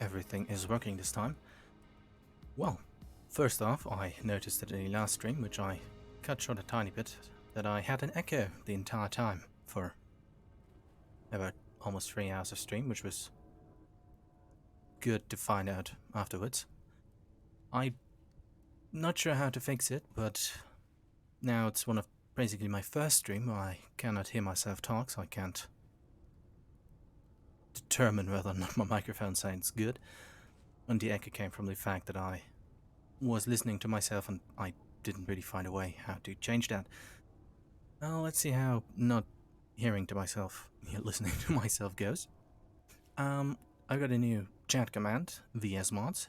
everything is working this time. Well, first off, I noticed that in the last stream, which I cut short a tiny bit, that I had an echo the entire time for about almost 3 hours of stream, which was good to find out afterwards. I'm not sure how to fix it, but now it's one of basically my first stream where I cannot hear myself talk, so I can't determine whether or not my microphone sounds good. And the echo came from the fact that I was listening to myself and I didn't really find a way how to change that. Well, let's see how not hearing to myself, listening to myself goes. I got a new chat command, VS-Mods,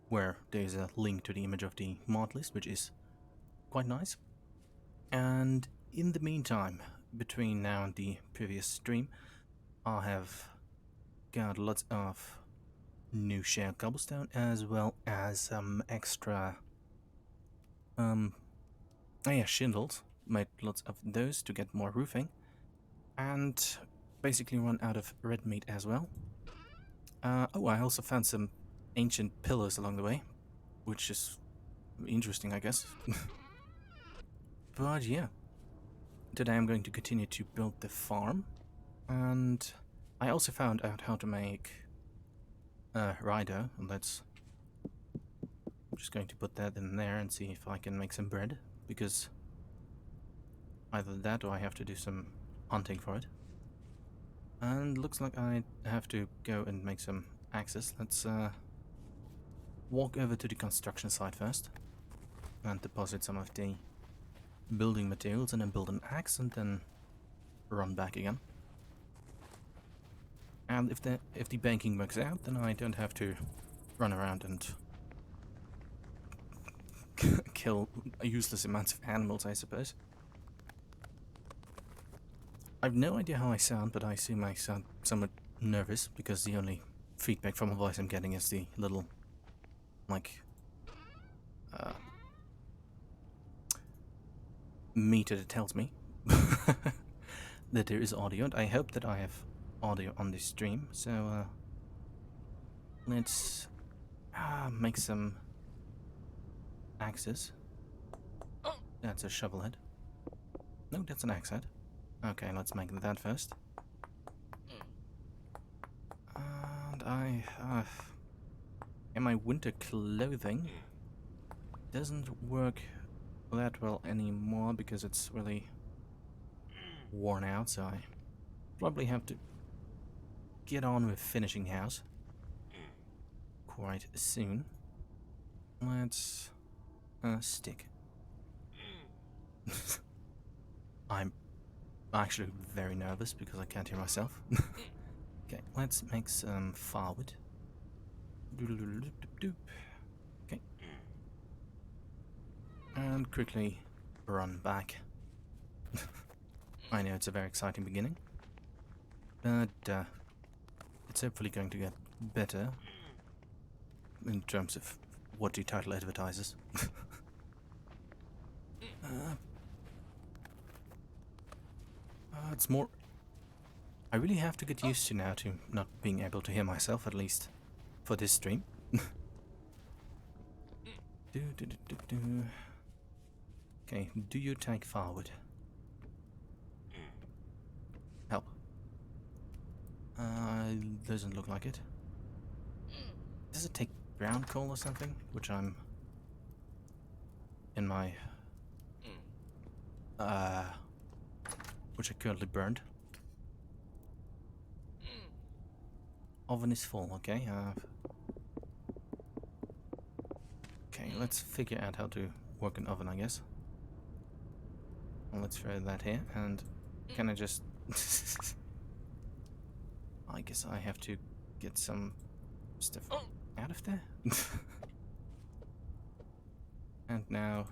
where there's a link to the image of the mod list, which is quite nice. And in the meantime, between now and the previous stream, I have got lots of new shared cobblestone as well as some extra shingles. Made lots of those to get more roofing, and basically run out of red meat as well. I also found some ancient pillars along the way, which is interesting, I guess. But yeah, today I'm going to continue to build the farm, and I also found out how to make rye dough, and I'm just going to put that in there and see if I can make some bread, because either that or I have to do some hunting for it. And looks like I have to go and make some axes. Let's walk over to the construction site first and deposit some of the building materials, and then build an axe, and then run back again. And if the banking works out, then I don't have to run around and kill useless amounts of animals, I suppose. I've no idea how I sound, but I assume I sound somewhat nervous, because the only feedback from my voice I'm getting is the little, like, meter that tells me that there is audio, and I hope that I have audio on this stream. So let's make some axes. That's a shovel head. No, that's an axe head. Okay, let's make that first. And in my winter clothing doesn't work that well anymore because it's really worn out, so I probably have to get on with finishing the house quite soon. Let's stick. I'm actually very nervous because I can't hear myself. Okay, let's make some firewood. Okay. And quickly run back. I know it's a very exciting beginning, but it's hopefully going to get better in terms of what the title advertises. It's more... I really have to get used to now to not being able to hear myself, at least for this stream. Okay, do you take firewood? Help. Doesn't look like it. Does it take brown coal or something? Which I'm... in my... which I currently burned. Oven is full, okay. Okay, let's figure out how to work an oven, I guess. Well, let's throw that here, and can I just... I guess I have to get some stuff out of there. And now...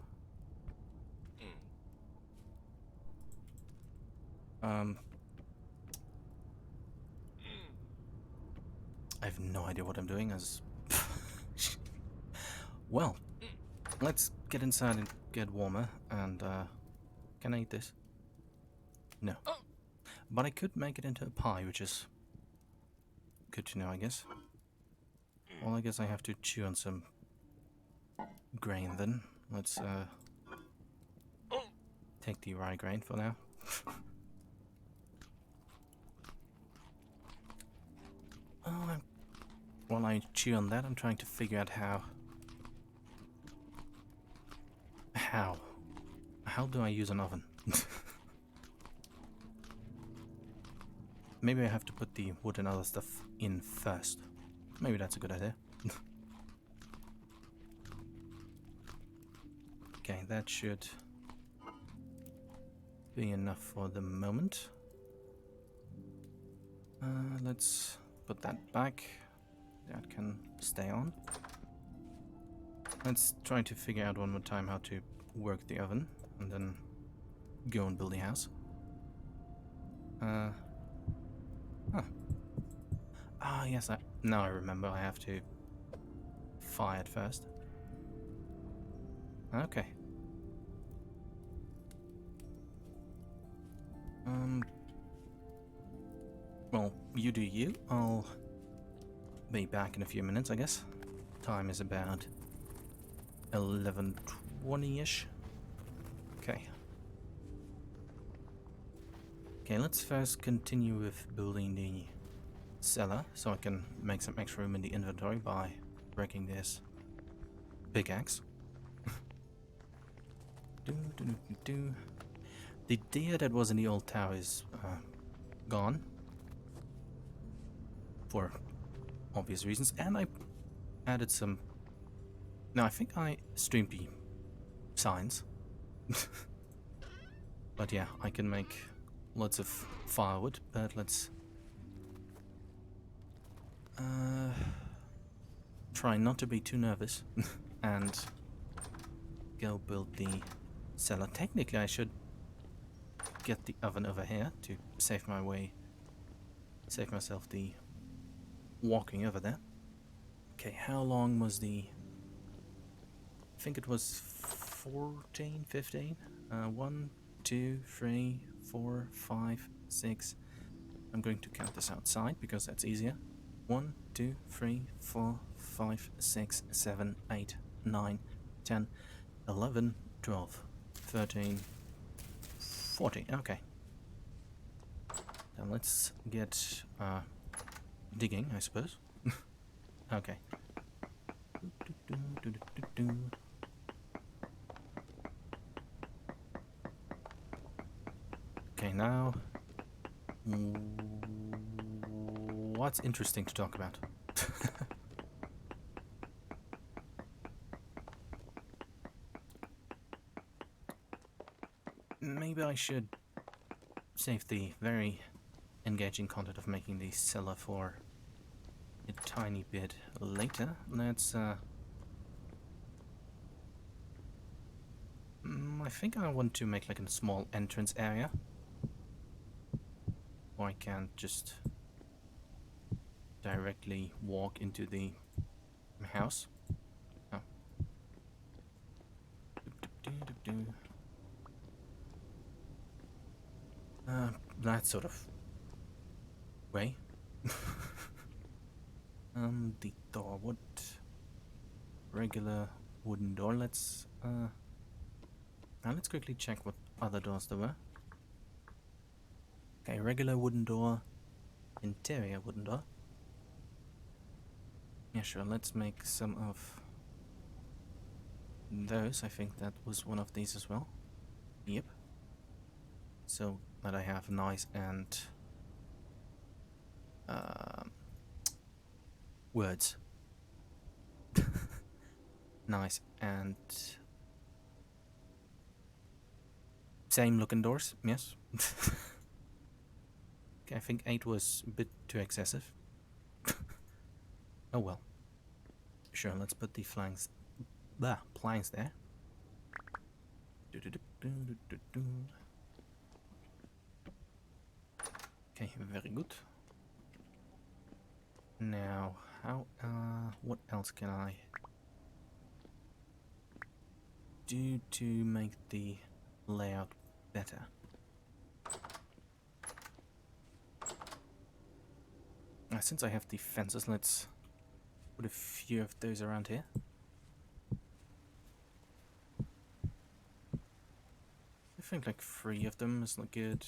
I have no idea what I'm doing as... Well, let's get inside and get warmer, and can I eat this? No. But I could make it into a pie, which is good to know, I guess. well, I guess I have to chew on some grain then. Let's take the rye grain for now. Oh, while I chew on that, I'm trying to figure out how do I use an oven? Maybe I have to put the wood and other stuff in first. Maybe that's a good idea. Okay, that should be enough for the moment. Let's put that back. That can stay on. Let's try to figure out one more time how to work the oven and then go and build the house. Huh. Ah, yes, now I remember I have to fire it first. Okay. Well, you do you. I'll be back in a few minutes, I guess. Time is about 11:20-ish. Okay. Okay, let's first continue with building the cellar so I can make some extra room in the inventory by breaking this pickaxe. The deer that was in the old tower is gone for obvious reasons, and I added some. Now I think I streamed the signs, but yeah, I can make lots of firewood. But let's try not to be too nervous and go build the cellar. Technically, I should get the oven over here to save myself the walking over there. Okay, how long was the... I think it was 14, 15? 1, 2, 3, 4, 5, 6. I'm going to count this outside because that's easier. 1, 2, 3, 4, 5, 6, 7, 8, 9, 10, 11, 12, 13, 14. Okay. Then let's get digging, I suppose. Okay. Okay, now what's interesting to talk about? Maybe I should save the very engaging content of making the cellar for a tiny bit later. Let's I think I want to make like a small entrance area, or I can't just directly walk into the house. Oh. That sort of way. The door, what? Regular wooden door. Let's now let's quickly check what other doors there were. Okay, regular wooden door, interior wooden door. Yeah, sure, let's make some of those. I think that was one of these as well. Yep. So that I have nice and words. Nice and same looking doors, yes. Okay, I think 8 was a bit too excessive. Oh well. Sure, let's put the planks there. Okay, very good. Now, what else can I do to make the layout better? Since I have the fences, let's Put a few of those around here. I think like 3 of them is not good.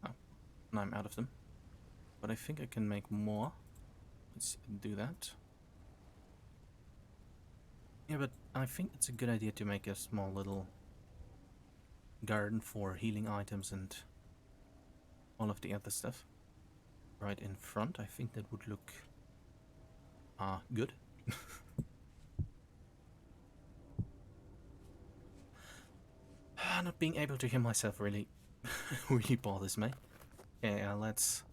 Oh, now I'm out of them. But I think I can make more. Let's do that. Yeah, but I think it's a good idea to make a small little garden for healing items and all of the other stuff right in front. I think that would look good. Not being able to hear myself really really bothers me. Okay, let's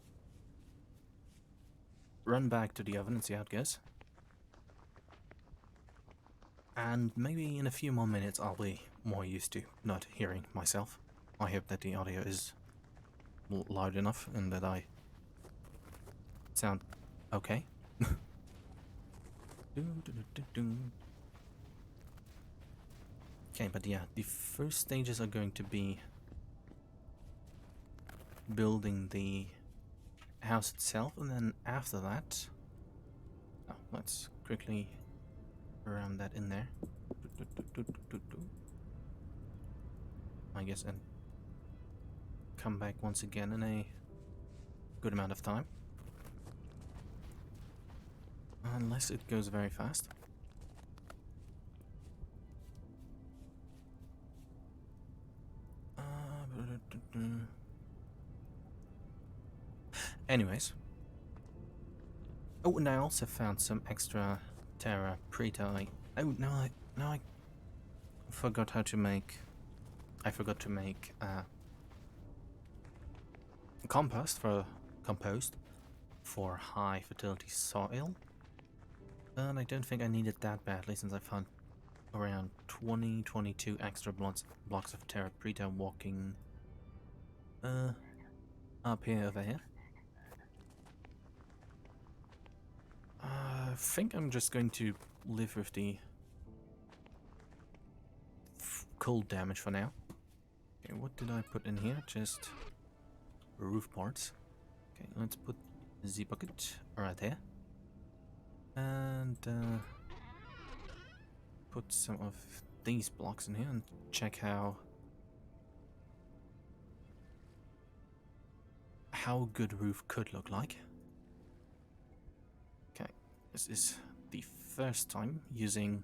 run back to the oven and see how it goes. And maybe in a few more minutes I'll be more used to not hearing myself. I hope that the audio is loud enough and that I sound okay. Okay, but yeah, the first stages are going to be building the house itself, and then after that, let's quickly ram that in there. I guess, and come back once again in a good amount of time. Unless it goes very fast. Anyways. Oh, and I also found some extra Terra Preta. Oh, no, I forgot how to make... I forgot to make compost for high fertility soil. And I don't think I need it that badly since I found around 22 extra blocks of Terra Preta walking up here, over here. I think I'm just going to live with the cold damage for now. Okay, what did I put in here? Just roof parts. Okay, let's put the bucket right there. And put some of these blocks in here and check how good roof could look like. Okay, this is the first time using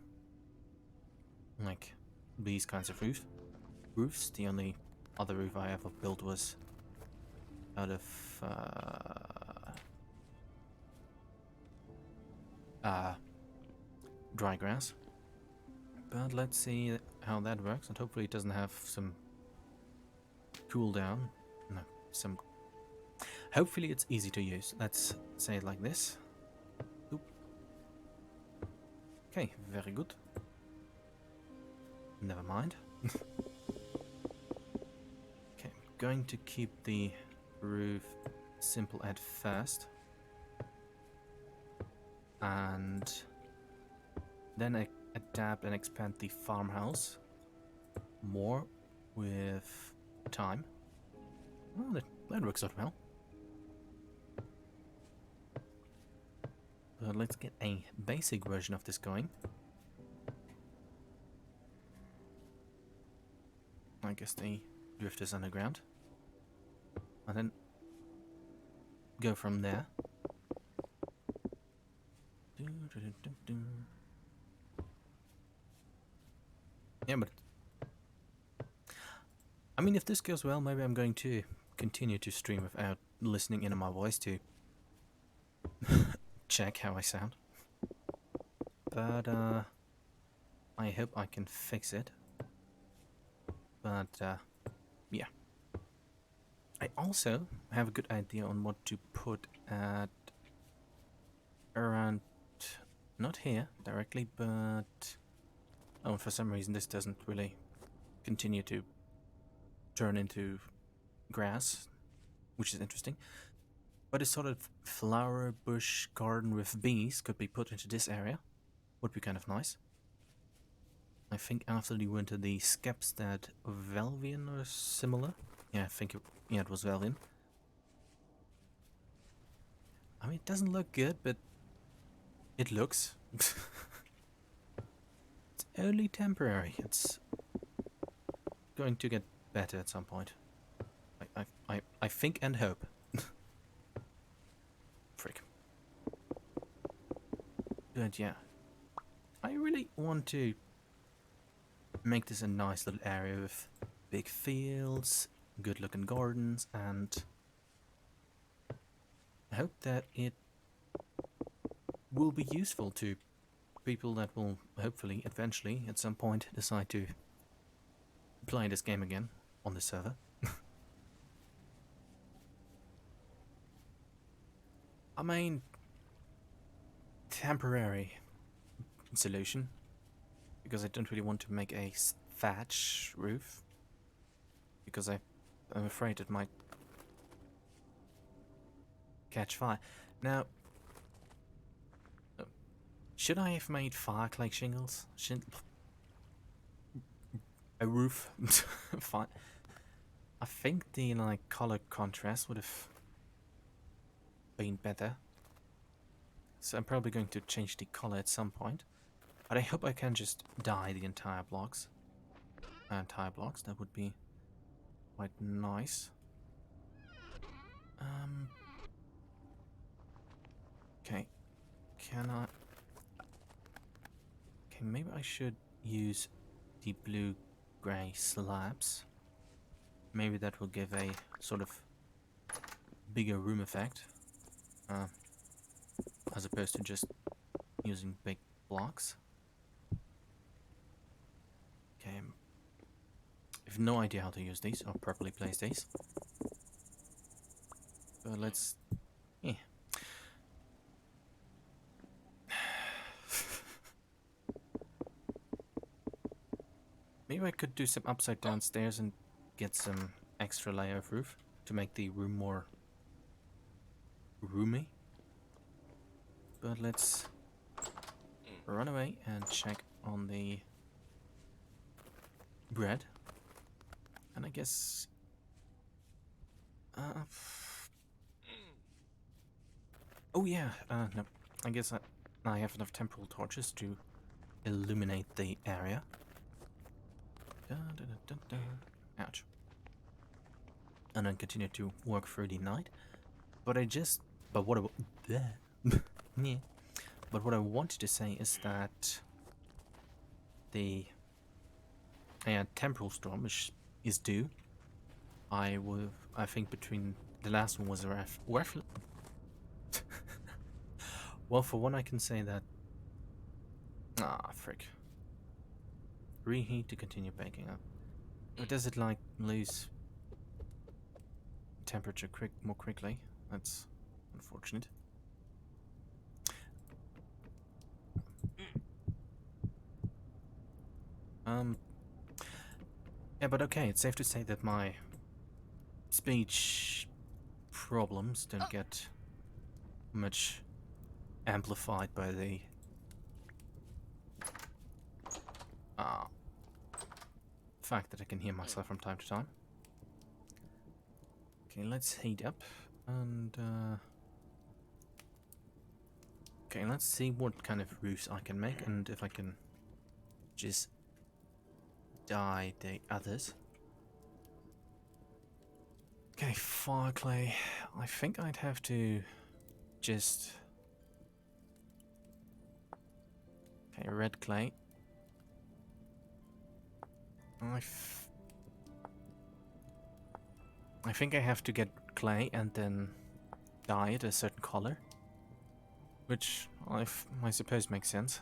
like these kinds of roofs. The only other roof I ever built was out of dry grass. But let's see how that works, and hopefully it doesn't have some cooldown. No, some. Hopefully it's easy to use. Let's say it like this. Oop. Okay, very good. Never mind. Okay, I'm going to keep the roof simple at first. And then I adapt and expand the farmhouse more with time. Oh, that works out well. But let's get a basic version of this going. I guess the drift is underground. And then go from there. Yeah, but I mean, if this goes well, maybe I'm going to continue to stream without listening into my voice to check how I sound. But I hope I can fix it. But yeah. I also have a good idea on what to put at around, not here directly, but oh, for some reason this doesn't really continue to turn into grass, which is interesting. But a sort of flower bush garden with bees could be put into this area. Would be kind of nice. I think after the winter the Skepstad Velvian or similar. Yeah, I think it was Velvian. I it doesn't look good, but it looks. It's only temporary. It's going to get better at some point. I think and hope. Frick. But yeah, I really want to make this a nice little area with big fields, good looking gardens, and I hope that it will be useful to people that will hopefully eventually at some point decide to play this game again on the server. I mean, temporary solution, because I don't really want to make a thatch roof, because I'm afraid it might catch fire. Now, should I have made fire clay shingles? A roof? Fine. I think the like color contrast would have been better. So I'm probably going to change the color at some point. But I hope I can just dye the entire blocks. That would be quite nice. Okay. Can I... Okay, maybe I should use the blue-grey slabs. Maybe that will give a sort of bigger room effect. As opposed to just using big blocks. Okay. I have no idea how to use these or properly place these. So let's... Yeah. Maybe I could do some upside down stairs and get some extra layer of roof to make the room more roomy. But let's run away and check on the bread. And I guess... oh yeah, no. I guess I have enough temporal torches to illuminate the area. Ouch. And then continue to work through the night. But what yeah. But what I wanted to say is that the temporal storm is due. I think between the last one was a well, for one, I can say that. Ah, frick. Reheat to continue baking up. Or does it like lose temperature more quickly? That's unfortunate. Yeah, but okay, it's safe to say that my speech problems don't get much amplified by the fact that I can hear myself from time to time. Okay, let's heat up and okay, let's see what kind of roofs I can make and if I can just dye the others. Okay, fire clay. I think I'd have to just... Okay, red clay. I think I have to get clay and then dye it a certain color. Which I suppose makes sense.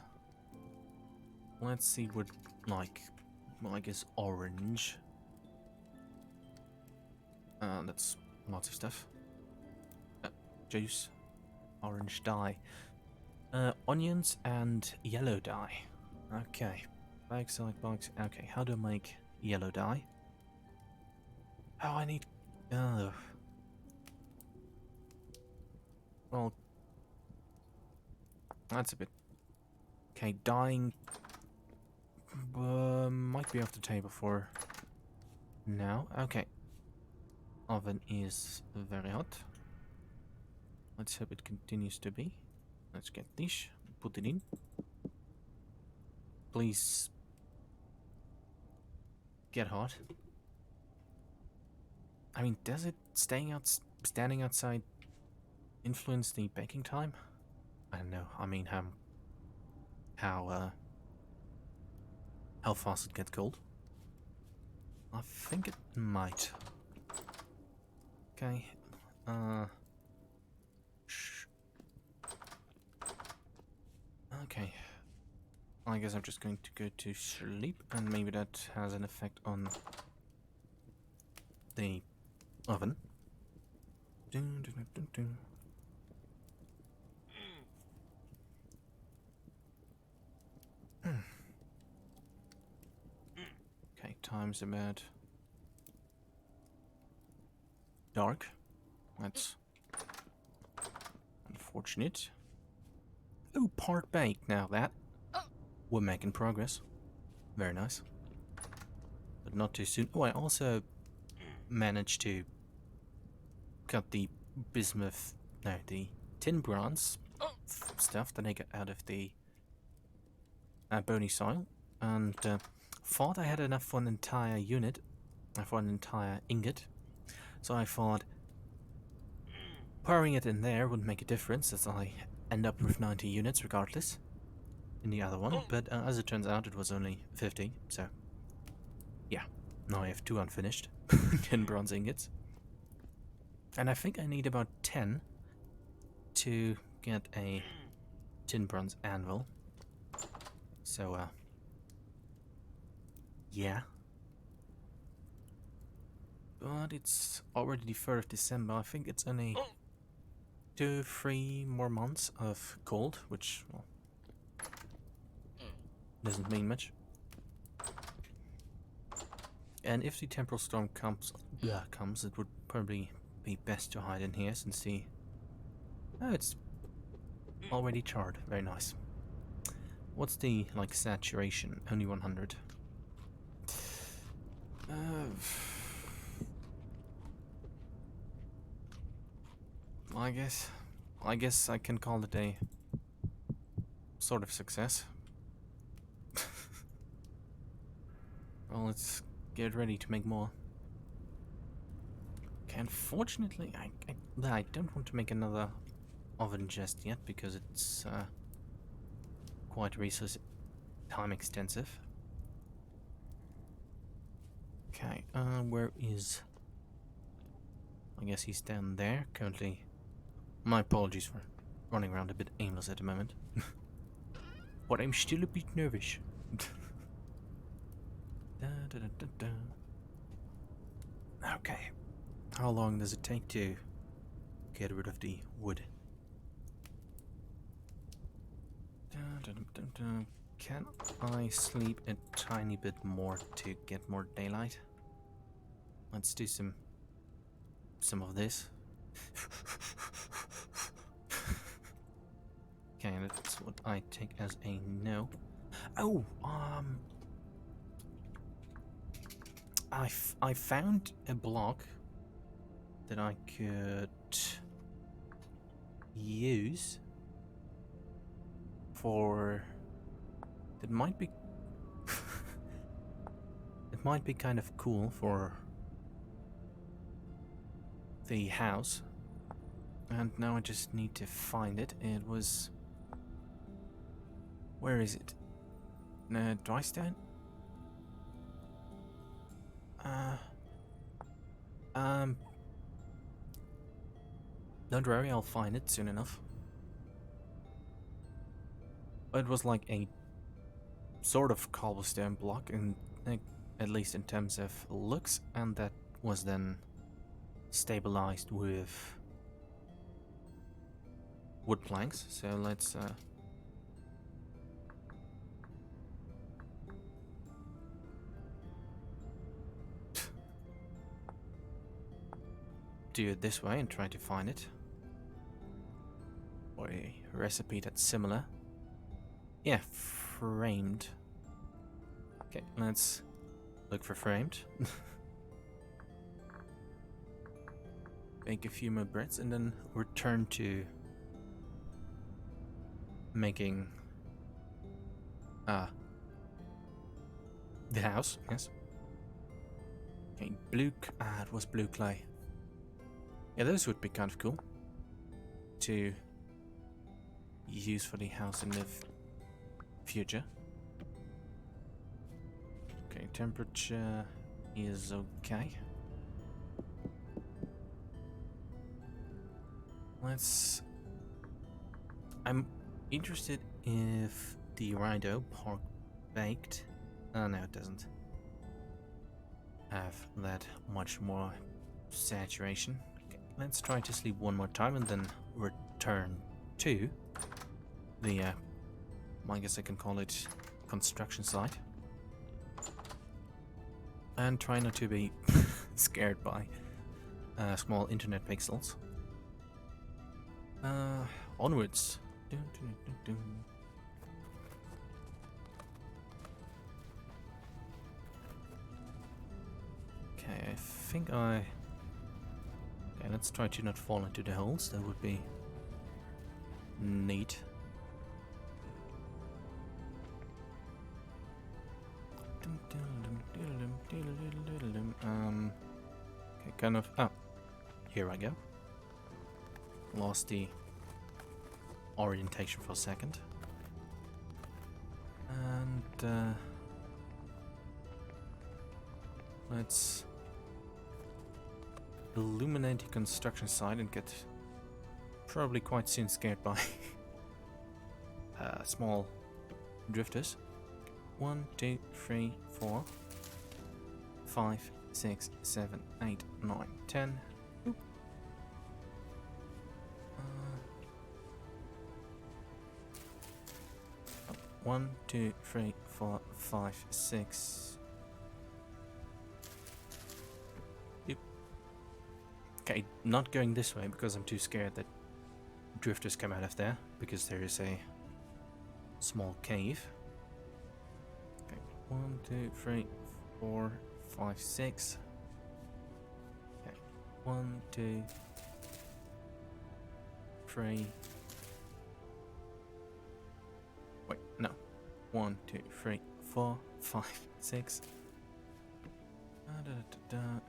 Let's see what, like, well, I guess orange. That's lots of stuff. Juice. Orange dye. Onions and yellow dye. Okay. Bag, select box. Okay, how do I make yellow dye? Oh, I need... well... That's a bit... Okay, dyeing... might be off the table for... now. Okay. Oven is very hot. Let's hope it continues to be. Let's get this, put it in. Please get hot. I mean, does it standing outside influence the baking time? I don't know. I mean, how fast it gets cold? I think it might. Okay. Okay. I guess I'm just going to go to sleep, and maybe that has an effect on the oven. Dun, dun, dun, dun, dun. Okay, time's about dark. That's unfortunate. Oh, part baked now that. We're making progress. Very nice. But not too soon. Oh, I also managed to cut the bismuth, no, the tin bronze stuff that I got out of the bony soil, and thought I had enough for an entire unit, for an entire ingot. So I thought pouring it in there wouldn't make a difference, as I end up with 90 units regardless in the other one, but as it turns out it was only 50, so yeah, now I have 2 unfinished tin bronze ingots. And I think I need about 10 to get a tin bronze anvil. So, yeah. But it's already the 3rd of December. I think it's only 2-3 more months of cold, which, well, doesn't mean much. And if the temporal storm comes, it would probably be best to hide in here since the... Oh, it's already charred. Very nice. What's the, like, saturation? Only 100. I guess I can call it a sort of success. Well, let's get ready to make more. Okay, unfortunately, I don't want to make another oven just yet because it's quite resource time extensive. Okay, where is... I guess he's down there currently. My apologies for running around a bit aimless at the moment. But I'm still a bit nervous. Okay. How long does it take to get rid of the wood? Can I sleep a tiny bit more to get more daylight? Let's do some of this. Okay, that's what I take as a no. Oh, I found a block that I could use for... It might be... it might be kind of cool for the house. And now I just need to find it. It was... Where is it? Dry stone? Don't worry, I'll find it soon enough. It was like a sort of cobblestone block, in, at least in terms of looks, and that was then stabilized with wood planks. So let's do it this way and try to find it. Or a recipe that's similar. Yeah, framed. Okay, let's look for framed. bake a few more breads, and then return to making the house. Yes. Okay, it was blue clay. Yeah, those would be kind of cool to use for the house in the future. Okay, temperature is okay. I'm interested if the Rido pork baked. Oh no, it doesn't have that much more saturation. Okay, let's try to sleep one more time and then return to the, I guess I can call it construction site. And try not to be scared by small internet pixels. Onwards. Dun, dun, dun, dun. Okay, I think okay, let's try to not fall into the holes. That would be neat. Okay, kind of. Oh, here I go. Lost the orientation for a second. And let's illuminate the construction site and get probably quite soon scared by small drifters. 1, 2, 3, 4, 5, 6, 7, 8, 9, 10. Oop. 1, 2, 3, 4, 5, 6. Oop. Okay, not going this way because I'm too scared that drifters come out of there, because there is a small cave. Okay, 1, 2, 3, 4, 5, 6. Okay, 1, 2, 3. Wait, no. 1, 2, 3, 4, 5, 6.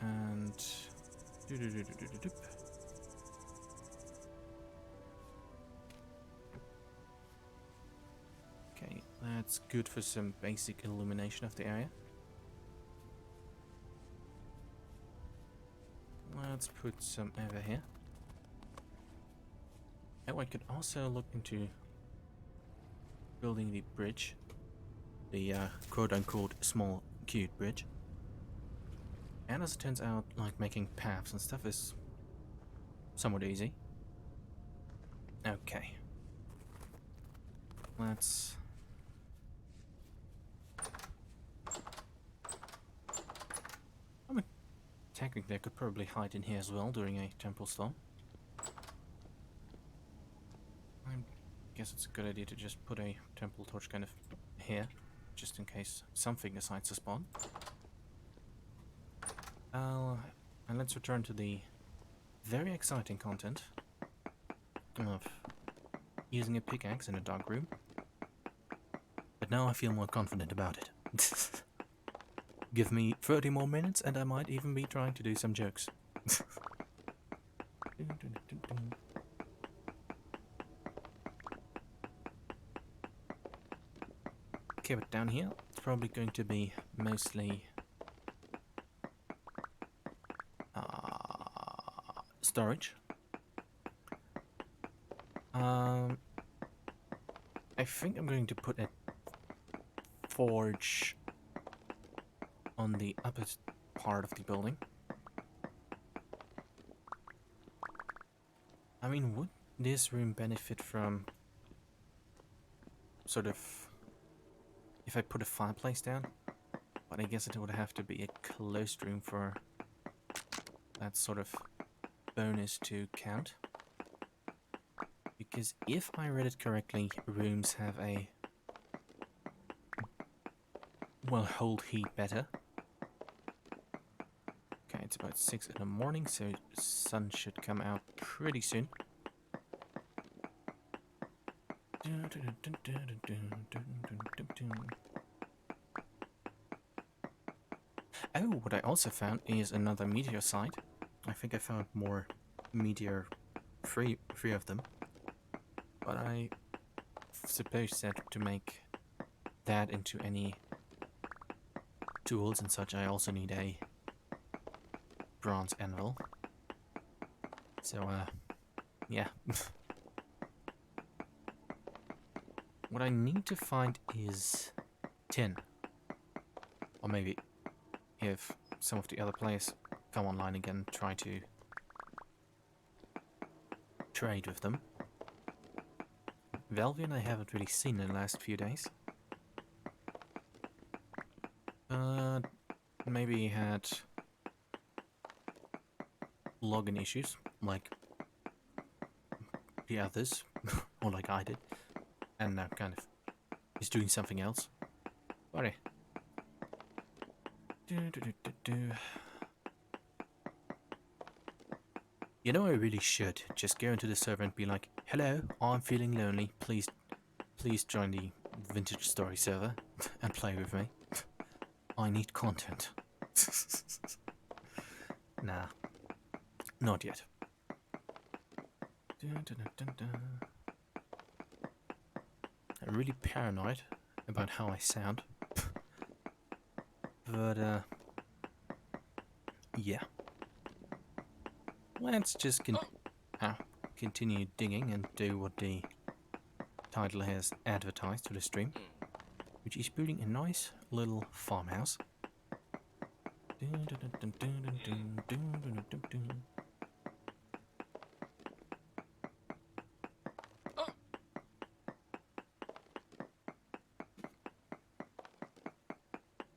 And okay, that's good for some basic illumination of the area. Let's put some over here. Oh, I could also look into building the bridge, the quote-unquote small cute bridge. And as it turns out, like making paths and stuff is somewhat easy. Okay. Let's... I mean, technically I could probably hide in here as well during a temple storm. I guess it's a good idea to just put a temple torch kind of here, just in case something decides to spawn. And let's return to the very exciting content of using a pickaxe in a dark room. But now I feel more confident about it. Give me 30 more minutes and I might even be trying to do some jokes. Okay, but down here it's probably going to be mostly storage. I think I'm going to put a forge on the upper part of the building. I mean, would this room benefit from sort of if I put a fireplace down? But I guess it would have to be a closed room for that sort of bonus to count. Because if I read it correctly, rooms have a... well, hold heat better. Okay, it's about 6 in the morning, so the sun should come out pretty soon. Oh, what I also found is another meteor site. I think I found more meteor free of them. But I suppose that to make that into any tools and such, I also need a bronze anvil. So, yeah. What I need to find is tin. Or maybe if some of the other players come online again, try to trade with them. Valvian I haven't really seen in the last few days. Maybe he had login issues, like the others, or like I did, and now kind of he's doing something else. Sorry. You know, I really should just go into the server and be like, "Hello, I'm feeling lonely. Please join the Vintage Story server and play with me. I need content." Nah, not yet. I'm really paranoid about how I sound. But, yeah. Let's just continue digging and do what the title has advertised to the stream, which is building a nice little farmhouse.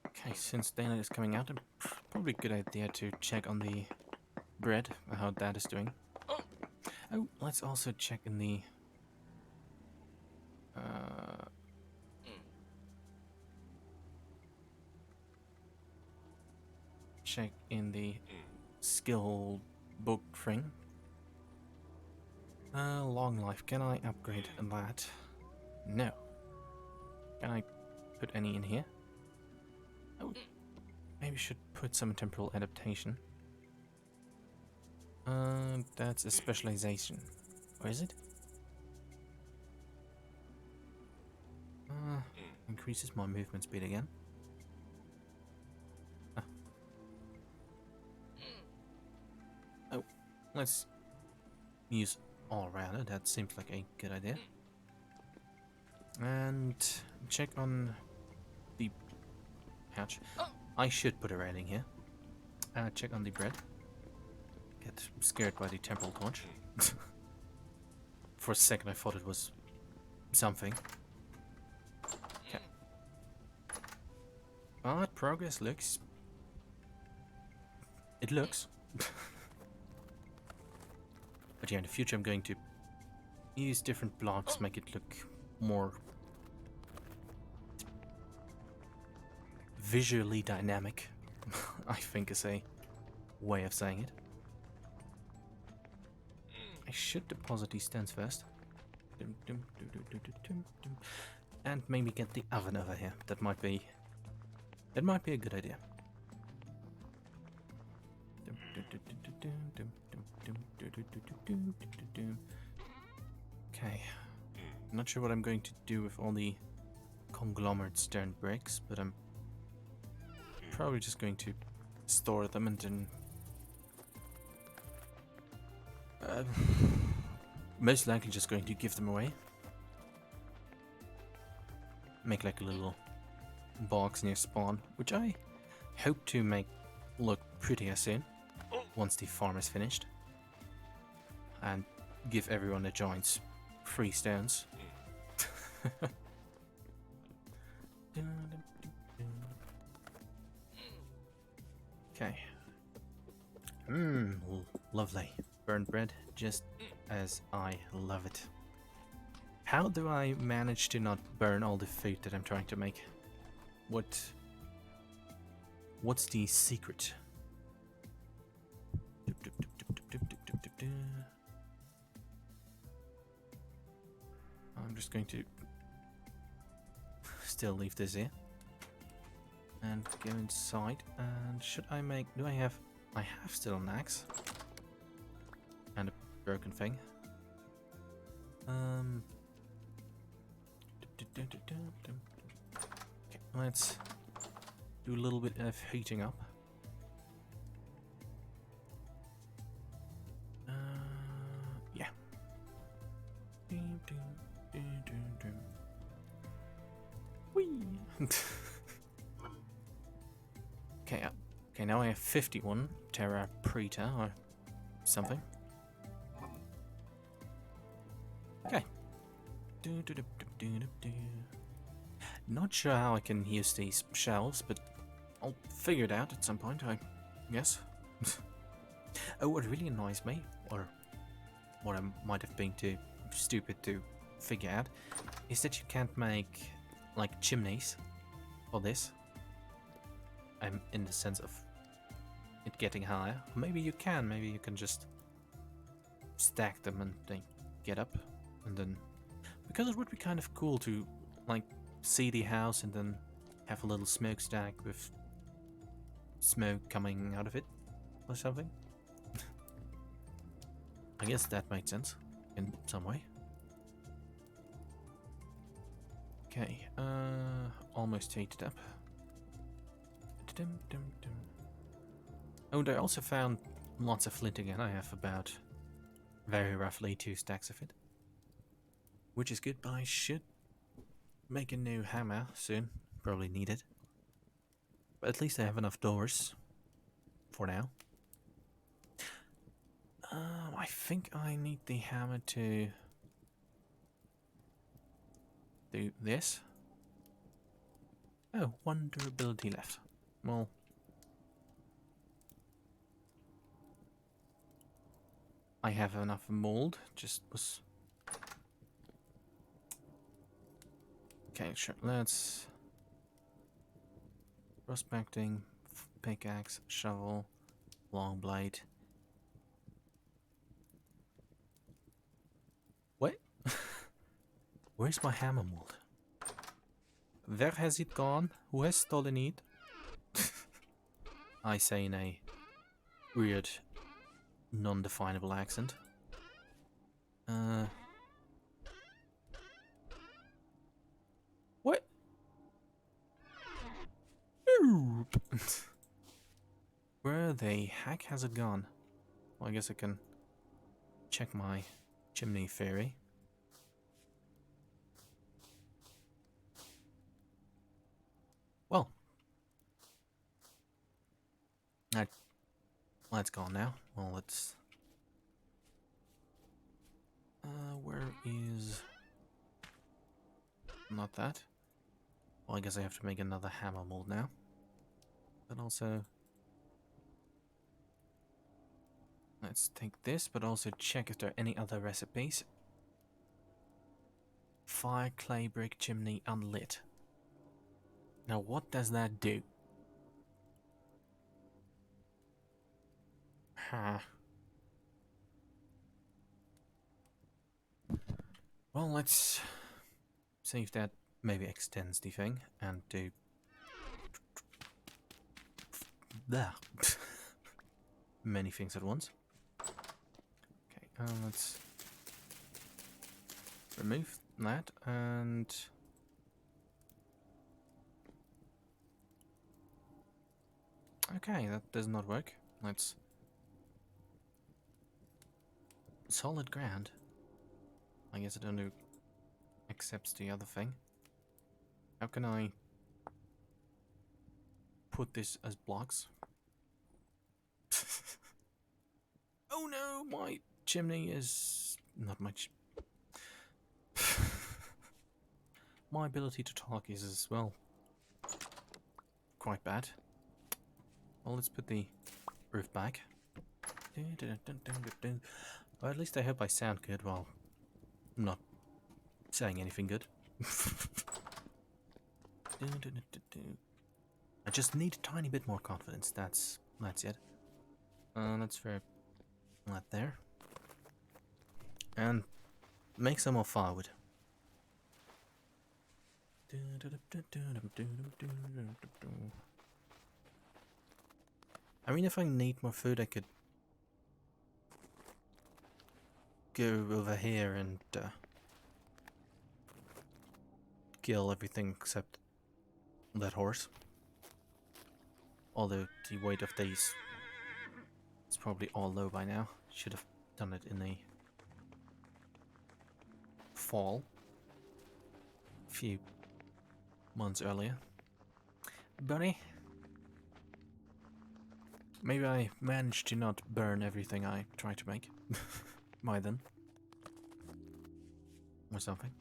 Okay, since daylight is coming out, probably a good idea to check on the bread, how that is doing. Oh, let's also check in the skill book thing. Long life. Can I upgrade that? No. Can I put any in here? Oh, maybe I should put some temporal adaptation. That's a specialization. Or is it? Increases my movement speed again. Oh, let's use all-rounder. That seems like a good idea. And check on the pouch. I should put a rating here. Check on the bread. Get scared by the temporal torch. For a second I thought it was something. Okay. But progress looks... It looks. But yeah, in the future I'm going to use different blocks, make it look more visually dynamic, I think is a way of saying it. I should deposit these stands first. And maybe get the oven over here. That might be a good idea. Okay. I'm not sure what I'm going to do with all the conglomerate stone bricks, but I'm probably just going to store them and then most likely just going to give them away. Make like a little box near spawn, which I hope to make look prettier soon once the farm is finished, and give everyone that joins free stones. Okay. Lovely. Burnt bread, just as I love it. How do I manage to not burn all the food that I'm trying to make? What's the secret? I'm just going to still leave this here and go inside. And should I make... do I have... I have still an axe and a broken thing. Okay, let's do a little bit of heating up. Yeah. Whee! Okay, okay, now I have 51 Terra Preta or something. Okay. Not sure how I can use these shelves, but I'll figure it out at some point, I guess. Oh, what really annoys me, or what I might have been too stupid to figure out, is that you can't make, like, chimneys for this. In the sense of it getting higher. Maybe you can just stack them and they get up, and then... because it would be kind of cool to, like, see the house and then have a little smokestack with smoke coming out of it or something. I guess that made sense in some way. Okay, almost heated up. Oh, and I also found lots of flint again. I have about very roughly 2 stacks of it, which is good, but I should make a new hammer soon. Probably need it. But at least I have enough doors for now. I think I need the hammer to do this. Oh, 1 durability left. Well, I have enough mold. Just was... okay, sure. Let's... prospecting, pickaxe, shovel, long blade. What? Where's my hammer mold? Where has it gone? Who has stolen it? I say in a weird, non-definable accent. What? Where the heck has it gone? Well, I guess I can check my chimney theory. Well, that's gone now. Well, let's... where is... not that. Well, I guess I have to make another hammer mold now. But also... let's take this, but also check if there are any other recipes. Fire, clay, brick, chimney, unlit. Now what does that do? Huh. Well, let's see if that maybe extends the thing and do... there. Many things at once. Okay, let's remove that and... okay, that does not work. Let's... solid ground. I guess it only accepts the other thing. How can I put this as blocks? Oh no, my chimney is not much. My ability to talk is as well quite bad. Well, let's put the roof back. Or at least I hope I sound good while I'm not saying anything good. I just need a tiny bit more confidence. That's it. Let's throw that there. And make some more firewood. I mean, if I need more food, I could go over here and kill everything except that horse. Although the weight of these is probably all low by now. Should have done it in the fall. A few months earlier. Bunny? Maybe I managed to not burn everything I tried to make. By then. Or something.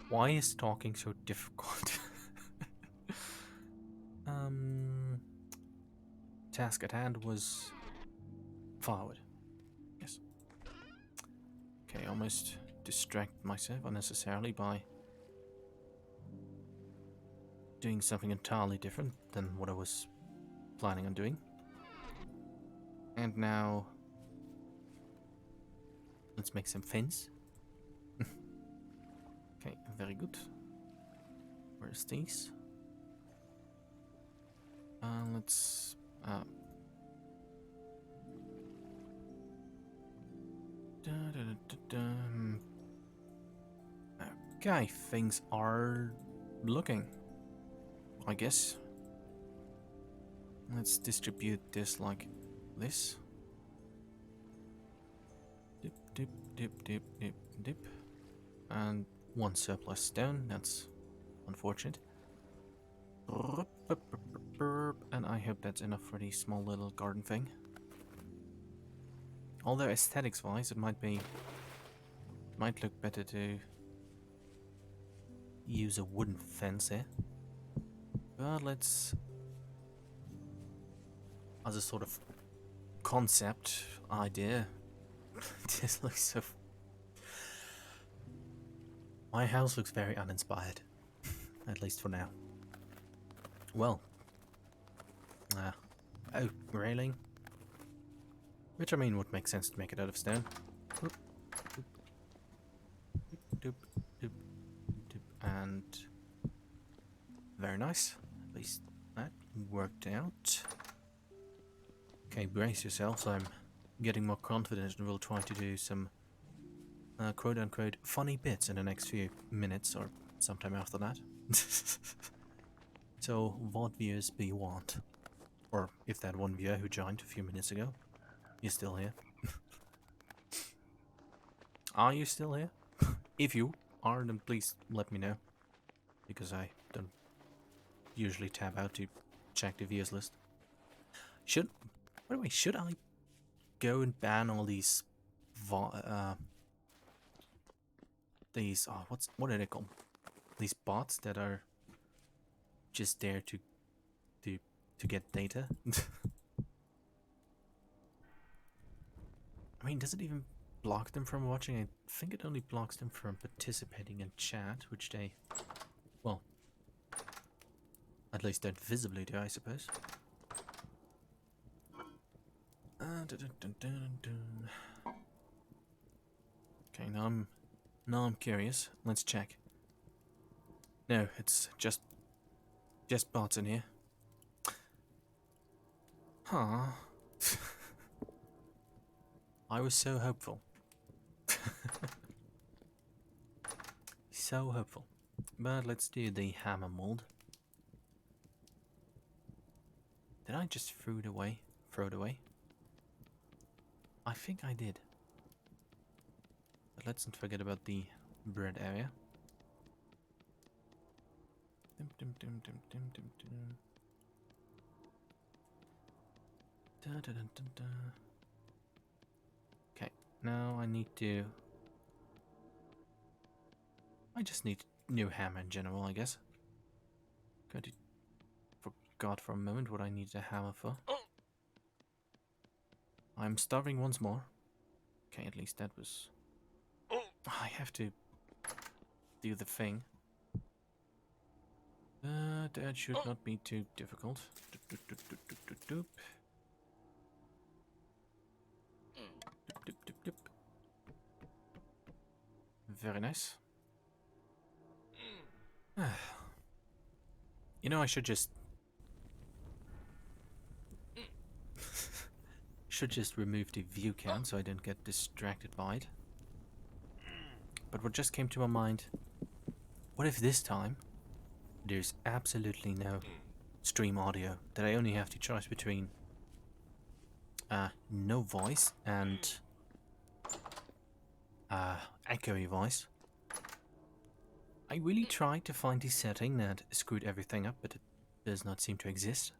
Why is talking so difficult? Task at hand was firewood. Yes. Okay, almost distract myself unnecessarily by doing something entirely different than what I was planning on doing. And now let's make some fins. Okay, very good. Where's these? Let's okay, things are looking, I guess. Let's distribute this like this. Dip, dip, dip, dip, dip, dip. And one surplus stone, that's unfortunate. And I hope that's enough for the small little garden thing. Although aesthetics wise, it might look better to use a wooden fence here. But let's, as a sort of concept idea, this looks so. My house looks very uninspired, at least for now. Well, oak railing, which I mean would make sense to make it out of stone. Doop, doop, doop, doop, doop, and very nice. At least that worked out. Okay, brace yourselves. I'm getting more confident and we'll try to do some quote-unquote funny bits in the next few minutes or sometime after that. So, what viewers be want? Or if that one viewer who joined a few minutes ago is still here. Are you still here? If you are, then please let me know. Because I don't usually tab out to check the viewers list. By the way, should I go and ban all these what are they called? These bots that are just there to get data. I mean, does it even block them from watching? I think it only blocks them from participating in chat, which they, well, at least don't visibly do, I suppose. Okay, now I'm curious. Let's check. No, it's just bots in here. Huh. I was so hopeful. So hopeful. But let's do the hammer mold. Did I just throw it away? I think I did. But let's not forget about the bread area. Okay, now I just need new hammer in general, I guess. Forgot for a moment what I needed a hammer for. I'm starving once more. Okay, at least that was... I have to do the thing. That should not be too difficult. Very nice. You know, I should just remove the view cam so I don't get distracted by it. But what just came to my mind, what if this time there's absolutely no stream audio, that I only have to choose between no voice and echoey voice. I really tried to find the setting that screwed everything up, but it does not seem to exist,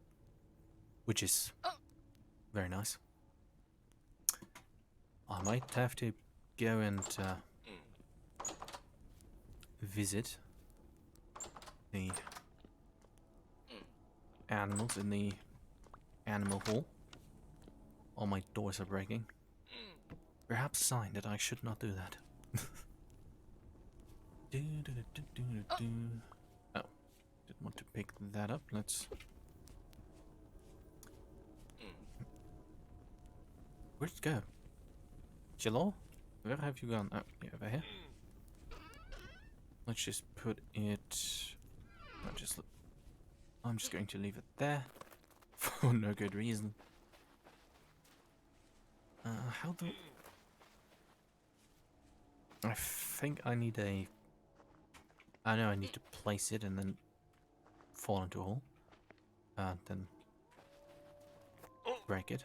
which is very nice. I might have to go and visit the animals in the animal hall. All my doors are breaking. Perhaps a sign that I should not do that. Oh, didn't want to pick that up. Let's... Where'd it go? Jello? Where have you gone? Oh, yeah, over here. Let's just put it... I'm just going to leave it there. For no good reason. How do... I think I need a... I know I need to place it and then fall into a hole. Then break it.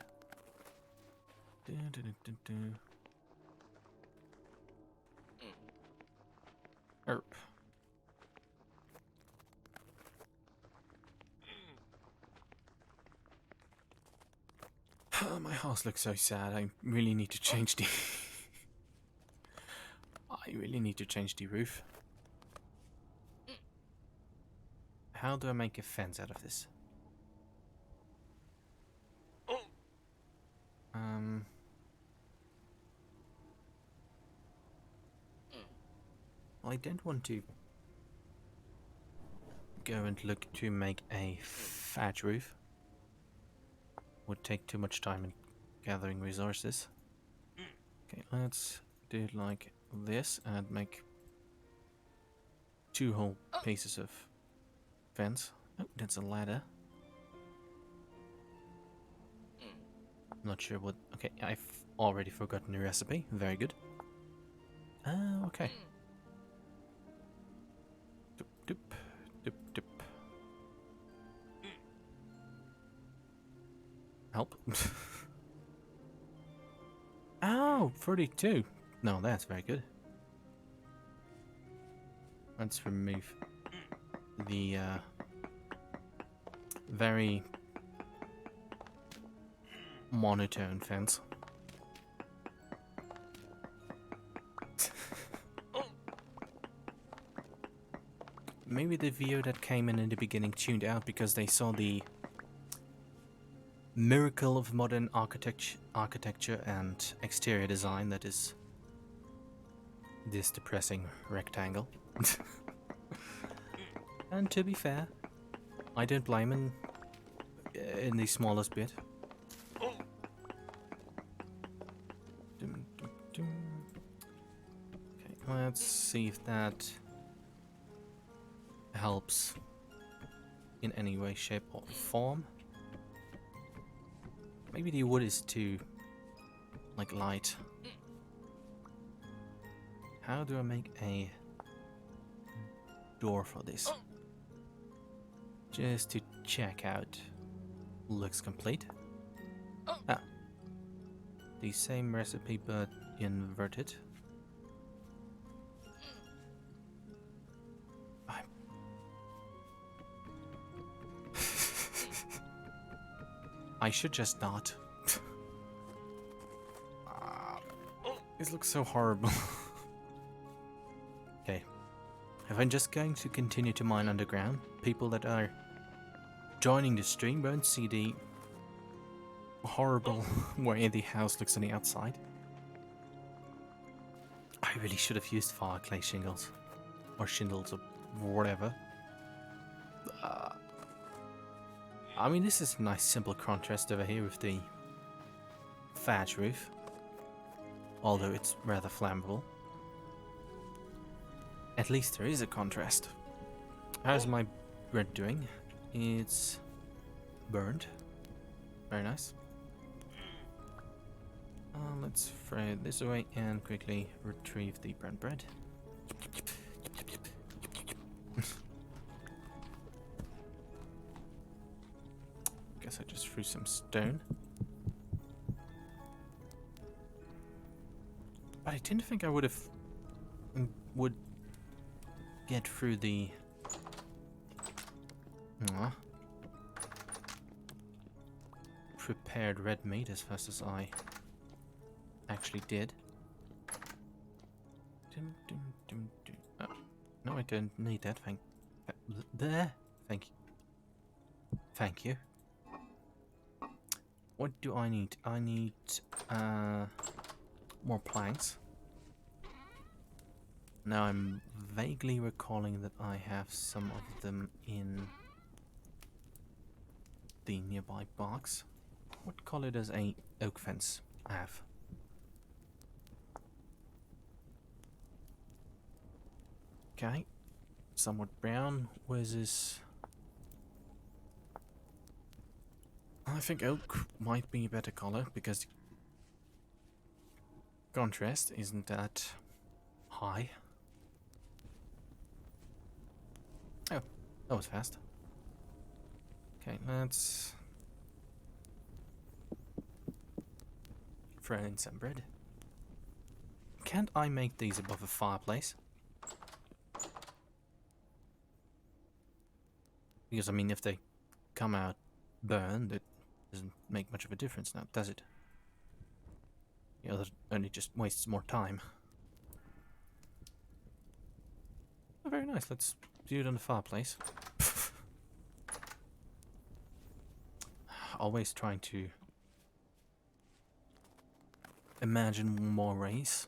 Erp. My house looks so sad. I really need to change the... I really need to change the roof. How do I make a fence out of this? Well, I don't want to go and look to make a thatch roof. Would take too much time in gathering resources. Okay, let's do it like this and make 2 whole pieces of fence. Oh, that's a ladder. Not sure what... Okay, I've already forgotten the recipe. Very good. Okay. Doop, doop, doop, doop. Help. Oh, 32. No, that's very good. Let's remove the very monotone fence. Maybe the viewer that came in the beginning tuned out because they saw the miracle of modern architecture and exterior design that is this depressing rectangle. And to be fair, I don't blame him in the smallest bit. Okay, let's see if that helps in any way, shape or form. Maybe the wood is too, like, light. How do I make a door for this? Just to check out. Looks complete. Ah. The same recipe but inverted. I should just not. This looks so horrible. Okay. If I'm just going to continue to mine underground, people that are joining the stream won't see the horrible way the house looks on the outside. I really should have used fire clay shingles. Or shingles or whatever. I mean, this is a nice simple contrast over here with the thatch roof. Although it's rather flammable. At least there is a contrast. How's my bread doing? It's burned. Very nice. Let's throw this away and quickly retrieve the burnt bread. Guess I just threw some stone. But I didn't think I would get through the prepared red meat as fast as I actually did. Oh, no, I don't need that. Thank you. Thank you. What do I need? I need more planks. Now I'm vaguely recalling that I have some of them in the nearby box. What color does a oak fence have? Okay, somewhat brown. Where's this? I think oak might be a better color because the contrast isn't that high. Oh, that was fast. Okay, let's throw in some bread. Can't I make these above a fireplace? Because, I mean, if they come out burned, it doesn't make much of a difference now, does it? The other only just wastes more time. Oh, very nice. Let's do it on the fireplace. Always trying to imagine more ways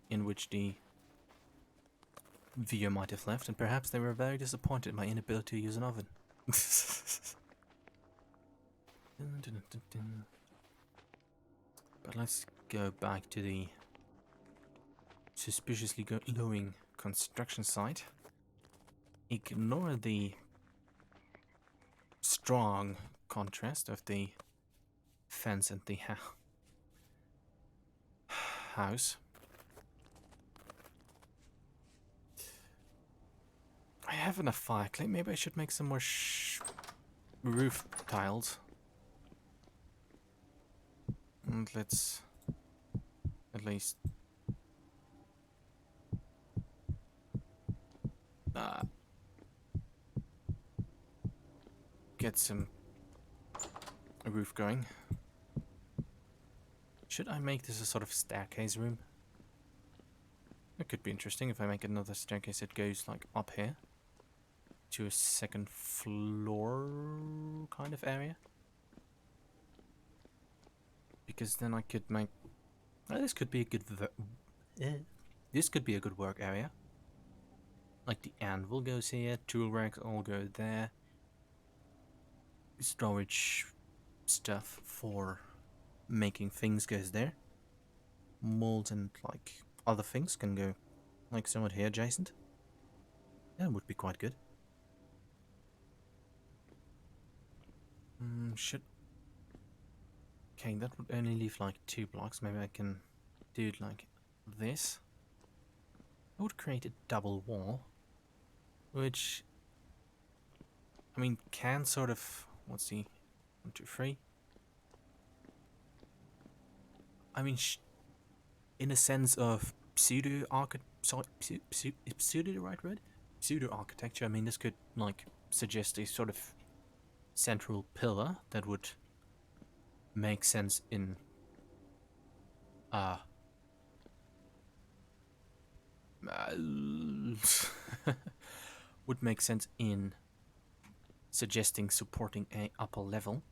in which the viewer might have left, and perhaps they were very disappointed in my inability to use an oven. But let's go back to the suspiciously glowing construction site. Ignore the strong contrast of the fence and the house. I have enough fire clay. Maybe I should make some more roof tiles. And let's at least get a roof going. Should I make this a sort of staircase room? It could be interesting if I make another staircase that goes like up here to a second floor kind of area. Because then I could make this could be a good this could be a good work area. Like the anvil goes here, tool racks all go there. Storage stuff for making things goes there. Molds and like other things can go like somewhat here adjacent. That would be quite good. Should okay, that would only leave like 2 blocks. Maybe I can do it like this. I would create a double wall, which I mean can sort of what's the 1, 2, 3. I mean, in a sense of pseudo the right word? Pseudo architecture. I mean, this could like suggest a sort of central pillar that would make sense in would make sense in suggesting supporting a upper level.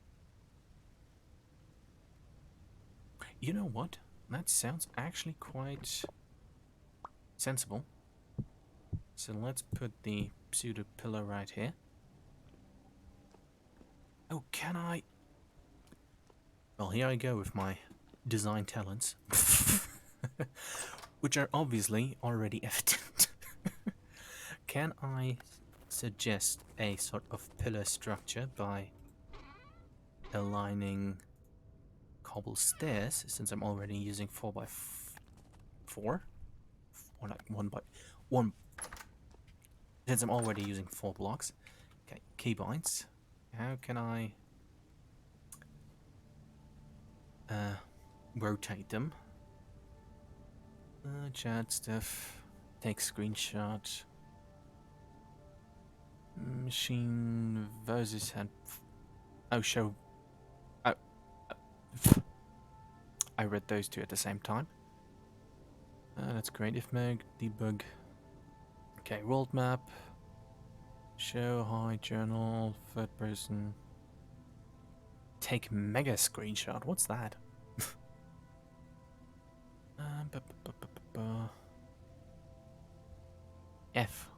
You know what? That sounds actually quite sensible. So let's put the pseudo pillar right here. Oh, can I? Well, here I go with my design talents, which are obviously already evident. Can I suggest a sort of pillar structure by aligning cobble stairs, since I'm already using 4 by 4, or like 1 by 1, since I'm already using 4 blocks. Okay, keybinds. How can I rotate them? Chat stuff. Take screenshot. Machine versus hand. Oh, show. Oh, I read those two at the same time. That's great. If mag debug. Okay, world map. Show high journal. Third person. Take mega screenshot. What's that? F.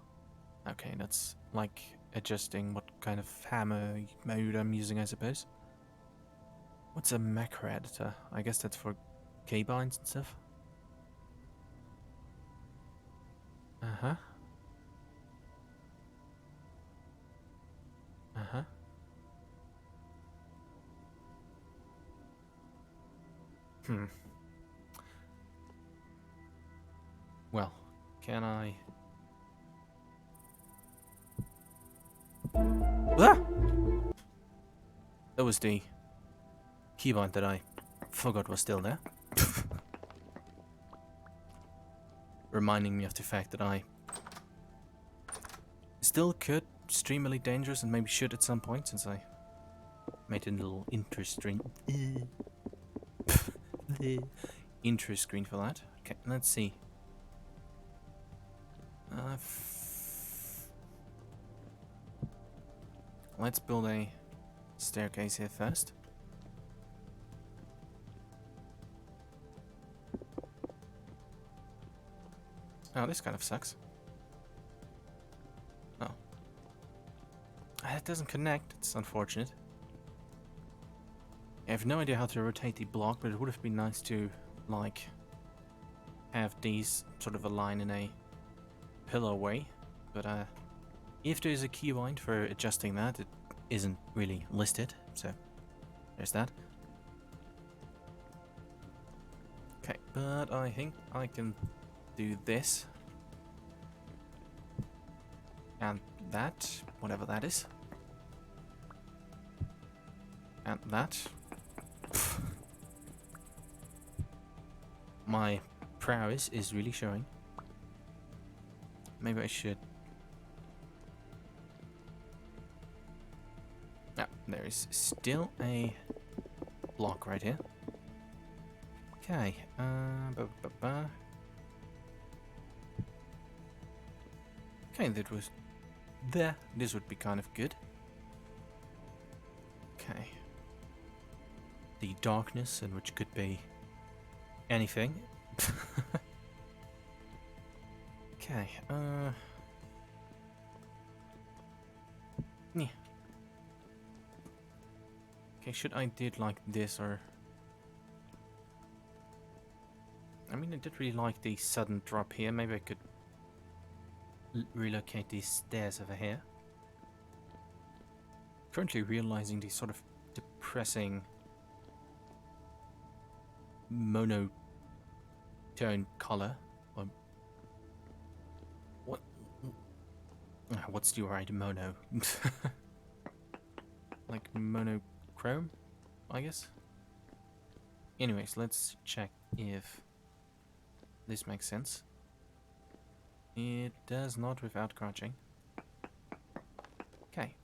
Okay, that's like adjusting what kind of hammer mode I'm using, I suppose. What's a macro editor? I guess that's for keybinds and stuff. Uh-huh. Uh-huh. Well, can I... Ah! That was the keybind that I forgot was still there. Reminding me of the fact that I still could stream Elite Dangerous, and maybe should at some point, since I made a little intro screen. Intro screen for that. Okay, let's see. Let's build a staircase here first. Oh, this kind of sucks. Oh. It doesn't connect. It's unfortunate. I have no idea how to rotate the block, but it would have been nice to, like, have these sort of align in a pillar way. But, if there's a keybind for adjusting that, it isn't really listed, so there's that. Okay, but I think I can do this. And that, whatever that is. And that. My prowess is really showing. Maybe I should... Ah, there is still a block right here. Okay, okay, that was there. This would be kind of good. Okay. The darkness, in which could be anything. Okay, yeah. Okay, should I do it like this, or... I mean, I did really like the sudden drop here. Maybe I could relocate these stairs over here. Currently realizing the sort of depressing monotone color. Or what? What's the right mono? Like monochrome, I guess. Anyways, let's check if this makes sense. It does not without crouching. Okay.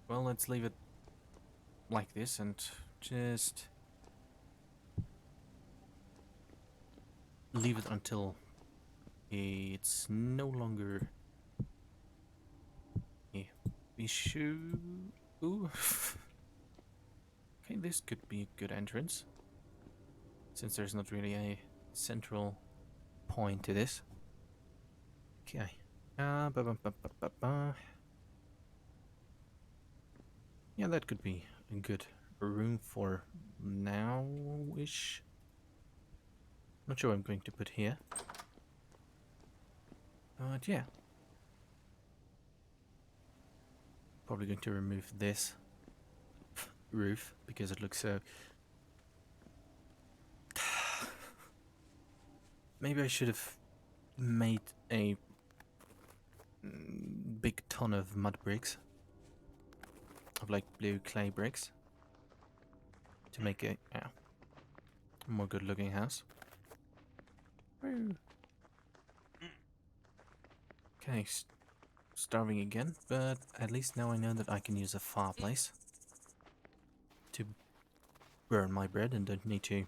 Well, let's leave it like this and just leave it until it's no longer a issue. Ooh. Okay, this could be a good entrance, since there's not really a central point to this. Okay. Yeah, that could be a good room for now-ish. Not sure what I'm going to put here. But yeah. Probably going to remove this roof because it looks so... Maybe I should have made a big ton of mud bricks. Of like blue clay bricks. To make a more good looking house. Woo. Okay, starving again, but at least now I know that I can use a fireplace to burn my bread and don't need to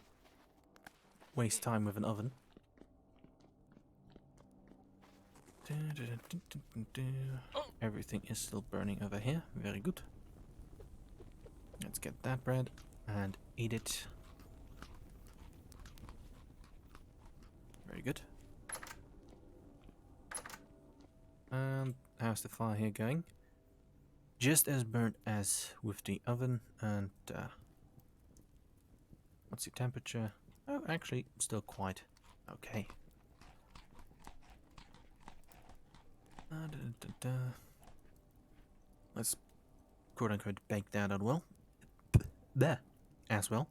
waste time with an oven. Everything is still burning over here. Very good. Let's get that bread and eat it. Very good. And how's the fire here going? Just as burnt as with the oven. And what's the temperature? Oh, actually, still quite okay. Let's quote unquote bake that as well. There, as well.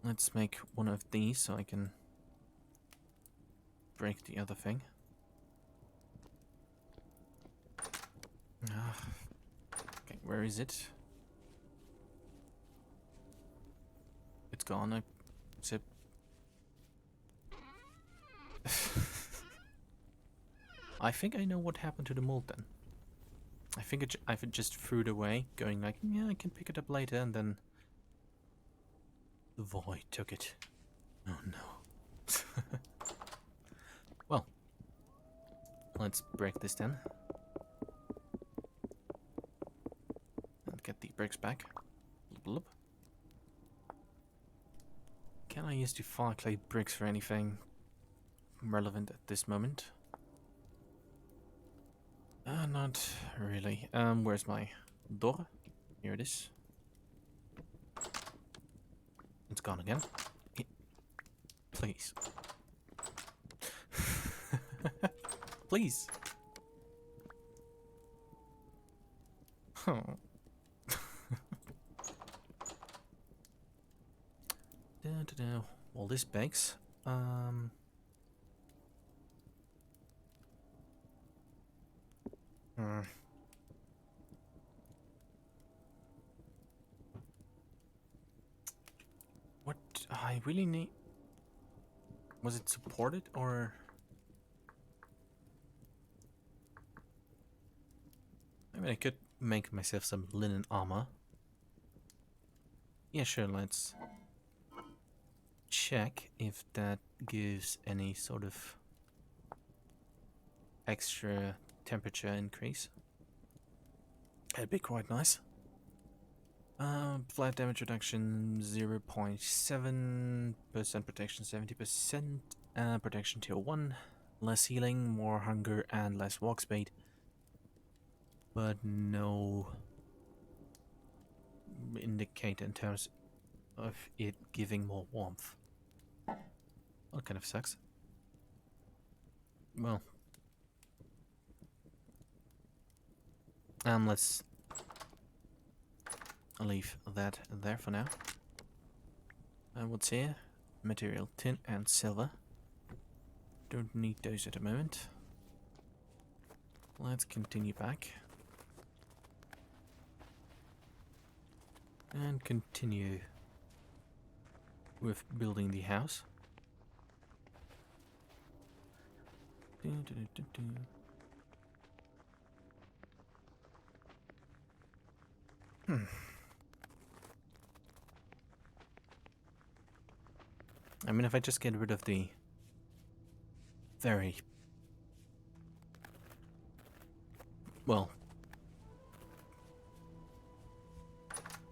Let's make one of these so I can break the other thing. Okay, where is it? It's gone. I think I know what happened to the mold then. I think I just threw it away, going like, yeah, I can pick it up later, and then the void took it. Oh no. Well, let's break this then. And get the bricks back. Blub. Can I use the fire clay bricks for anything relevant at this moment? Not really. Where's my door? Here it is. It's gone again. Please. Please. Oh. Well, this bakes. What I really need... Was it supported or... I mean, I could make myself some linen armor. Yeah, sure, let's check if that gives any sort of extra temperature increase. That'd be quite nice. Flat damage reduction 0.7%, protection 70%, protection tier 1, less healing, more hunger, and less walk speed. But no indicator in terms of it giving more warmth. Well, kind of sucks. Well, let's leave that there for now. What's here? Material, tin and silver. Don't need those at the moment. Let's continue back. And continue with building the house. I mean, if I just get rid of the very... Well...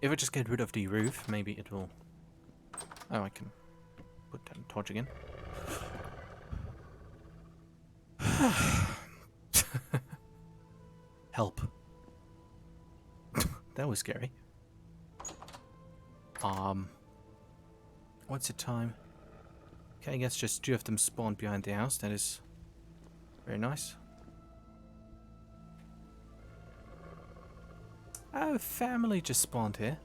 If I just get rid of the roof, maybe it will... Oh, I can put that torch again. Help. That was scary. What's the time? Okay, I guess just 2 of them spawned behind the house. That is very nice. Oh, family just spawned here.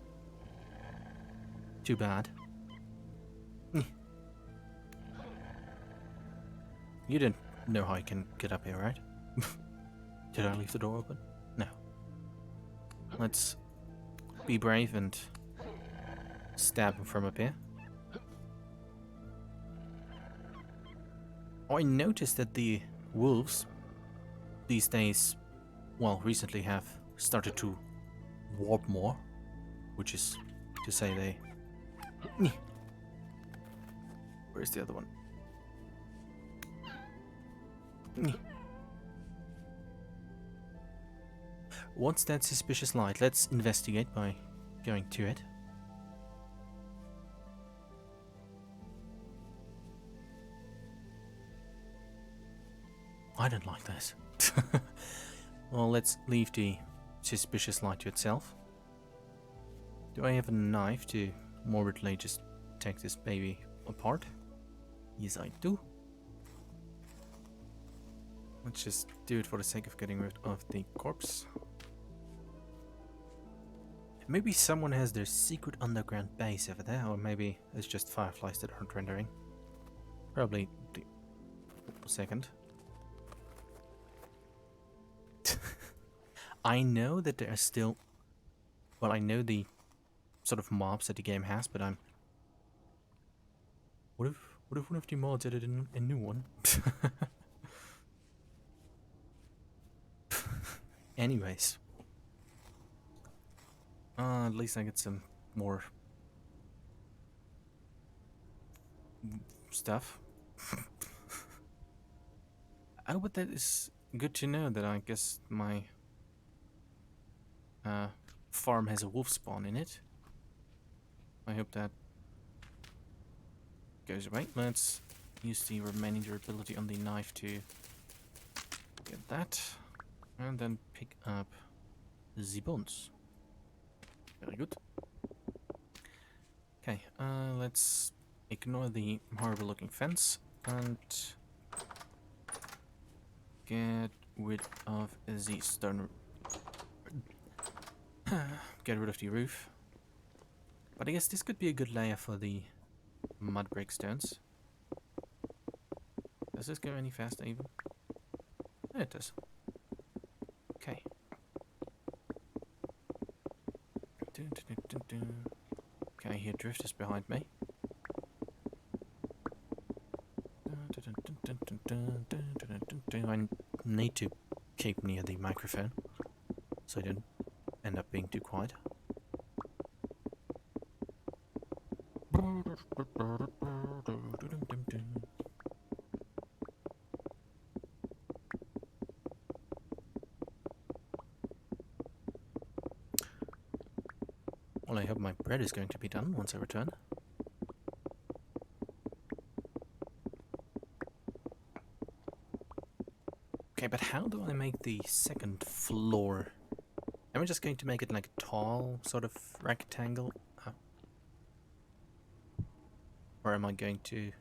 Too bad. You didn't know how I can get up here, right? Did I leave the door open? No. Let's be brave and stab him from up here. Oh, I noticed that the wolves these days, well, recently have started to warp more, which is to say they... Where's the other one? What's that suspicious light? Let's investigate by going to it. I don't like this. Well, let's leave the suspicious light to itself. Do I have a knife to morbidly just take this baby apart? Yes, I do. Let's just do it for the sake of getting rid of the corpse. Maybe someone has their secret underground base over there, or maybe it's just fireflies that aren't rendering. Probably the second. I know that there are still... Well, I know the sort of mobs that the game has, but I'm... What if one of the mods added a new one? Anyways. At least I get some more stuff. Oh, but that is good to know that I guess my farm has a wolf spawn in it. I hope that goes away. Let's use the remaining durability on the knife to get that. And then pick up the bones. Very good. Okay, let's ignore the horrible looking fence and get rid of the stone. Get rid of the roof. But I guess this could be a good layer for the mud brick stones. Does this go any faster even? Yeah, it does. Okay. Okay, I hear drifters behind me. I need to keep near the microphone so I don't end up being too quiet. Well, I hope my bread is going to be done once I return. Okay, but how do I make the second floor? Am I just going to make it like a tall sort of rectangle? Or am I going to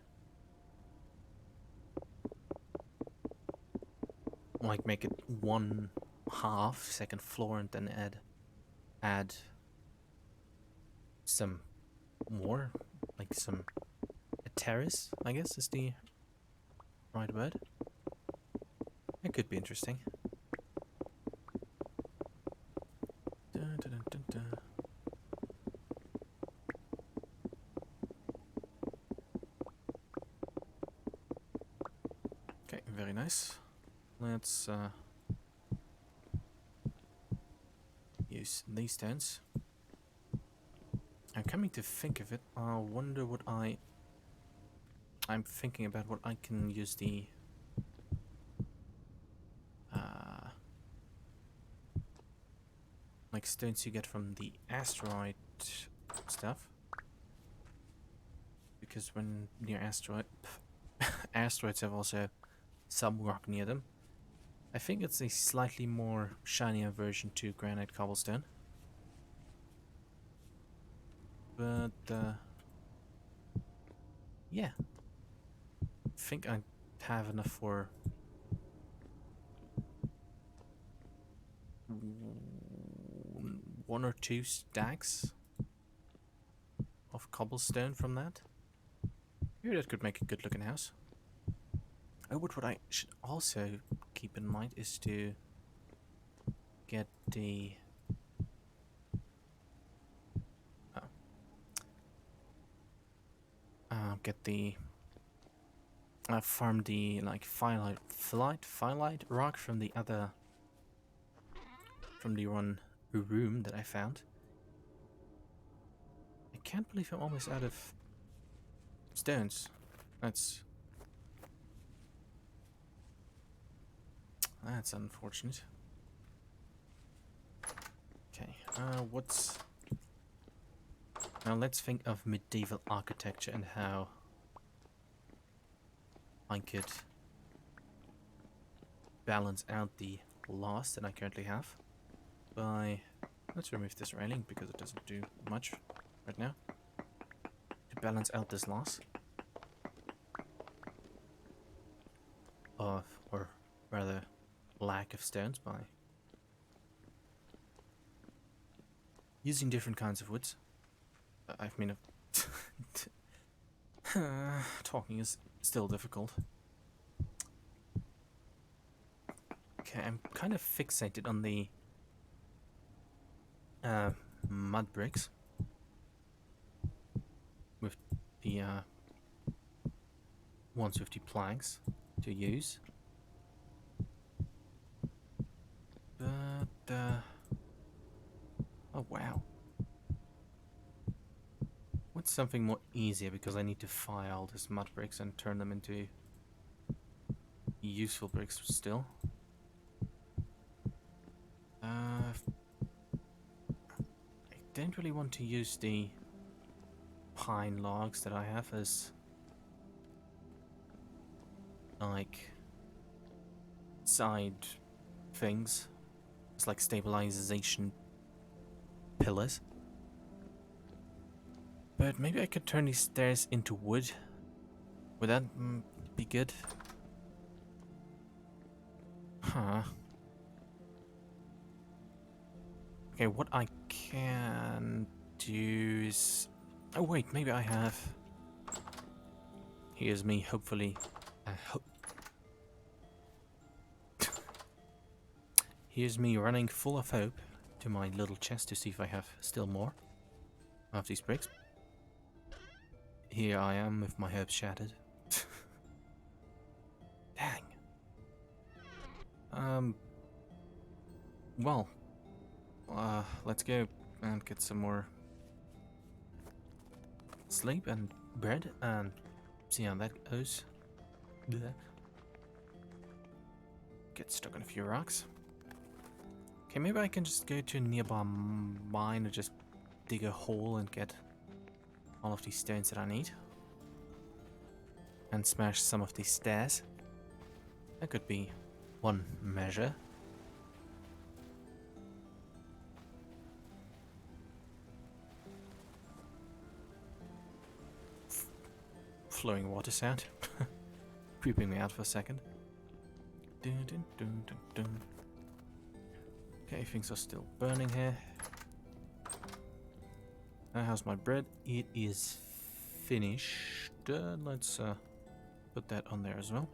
like make it 1/2 second floor and then add some more, like a terrace, I guess is the right word. It could be interesting. Okay, very nice. Let's use these stones. I'm coming to think of it, I wonder what I'm thinking about what I can use the like stones you get from the asteroid stuff. Because when near asteroids have also some rock near them. I think it's a slightly more shinier version to granite cobblestone. But yeah, I think I have enough for 1 or 2 stacks of cobblestone from that. Maybe that could make a good looking house. Oh, but what I should also keep in mind is to get the farm the like firelight rock from the one room that I found. I can't believe I'm almost out of stones. That's unfortunate. Okay, what's... Now let's think of medieval architecture and how I could balance out the loss that I currently have by... Let's remove this railing because it doesn't do much right now. To balance out this loss of, or rather, lack of stones by using different kinds of woods. I mean, talking is still difficult. Okay, I'm kind of fixated on the mud bricks with the ones with the planks to use. But oh wow. What's something more easier, because I need to file these mud bricks and turn them into useful bricks still. I don't really want to use the pine logs that I have as like side things. It's like stabilization pillars. But maybe I could turn these stairs into wood. Would that be good? Huh. Okay, what I can do is... Oh wait, maybe I have... Here's me, hopefully... Here's me running full of hope to my little chest to see if I have still more of these bricks. Here I am with my hopes shattered. Dang. Well, let's go and get some more sleep and bread and see how that goes. Blech. Get stuck on a few rocks. Okay, maybe I can just go to a nearby mine and just dig a hole and get all of these stones that I need. And smash some of these stairs. That could be one measure. Flowing water sound. Creeping me out for a second. Dun, dun, dun, dun, dun. Okay, things are still burning here. How's my bread? It is finished. Let's put that on there as well.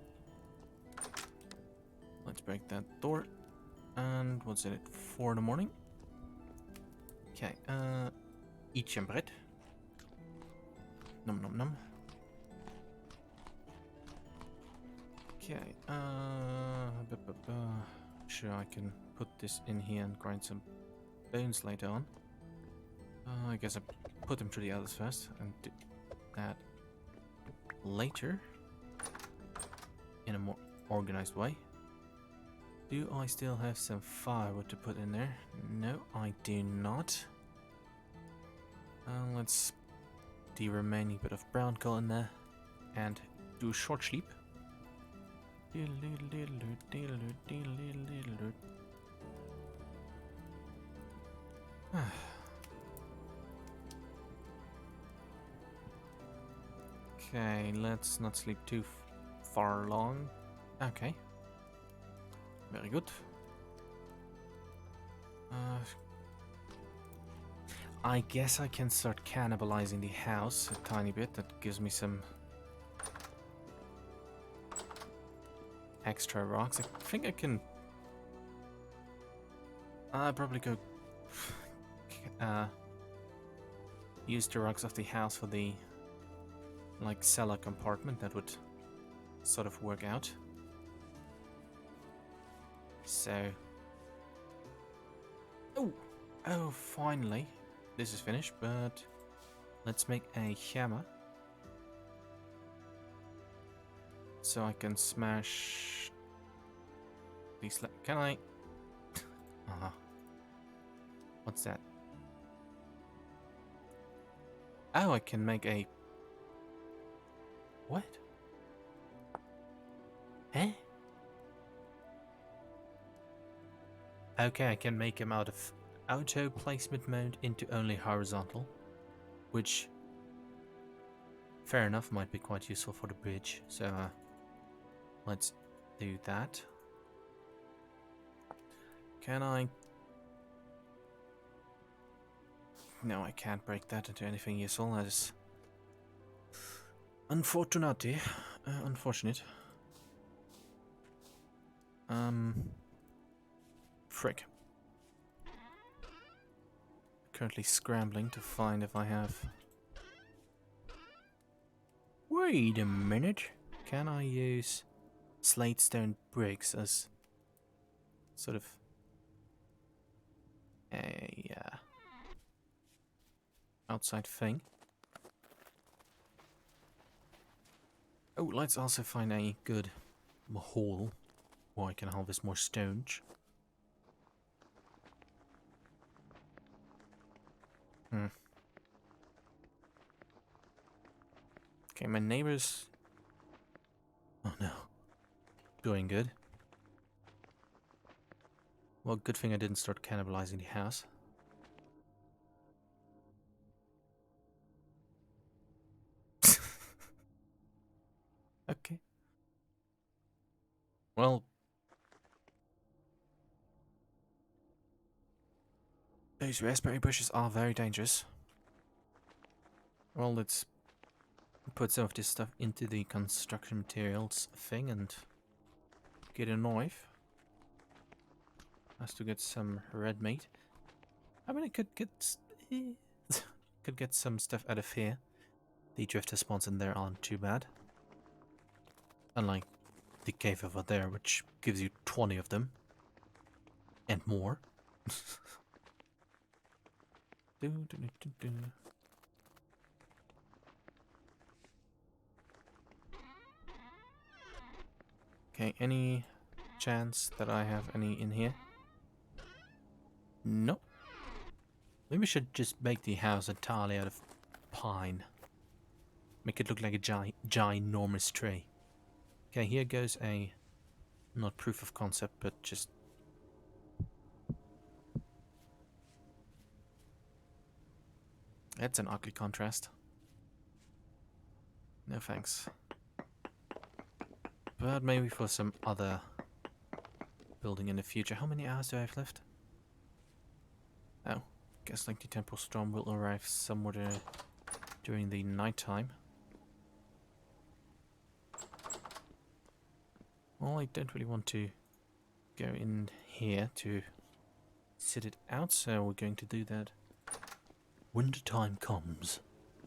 Let's break that door. And what's in it? 4 in the morning. Okay, eat some bread. Nom nom nom. Okay, sure I can put this in here and grind some bones later on. I guess I put them through the others first and do that later in a more organized way. Do I still have some firewood to put in there? No, I do not. Let's the remaining bit of brown coal in there and do a short sleep. Okay, let's not sleep too far long. Okay. Very good. I guess I can start cannibalizing the house a tiny bit. That gives me some extra rocks. I think I can... I'll probably go... use the rocks of the house for the... like, cellar compartment. That would sort of work out. So... Oh, finally. This is finished, but... let's make a hammer. So I can smash... these... can I... uh-huh. What's that? Oh, I can make a... what? Huh? Okay, I can make him out of auto placement mode into only horizontal, which, fair enough, might be quite useful for the bridge. So let's do that. Can I... no, I can't break that into anything useful. That is unfortunate. Unfortunate. Frick. Currently scrambling to find if I have... wait a minute. Can I use slate stone bricks as sort of a outside thing? Oh, let's also find a good hole where I can harvest more stones. Okay, my neighbors... oh no. Doing good. Well, good thing I didn't start cannibalizing the house. Okay. Well... those raspberry bushes are very dangerous. Well, let's put some of this stuff into the construction materials thing and get a knife. Has to get some red meat. I mean, I could get could get some stuff out of here. The drifter spawns in there aren't too bad. Unlike the cave over there, which gives you 20 of them. And more. Okay, any chance that I have any in here? Nope. Maybe we should just make the house entirely out of pine. Make it look like a ginormous tree. Okay, here goes a... not proof of concept, but just... that's an ugly contrast. No thanks. But maybe for some other building in the future. How many hours do I have left? Oh, guess like the temporal storm will arrive somewhere during the night time. Well, I don't really want to go in here to sit it out, so we're going to do that when the time comes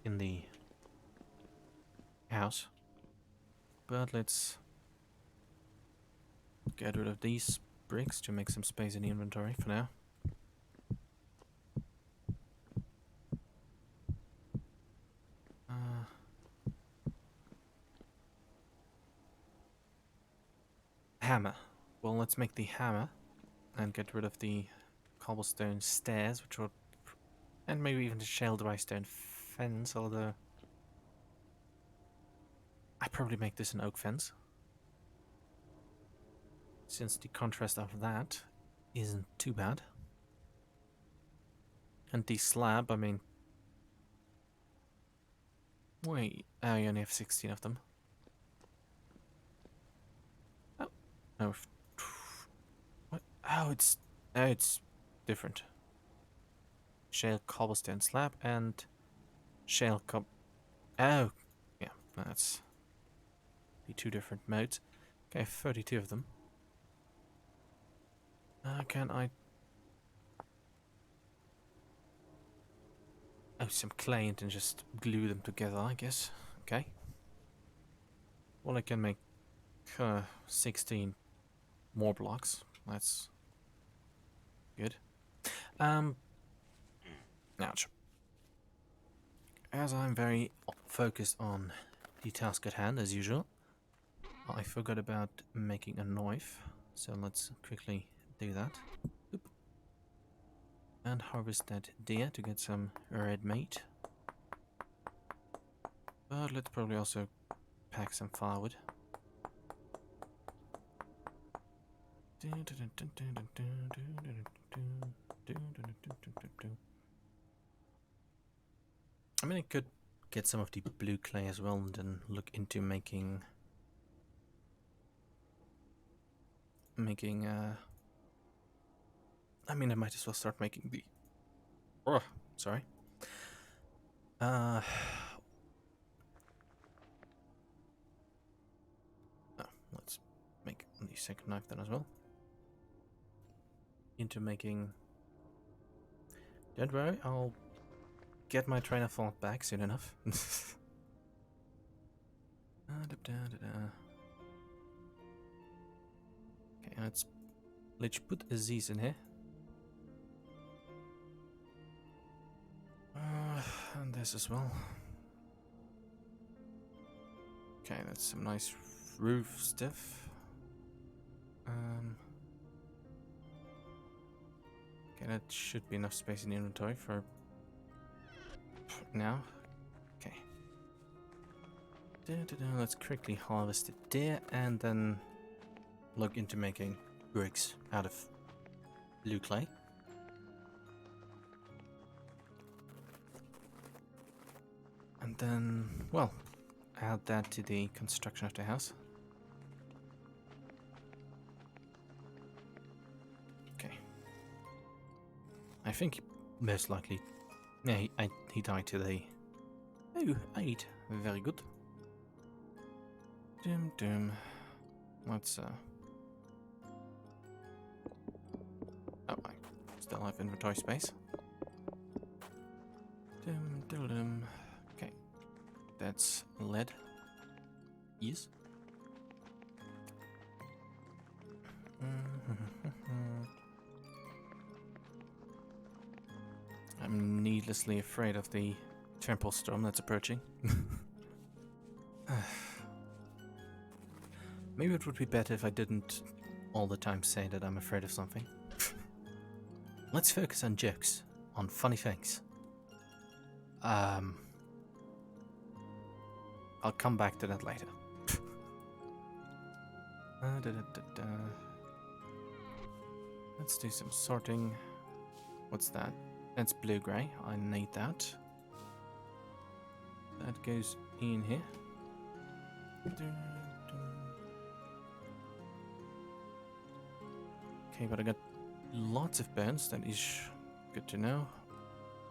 in the house. But let's get rid of these bricks to make some space in the inventory for now. Hammer. Well, let's make the hammer and get rid of the cobblestone stairs, which will... and maybe even the shell dry stone fence, although... I'd probably make this an oak fence, since the contrast of that isn't too bad. And the slab, I mean... wait, oh, you only have 16 of them. Oh, no. What? Oh, it's different. shale cobblestone slab and shale Oh, yeah, that's be two different modes. Okay, 32 of them. Can I... Oh, some clay and then just glue them together, I guess. Okay. Well, I can make 16 more blocks. That's good. Ouch. As I'm very focused on the task at hand, as usual, I forgot about making a knife. So let's quickly do that. Oop. And harvest that deer to get some red meat. But let's probably also pack some firewood. I mean, I could get some of the blue clay as well and then look into making I mean, I might as well start making the... Oh, sorry. Oh, let's make the second knife then as well. Into making... Don't worry, I'll get my train of thought back soon enough. Okay, let's put Aziz in here. And this as well. Okay, that's some nice roof stuff. Okay, that should be enough space in the inventory for now. Okay. Let's quickly harvest it there and then look into making bricks out of blue clay. And then, well, add that to the construction of the house. Okay. I think most likely... Yeah, he died today. Oh, 8. Very good. Let's, Oh, I still have inventory space. Okay. That's lead. Yes. I'm needlessly afraid of the temple storm that's approaching. Maybe it would be better if I didn't all the time say that I'm afraid of something. Let's focus on jokes, on funny things. I'll come back to that later. Let's do some sorting. What's that? That's blue-gray. I need that. That goes in here. Okay, but I got lots of bones. That is good to know.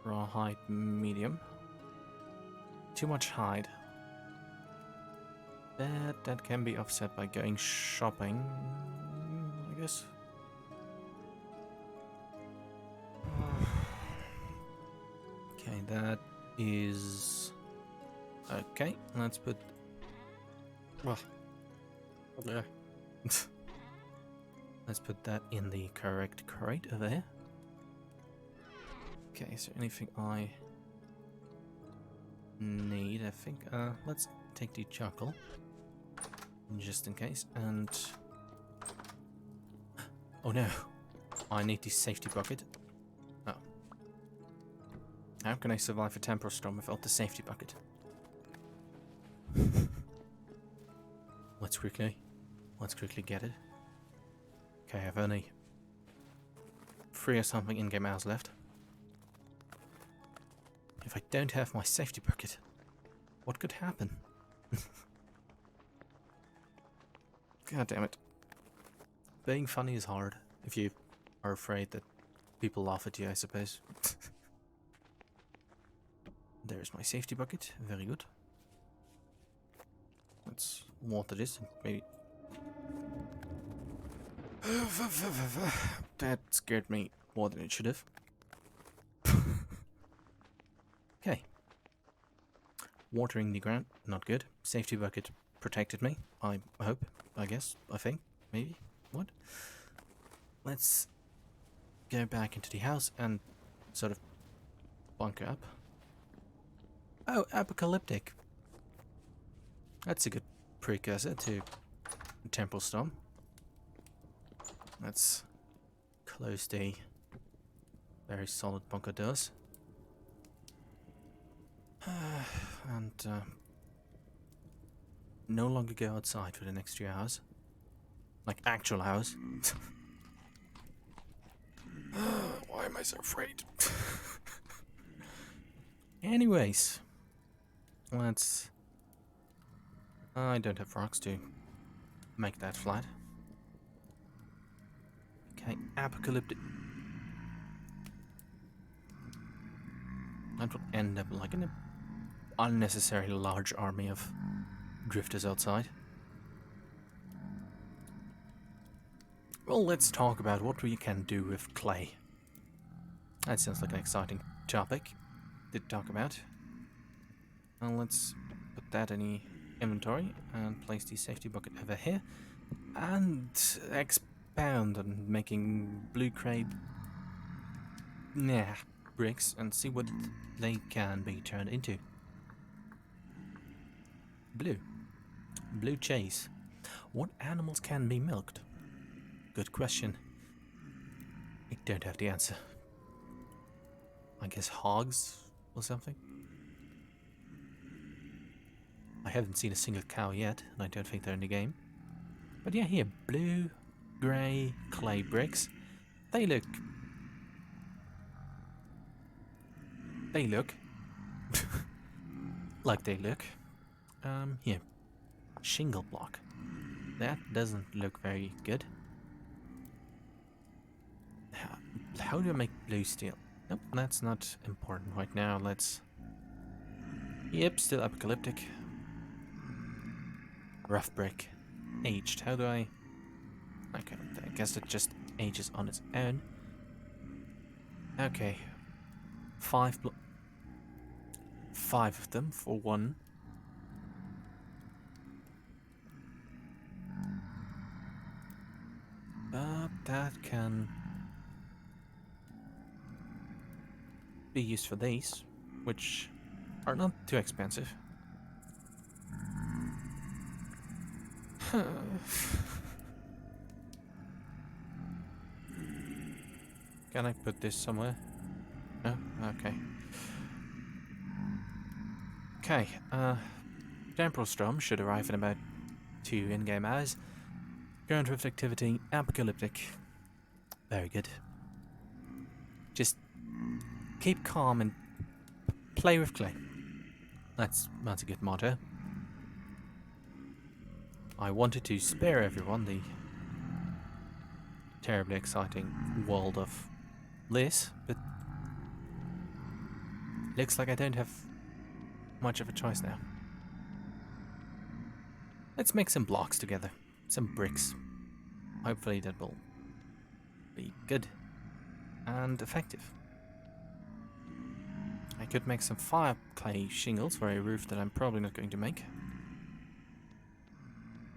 Raw hide, medium. Too much hide. That can be offset by going shopping, I guess. Okay, that is... Okay, let's put... Well, there. Let's put that in the correct crate over here. Okay, is there anything I need? I think, let's take the charcoal. Just in case, and... Oh no! I need the safety bucket. Oh. How can I survive a temporal storm without the safety bucket? Let's quickly get it. Okay, I have only 3 or something in-game hours left. If I don't have my safety bucket, what could happen? God damn it. Being funny is hard if you are afraid that people laugh at you, I suppose. there's my safety bucket. Very good. Let's water this and maybe... That scared me more than it should have. Okay. Watering the ground, not good. Safety bucket protected me. I hope. I guess. I think. Maybe. What? Let's go back into the house and sort of bunker up. Oh, apocalyptic. That's a good precursor to temporal storm. Let's close the very solid bunker doors. And no longer go outside for the next 3 hours. Like actual hours. Why am I so afraid? Anyways, let's... I don't have rocks to make that flat. Okay, apocalyptic. That will end up like an unnecessarily large army of drifters outside. Well, let's talk about what we can do with clay. That sounds like an exciting topic to talk about. Well, let's put that in the inventory and place the safety bucket over here. And expound on making blue clay bricks and see what they can be turned into. Blue. Blue chase. What animals can be milked? Good question. I don't have the answer. I guess hogs or something? I haven't seen a single cow yet, and I don't think they're in the game. But yeah, here, blue, grey, clay bricks. They look... like they look. Here. Shingle block. That doesn't look very good. How do I make blue steel? Nope, that's not important right now. Let's... Yep, still apocalyptic. Rough brick. Aged. How do I... Okay, I guess it just ages on its own. Okay. 5 of them for 1. That can be used for these, which are not too expensive. Can I put this somewhere? No? Okay. Okay, temporal storm should arrive in about 2 in-game hours. Current rift activity, apocalyptic. Very good. Just keep calm and play with clay. That's a good motto. I wanted to spare everyone the terribly exciting world of this, but looks like I don't have much of a choice now. Let's make some blocks together. Some bricks. Hopefully that will be good and effective. I could make some fire clay shingles for a roof that I'm probably not going to make,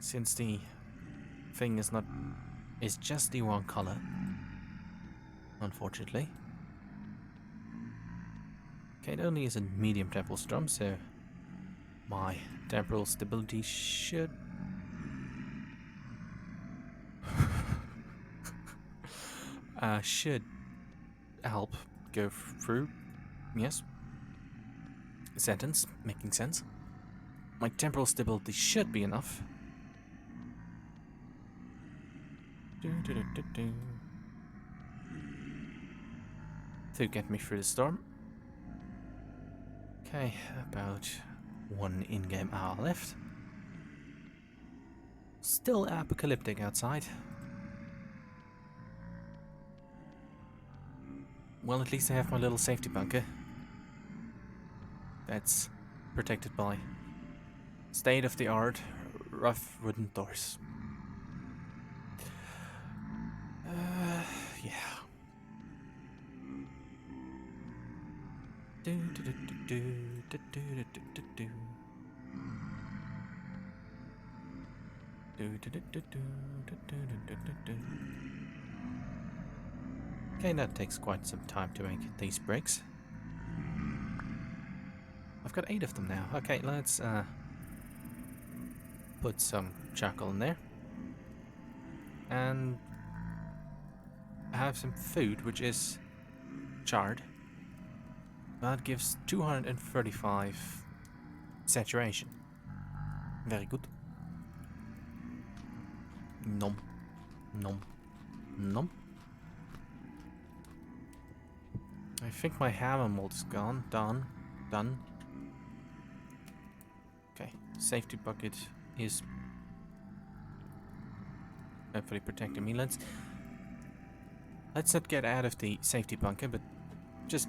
since the thing is just the wrong color, unfortunately. Okay, it only is a medium temporal storm, so my temporal stability should should help go through. Yes. Sentence making sense. My temporal stability should be enough. To get me through the storm. Okay, about 1 in-game hour left. Still apocalyptic outside. Well, at least I have my little safety bunker. that's protected by state-of-the-art rough wooden doors. Yeah. Do, do, do, do, do, do, do, do, do, do. Do, do, do, do, do, do, do, do, do, do. Okay, that takes quite some time to make these bricks. I've got 8 of them now. Okay, let's put some charcoal in there. And I have some food, which is charred. That gives 235 saturation. Very good. Nom. Nom. Nom. I think my hammer mold is gone. Done. Done. Okay. Safety bucket is hopefully protecting me. Let's not get out of the safety bunker, but just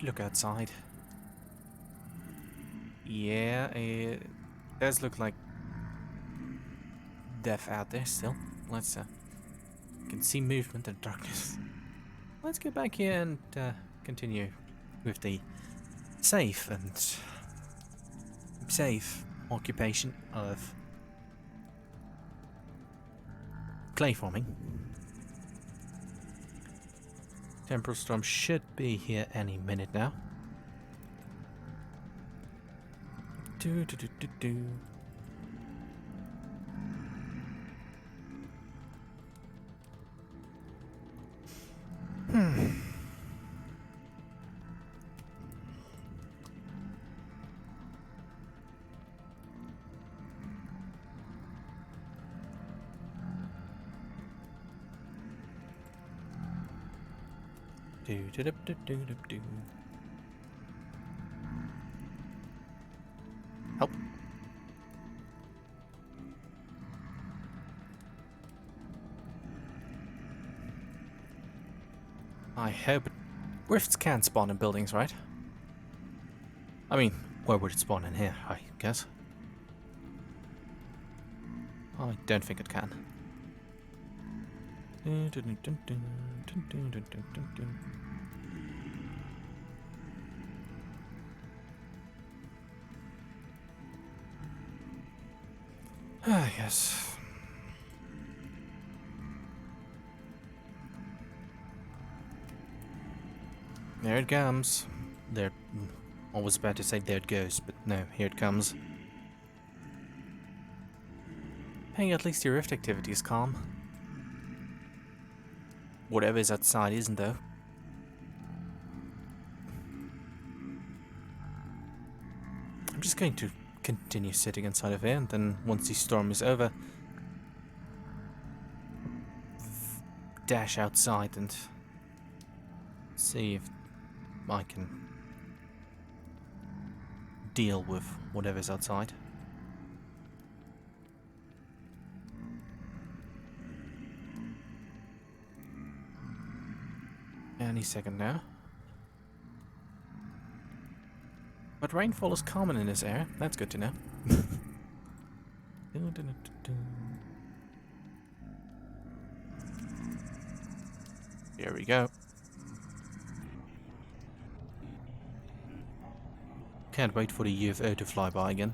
look outside. Yeah, it does look like death out there still. Let's can see movement and darkness. Let's get back here and continue with the safe occupation of clay forming. Temporal storm should be here any minute now. Do do do do do. Do do do do do do do. Help. I hope rifts can't spawn in buildings, right? I mean, where would it spawn in here, I guess? I don't think it can. Ah, yes. There it comes. There. I was about to say there it goes, but no, here it comes. Hey, at least your rift activity is calm. Whatever is outside isn't, though. I'm just going to continue sitting inside of here, and then once the storm is over, dash outside and see if I can deal with whatever's outside. Any second now. But rainfall is common in this area. That's good to know. Here we go. Can't wait for the UFO to fly by again.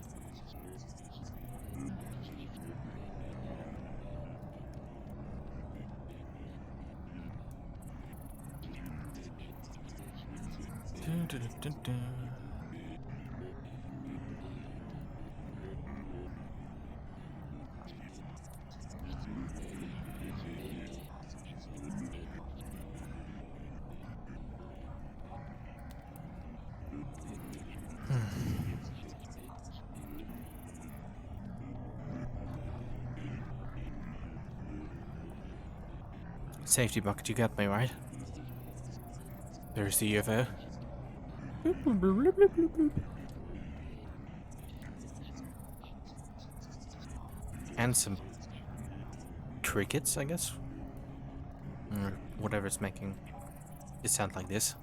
Safety bucket, you got me, right? There's the UFO. And some crickets, I guess? Or whatever it's making it sound like this.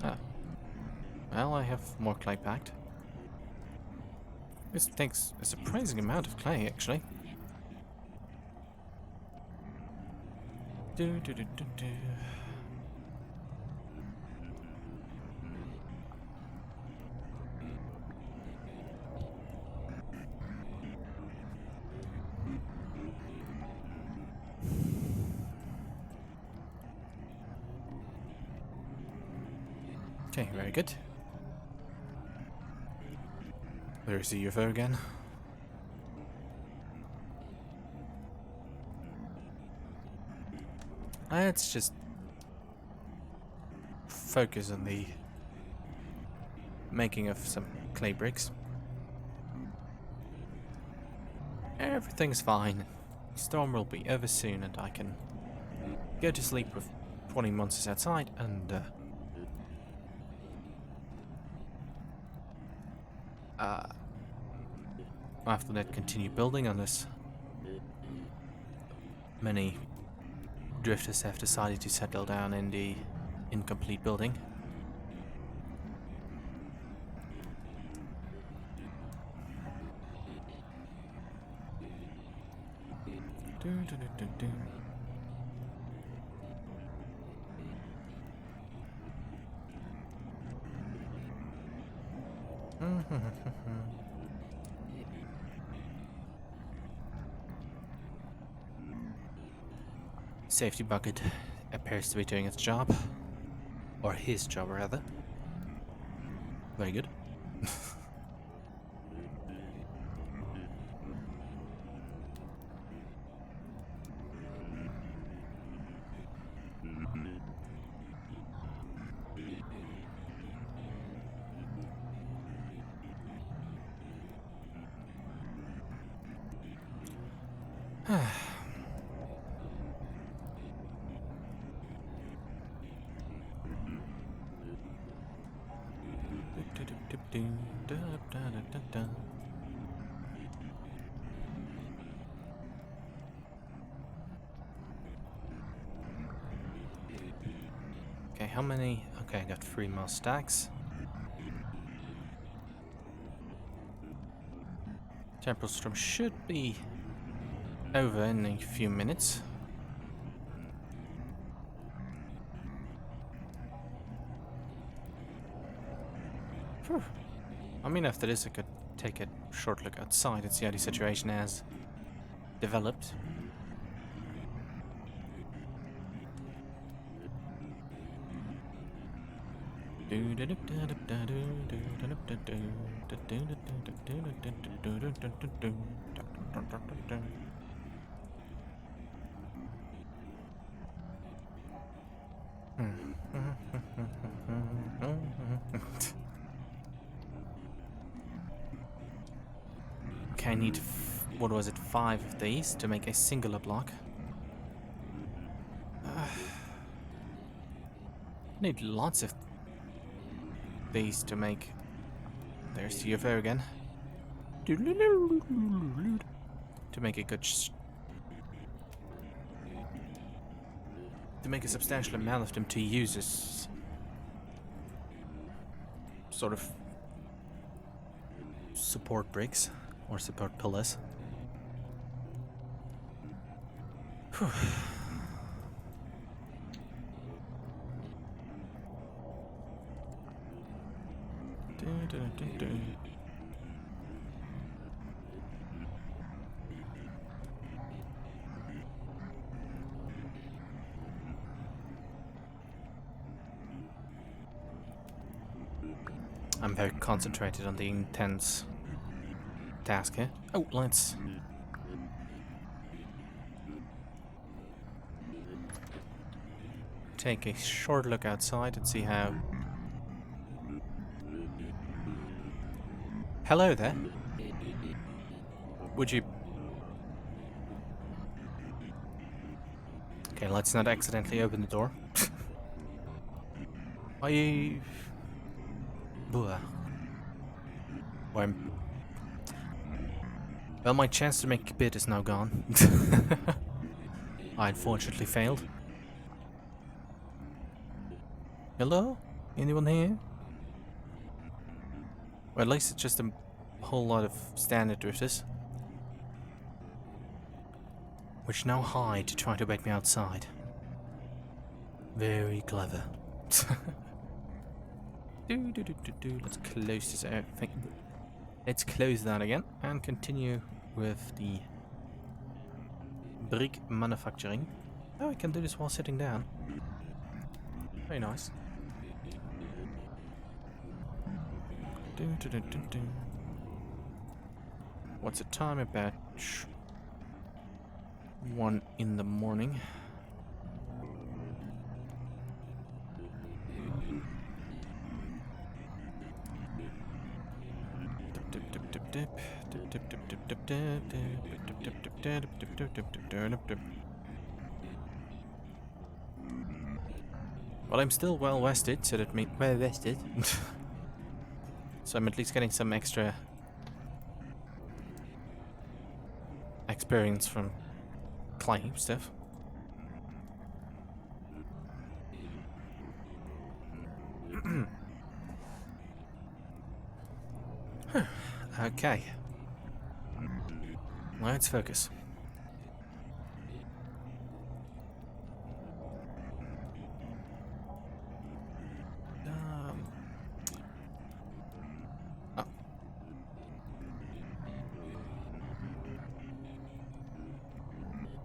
Ah, Well, I have more clay packed. This takes a surprising amount of clay, actually. Do, do, do, do, do. Okay, very good. There's the UFO again. Let's just focus on the making of some clay bricks. Everything's fine. Storm will be over soon and I can go to sleep with 20 monsters outside and after that continue building unless many drifters have decided to settle down in the incomplete building. Do, do, do, do, do. Safety bucket appears to be doing its job. Or his job, rather. Very good. Okay, how many? Okay, I got 3 more stacks. Temporal storm should be over in a few minutes. Phew. I mean, after this I could take a short look outside and see how the situation has developed. Okay, I need, what was it, 5 of these to make a singular block. Need lots of these to make. There's the UFO again. To make a good to make a substantial amount of them to use as sort of support bricks or support pillars. Whew. I'm very concentrated on the intense task here. Oh, let's take a short look outside and see how. Hello there. Would you... Okay, let's not accidentally open the door. Are you... Well, my chance to make a bid is now gone. I unfortunately failed. Hello? Anyone here? Or at least it's just a whole lot of standard drifters, which now hide to try to bait me outside. Very clever. Let's close this out. Let's close that again and continue with the brick manufacturing. Oh, I can do this while sitting down. Very nice. What's the time? About 1 in the morning. Well, I'm still well rested, so that means well rested. So I'm at least getting some extra experience from climbing stuff. Okay. Let's focus. Oh.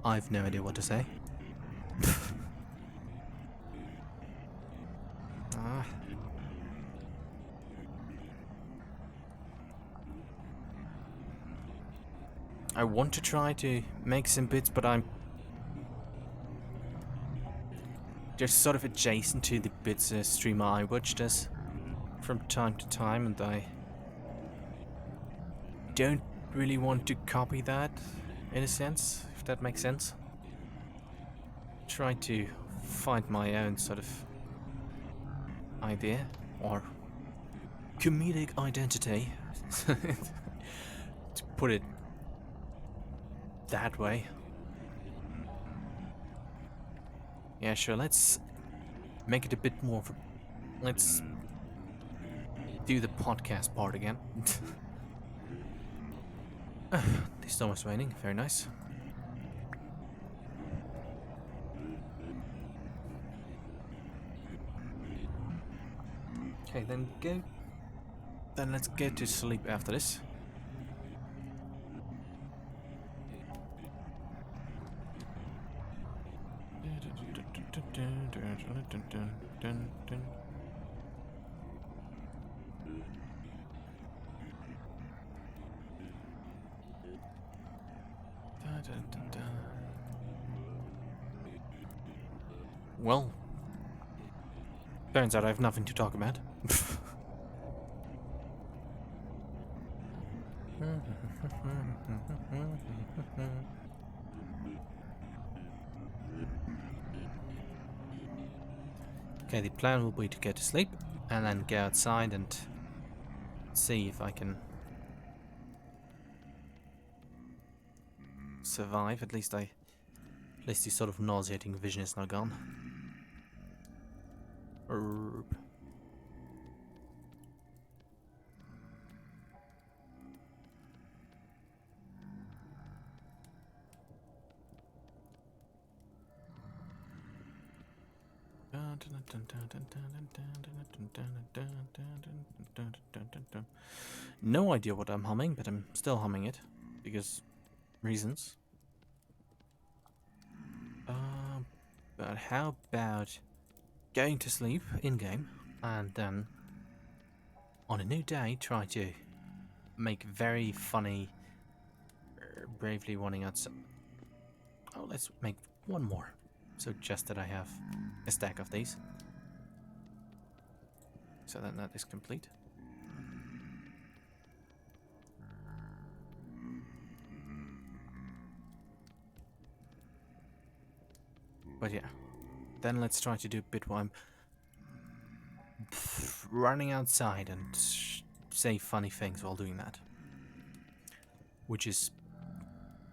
I've no idea what to say. I want to try to make some bits, but I'm just sort of adjacent to the bits a streamer I watch does from time to time, and I don't really want to copy that, in a sense, if that makes sense. Try to find my own sort of idea, or comedic identity, to put it that way. Yeah, sure, let's make it a bit more of a... Let's do the podcast part again. The storm is raining, very nice. Okay, then let's go to sleep after this. Well, turns out I have nothing to talk about. Okay, the plan will be to go to sleep and then go outside and see if I can survive. At least the sort of nauseating vision is now gone. Herb. No idea what I'm humming, but I'm still humming it because reasons. But how about going to sleep in game and then on a new day try to make very funny, bravely running outside. Oh, let's make one more. So just that I have a stack of these. So then that is complete. But yeah, then let's try to do a bit while I'm running outside and say funny things while doing that. Which is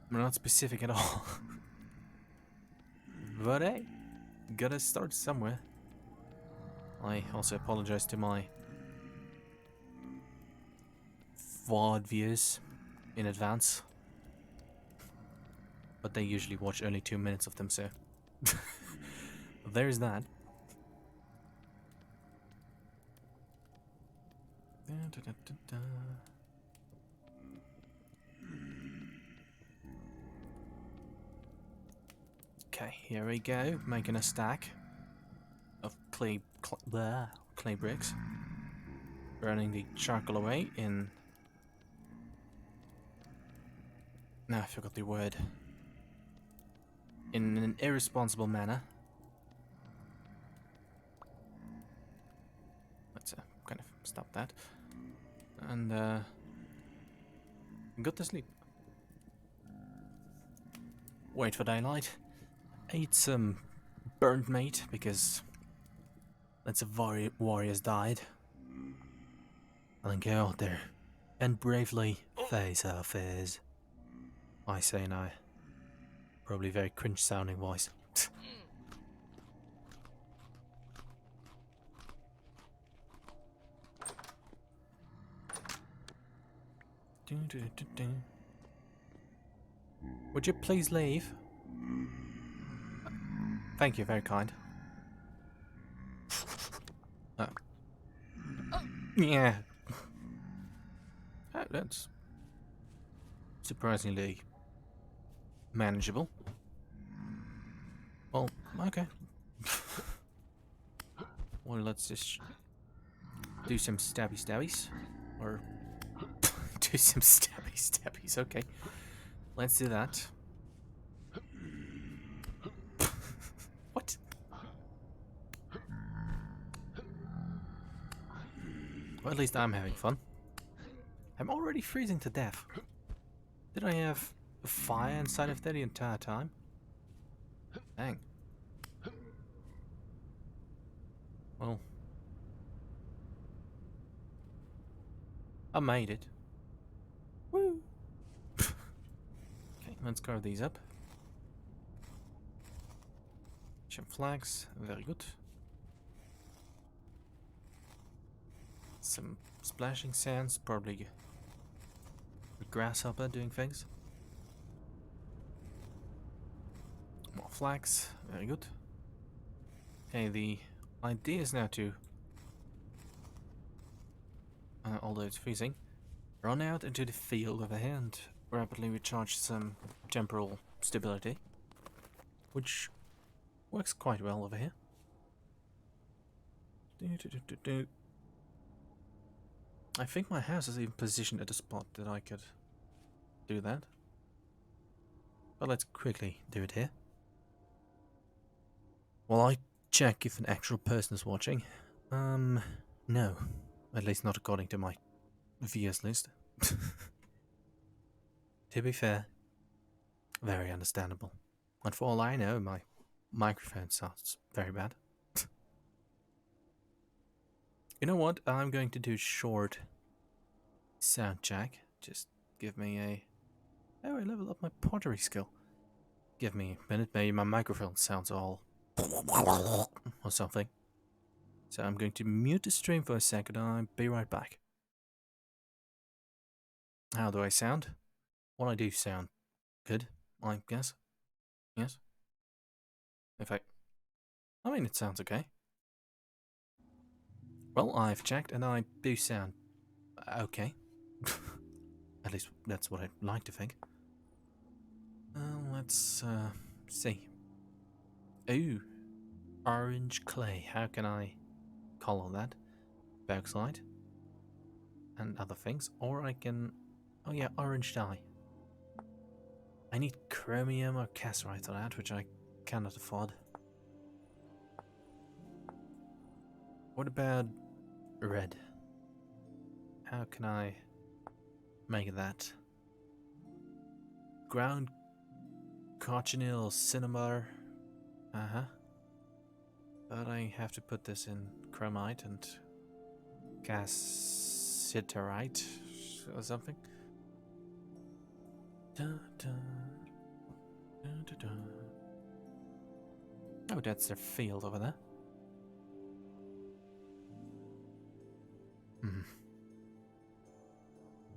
not specific at all. But hey, gotta start somewhere. I also apologize to my SRS-VOD viewers in advance, but they usually watch only 2 minutes of them, so there's that. Okay, here we go, making a stack of clay bricks, burning the charcoal away in... No, I forgot the word. In an irresponsible manner. Let's kind of stop that. And go to sleep. Wait for daylight. Eat some burnt meat because lots of warriors died. And then go out there and bravely face our fears. I say in a probably very cringe sounding voice. Would you please leave? Thank you, very kind. Yeah. That's surprisingly manageable. Well, okay. Well, let's just do some stabbies. Or do some stabbies, okay. Let's do that. What? Well, at least I'm having fun. I'm already freezing to death. Did I have a fire inside of there the entire time? Dang. Well, I made it. Woo! Okay, let's carve these up. Some flags, very good. Some splashing sands, probably a grasshopper doing things. More flags, very good. Okay, the idea is now to, although it's freezing, run out into the field over here and rapidly recharge some temporal stability, which works quite well over here. I think my house is even positioned at a spot that I could do that. But let's quickly do it here. While I check if an actual person is watching. No. At least not according to my viewers list. To be fair, very understandable. And for all I know, my microphone sounds very bad. You know what? I'm going to do short sound check. Just give me a... Oh, I leveled up my pottery skill. Give me a minute, maybe my microphone sounds all... or something. So I'm going to mute the stream for a second and I'll be right back. How do I sound? Well, I do sound good, I guess. Yes? In fact, I mean, it sounds okay. Well, I've checked and I do sound okay. At least that's what I'd like to think. Let's see. Ooh, orange clay. How can I color that? Bauxite and other things. Or I can... Oh yeah, orange dye. I need chromium or cassiterite for that, which I cannot afford. What about red? How can I make that? Ground cochineal cinnabar. But I have to put this in chromite and cassiterite or something. Oh, that's their field over there.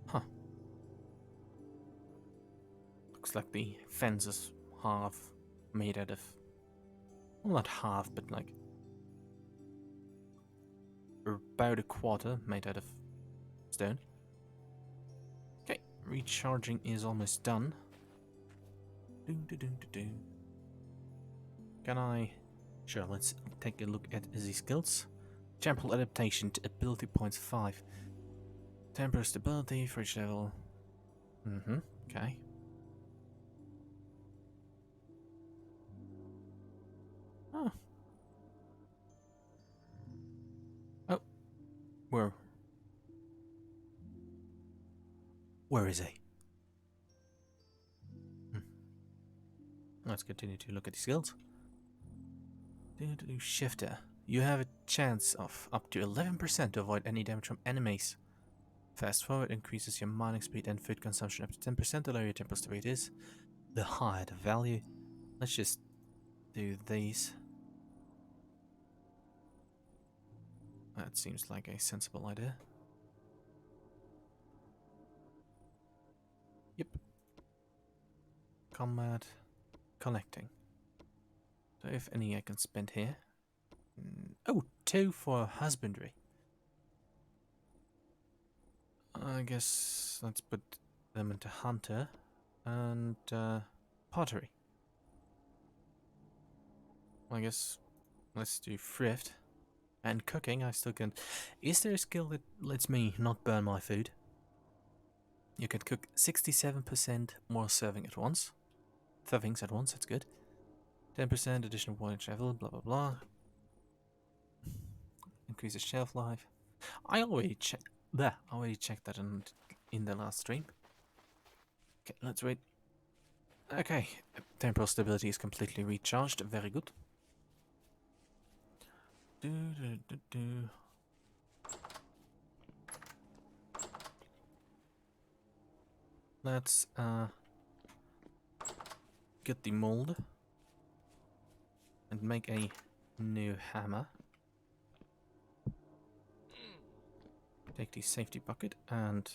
Huh. Looks like the fence is half made out of, well, not half, but like about a quarter made out of stone. Okay, recharging is almost done. Can I? Sure, let's take a look at the skills. Temporal adaptation to ability points 5. Temporal stability for each level. Okay. Oh. Oh. Where is he? Let's continue to look at the skills. Shifter. You have a chance of up to 11% to avoid any damage from enemies. Fast forward increases your mining speed and food consumption up to 10%, the lower your temporal stability is, the higher the value. Let's just do these. That seems like a sensible idea. Yep. Combat. Collecting. So if any I can spend here. Oh, 2 for husbandry. I guess let's put them into hunter and pottery. I guess let's do thrift and cooking. I still can. Is there a skill that lets me not burn my food? You can cook 67% more serving at once. Servings at once. That's good. 10% additional water travel. Blah blah blah. Increases shelf life. I already checked that in the last stream. Okay, let's wait. Okay, temporal stability is completely recharged. Very good. Let's get the mold and make a new hammer. Take the safety bucket and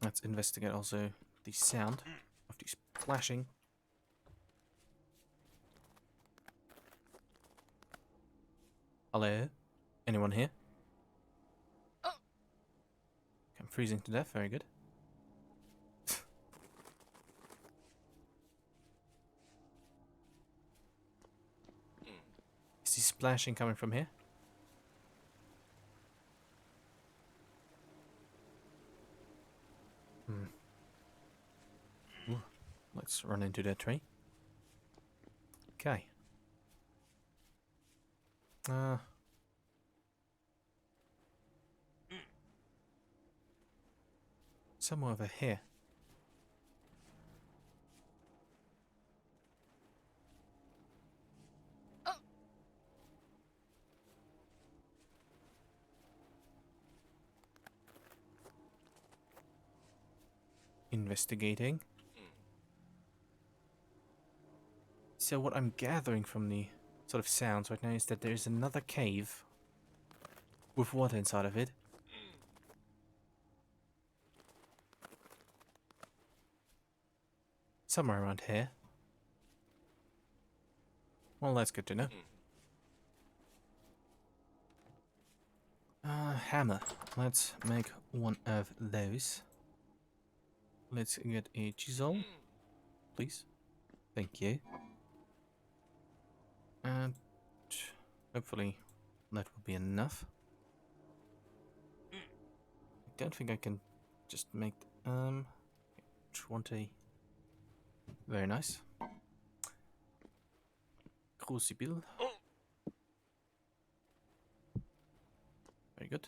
let's investigate also the sound of the splashing. Hello? Anyone here? I'm freezing to death, very good. Is the splashing coming from here? Ooh, let's run into that tree. Okay. Somewhere over here. Investigating. So what I'm gathering from the sort of sounds right now is that there's another cave with water inside of it. Somewhere around here. Well, that's good to know. Hammer. Let's make one of those. Let's get a chisel, please. Thank you. And hopefully that will be enough. I don't think I can just make 20. Very nice. Crucible. Very good.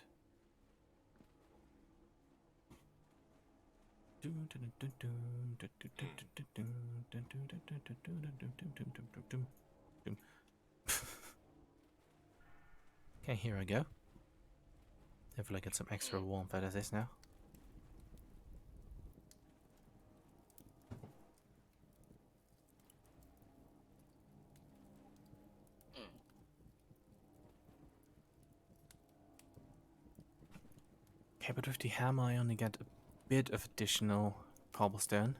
Okay, here I go. Hopefully I get some extra warmth out of this now. Okay, but with the hammer I only get a bit of additional cobblestone.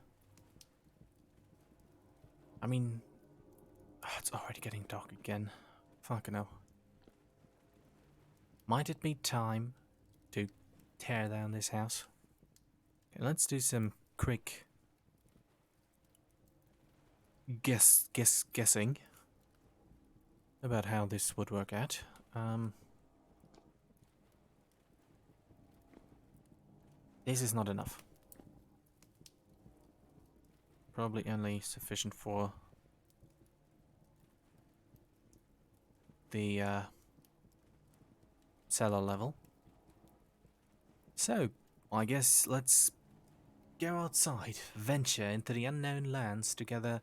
I mean, it's already getting dark again. Fucking hell. Might it be time to tear down this house? Okay, let's do some quick guessing about how this would work out. This is not enough. Probably only sufficient for the cellar level. So, I guess let's go outside, venture into the unknown lands to gather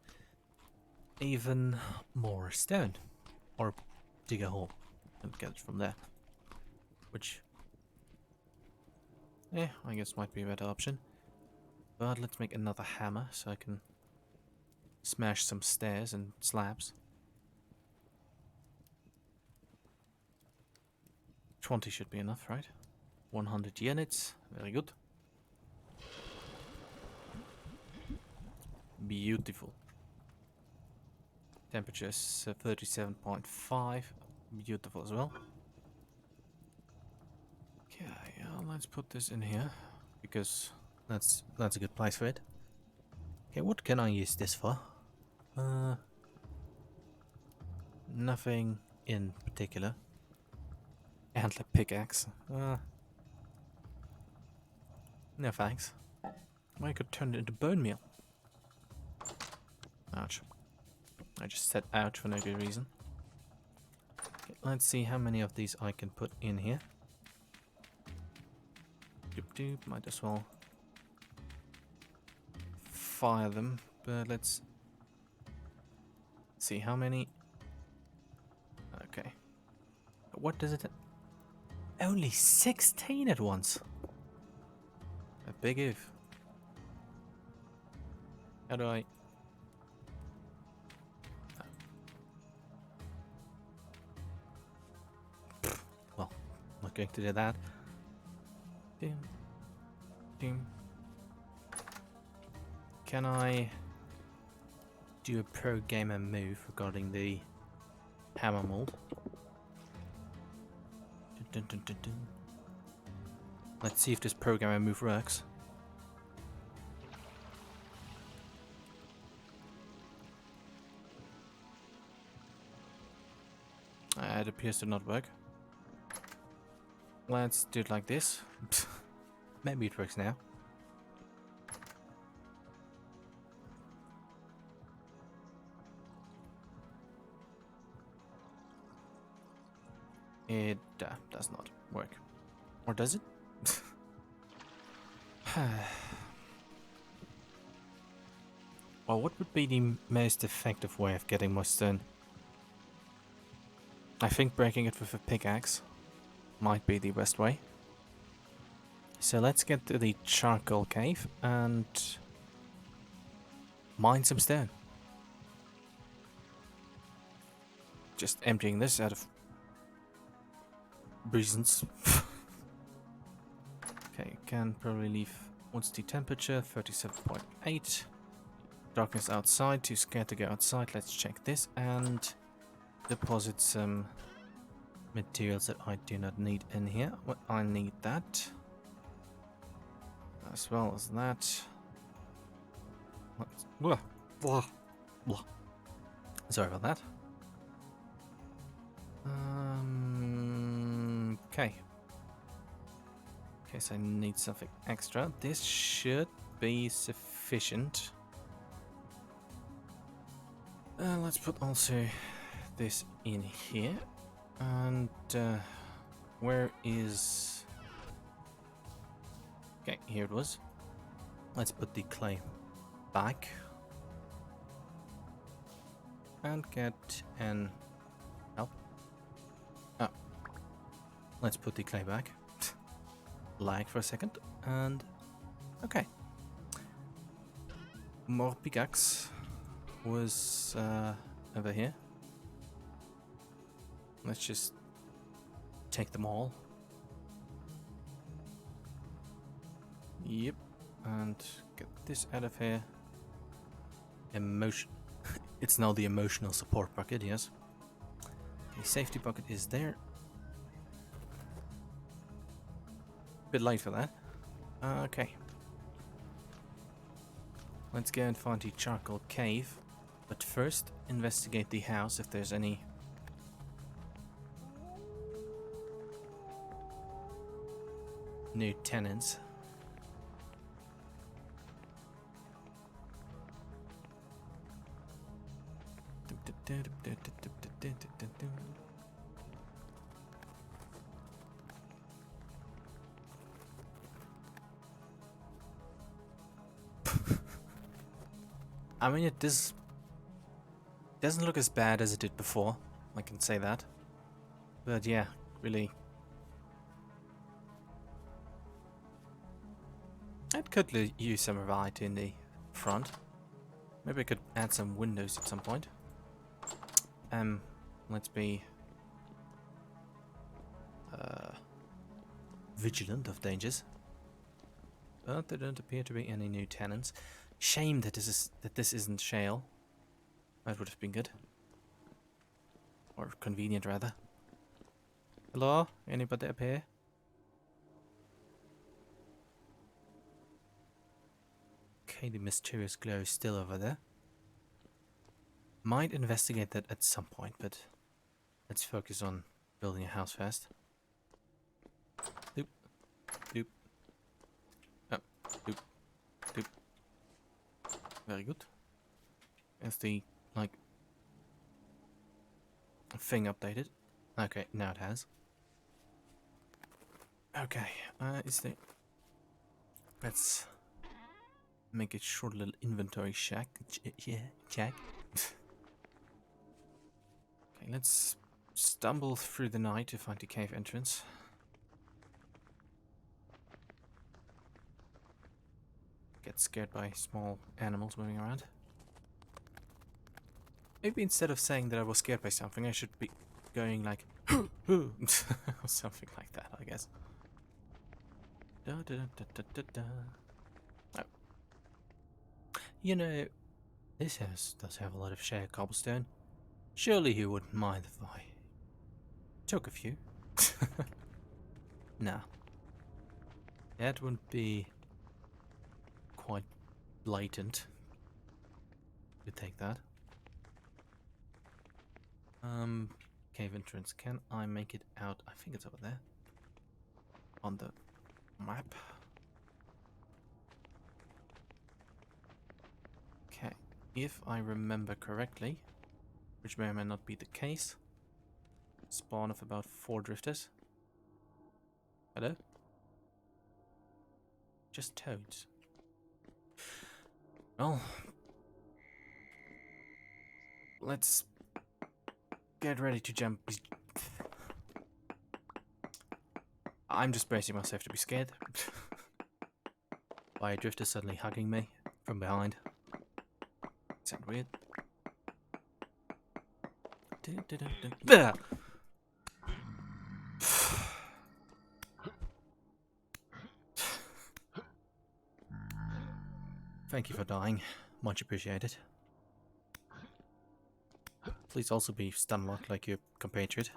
even more stone. Or dig a hole and get it from there. Which, I guess might be a better option. But let's make another hammer so I can smash some stairs and slabs. 20 should be enough, right? 100 units, very good. Beautiful. Temperature is 37.5, beautiful as well. Okay, let's put this in here because that's a good place for it. Okay, what can I use this for? Nothing in particular. Antler pickaxe. No thanks. I could turn it into bone meal. Ouch. I just said ouch for no good reason. Okay, let's see how many of these I can put in here. Doop doop, might as well fire them, but let's see how many. Okay. What does it? Only 16 at once. A big if. How do I? Well, I'm not going to do that. Dim, dim. Can I do a pro gamer move regarding the hammer mold? Dun, dun, dun, dun. Let's see if this pro gamer move works. It appears to not work. Let's do it like this. Maybe it works now. It does not work. Or does it? Well, what would be the most effective way of getting more stone? I think breaking it with a pickaxe might be the best way. So let's get to the charcoal cave and mine some stone. Just emptying this out of reasons. Okay, can probably leave. What's the temperature? 37.8. Darkness outside, too scared to go outside. Let's check this and deposit some materials that I do not need in here. What I need that. As well as that. Blah, blah, blah. Sorry about that. Okay. In case I need something extra. This should be sufficient. Let's put also this in here. And where is... Okay, here it was. Let's put the clay back. And get an... Help. Oh. Let's put the clay back. Lag for a second. And... Okay. More pickaxe was over here. Let's just take them all. Yep. And get this out of here. Emotion. It's now the emotional support bucket, yes. Okay, safety bucket is there. Bit late for that. Okay. Let's go and find the charcoal cave. But first, investigate the house if there's any new tenants. I mean, it doesn't look as bad as it did before. I can say that. But yeah, really. It could use some variety in the front. Maybe I could add some windows at some point. Let's be vigilant of dangers. But there don't appear to be any new tenants. Shame that this isn't shale. That would have been good. Or convenient, rather. Hello? Anybody up here? Okay, the mysterious glow is still over there. Might investigate that at some point, but let's focus on building a house first. Doop. Doop. Oh, doop. Doop. Very good. As the, like, thing updated. Okay, now it has. Okay, let's make a short little inventory check. Check. Okay, let's stumble through the night to find the cave entrance. Get scared by small animals moving around. Maybe instead of saying that I was scared by something, I should be going like, or something like that, I guess. Da, da, da, da, da, da. Oh. You know, this house does have a lot of shared cobblestone. Surely you wouldn't mind if I took a few. No. That wouldn't be quite blatant to take that. Cave entrance. Can I make it out? I think it's over there. On the map. Okay. If I remember correctly, which may or may not be the case, spawn of about 4 drifters. Hello? Just toads. Well, let's get ready to jump. I'm just bracing myself to be scared by a drifter suddenly hugging me from behind. Sound weird? Thank you for dying. Much appreciated. Please also be stun locked like your compatriot.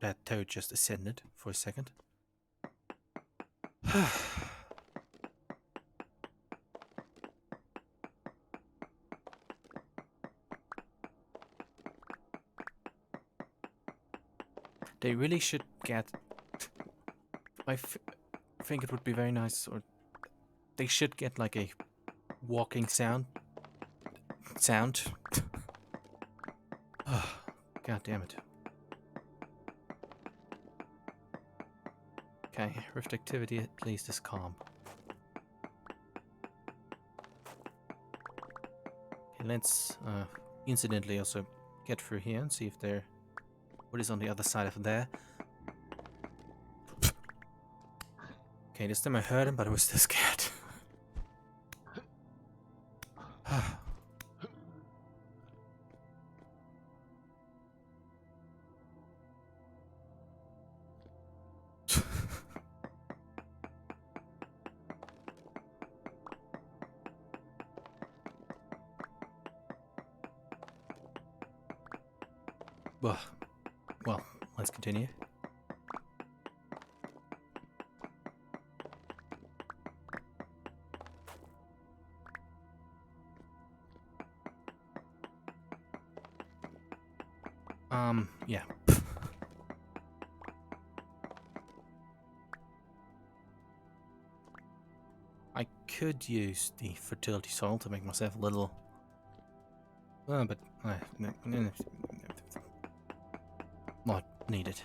That toad just ascended for a second. They really should get... I think it would be very nice, or they should get like a walking sound. God damn it. Okay, rift activity at least is calm. Okay, let's incidentally also get through here and see if there... what is on the other side of there. Okay, this time I heard him, but I was still scared. Well, well, let's continue. Yeah. I could use the fertility soil to make myself a little... but... not needed.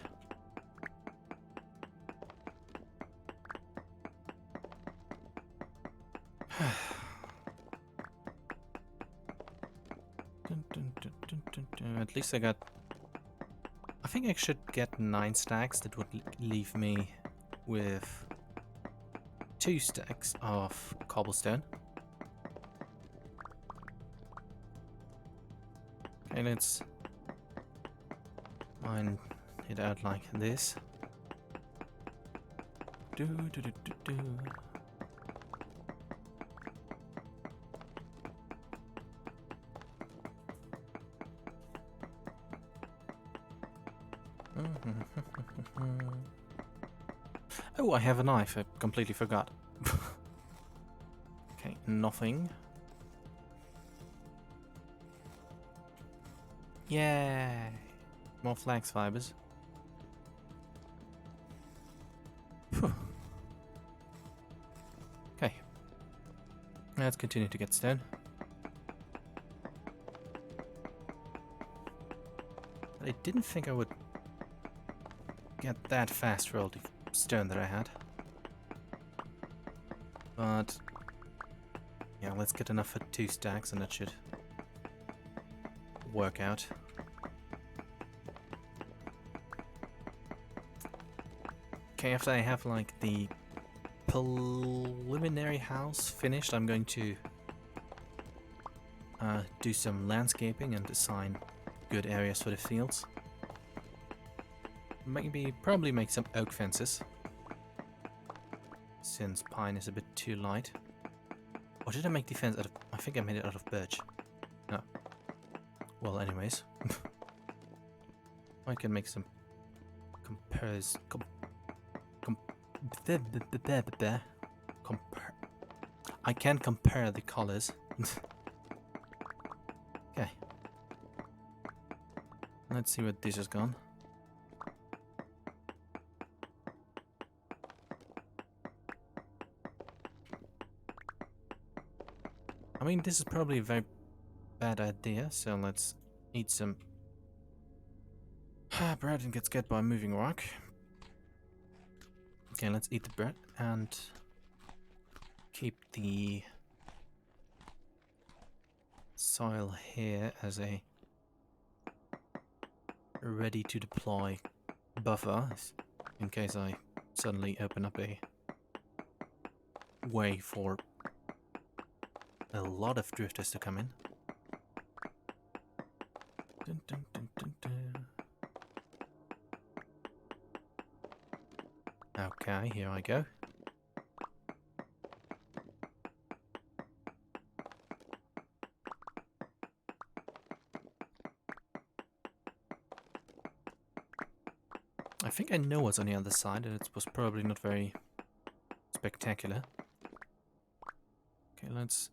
At least I got... I think I should get 9 stacks. That would leave me with 2 stacks of cobblestone. Okay, let's mine it out like this. Do do do do do. Oh, I have a knife. I completely forgot. Okay, nothing. Yay! More flax fibers. Phew. Okay. Let's continue to get stone. I didn't think I would get that fast for all the stone that I had. But yeah, let's get enough for 2 stacks and that should work out. Okay, after I have like the preliminary house finished, I'm going to do some landscaping and assign good areas for the fields. Probably make some oak fences, since pine is a bit too light. Or did I make the fence out of... I think I made it out of birch. No. Well, anyways. I can make some I can compare the colors. Okay. Let's see what this has gone. I mean, this is probably a very bad idea, so let's eat some bread and get scared by a moving rock. Okay, let's eat the bread and keep the soil here as a ready to deploy buffer in case I suddenly open up a way for a lot of drifters to come in. Dun, dun, dun, dun, dun. Okay, here I go. I think I know what's on the other side, and it was probably not very spectacular. Okay, let's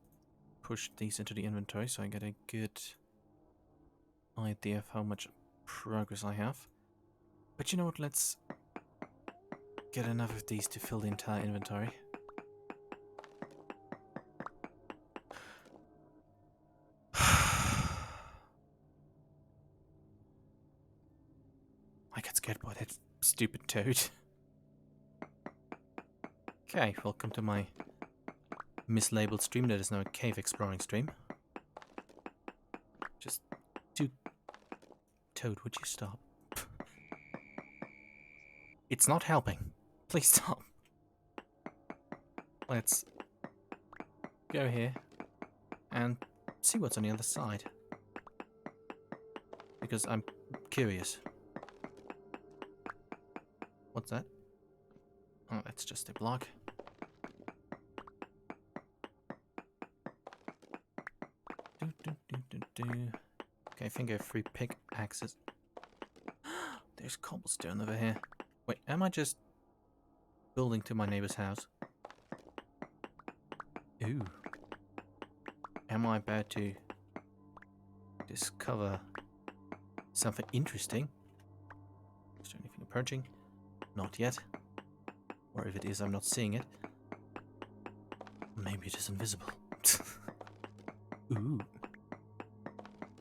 push these into the inventory so I get a good idea of how much progress I have. But you know what, let's get enough of these to fill the entire inventory. I got scared by that stupid toad. Okay, welcome to my mislabeled stream that is now a cave exploring stream. Just do... Toad, would you stop? It's not helping. Please stop. Let's go here and see what's on the other side. Because I'm curious. What's that? Oh, that's just a block. Okay, I think I have 3 pickaxes. There's cobblestone over here. Wait, am I just building to my neighbor's house? Ooh. Am I about to discover something interesting? Is there anything approaching? Not yet. Or if it is, I'm not seeing it. Maybe it is invisible. Ooh.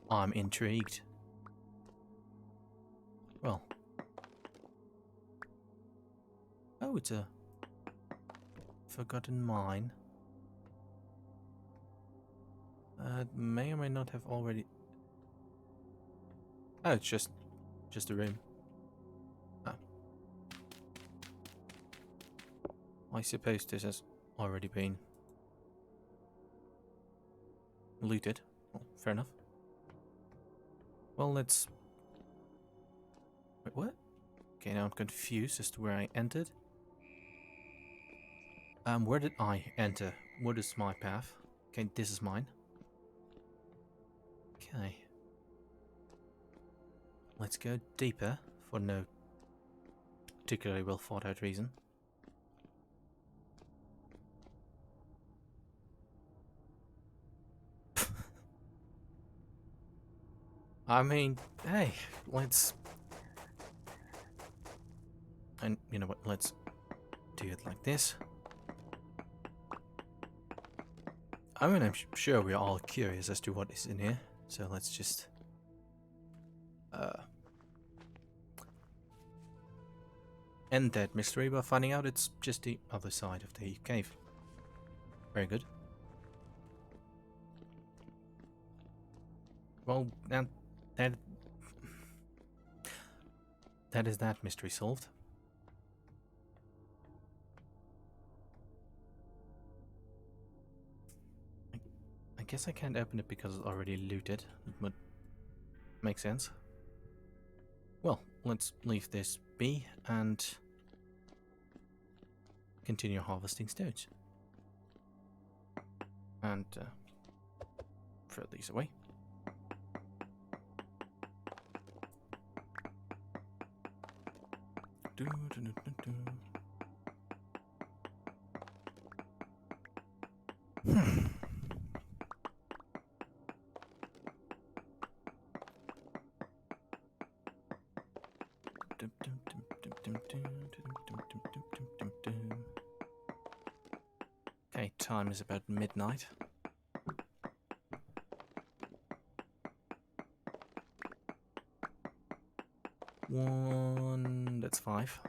I'm intrigued. Well. Oh, it's a forgotten mine. May or may not have already... Oh, it's just a room. Oh. I suppose this has already been looted. Oh, fair enough. Well, let's... Wait, what? Okay, now I'm confused as to where I entered. Where did I enter? What is my path? Okay, this is mine. Okay. Let's go deeper for no particularly well thought out reason. I mean, hey, let's... And you know what, let's do it like this. I mean, I'm sure we're all curious as to what is in here, so let's just... end that mystery by finding out it's just the other side of the cave. Very good. Well, now that is that mystery solved. I guess I can't open it because it's already looted. It would make sense. Well, let's leave this be and continue harvesting stones. And throw these away. Okay, time is about midnight. That's 5.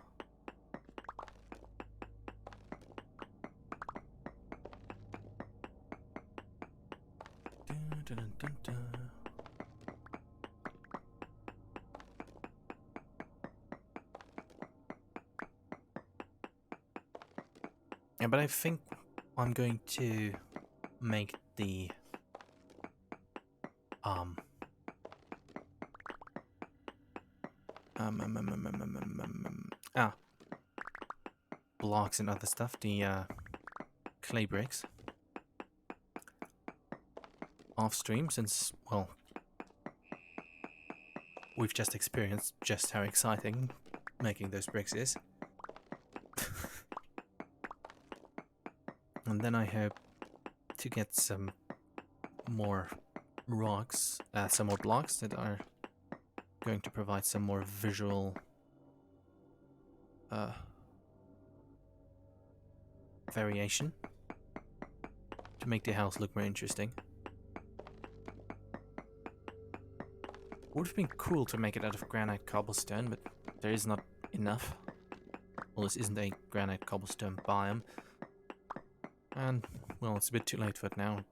Yeah, but I think I'm going to make the blocks and other stuff, the clay bricks off stream, since, well, we've just experienced just how exciting making those bricks is. And then I hope to get some more rocks, some more blocks that are going to provide some more visual variation to make the house look more interesting. Would have been cool to make it out of granite cobblestone, but there is not enough. Well, this isn't a granite cobblestone biome. And, well, it's a bit too late for it now.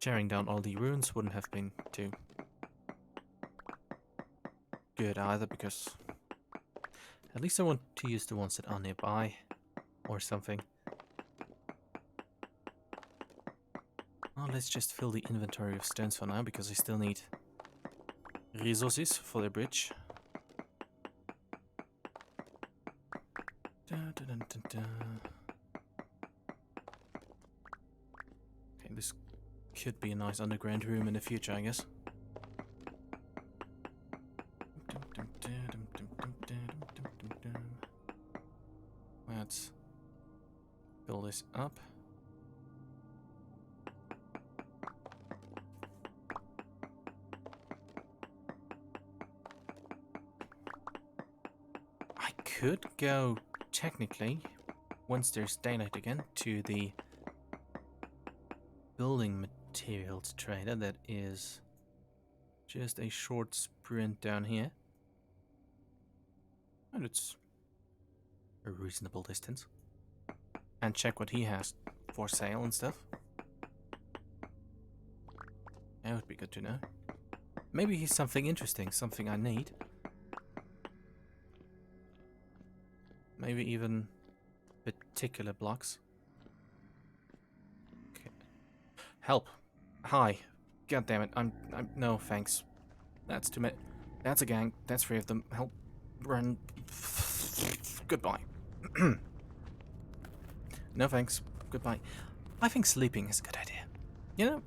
Tearing down all the ruins wouldn't have been too good either, because at least I want to use the ones that are nearby or something. Well, let's just fill the inventory of stones for now, because I still need resources for the bridge. Okay, this could be a nice underground room in the future, I guess. let's fill this up. I could go, technically, once there's daylight again, to the building materials trader that is just a short sprint down here. And it's a reasonable distance. And check what he has for sale and stuff. That would be good to know. Maybe he's something interesting, something I need. Maybe even particular blocks. Okay. Help. Hi. God damn it. I'm no thanks. That's too many. That's a gang. That's 3 of them. Help. Run. Goodbye. No thanks. Goodbye. I think sleeping is a good idea. You know,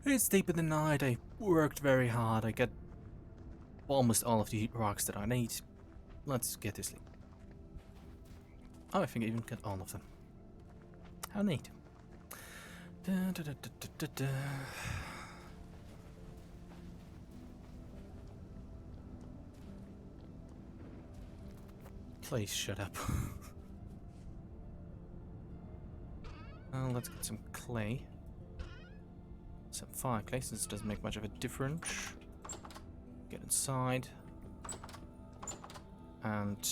it's deep in the night. I worked very hard. I get almost all of the rocks that I need. Let's get to sleep. Oh, I think I even got all of them. How neat. Da, da, da, da, da, da, da. Please shut up. Let's get some clay. Some fire clay, since it doesn't make much of a difference. Get inside. And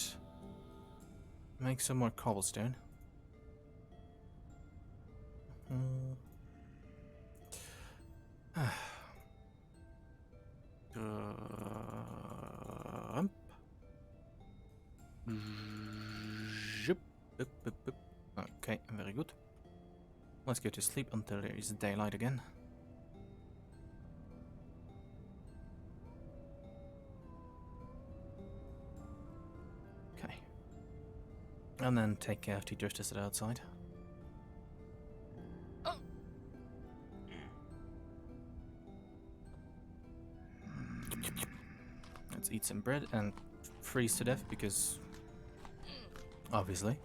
make some more cobblestone. Okay, very good. Let's go to sleep until there is daylight again. Okay. And then take care of the drifters that are outside. Let's eat some bread and freeze to death because obviously.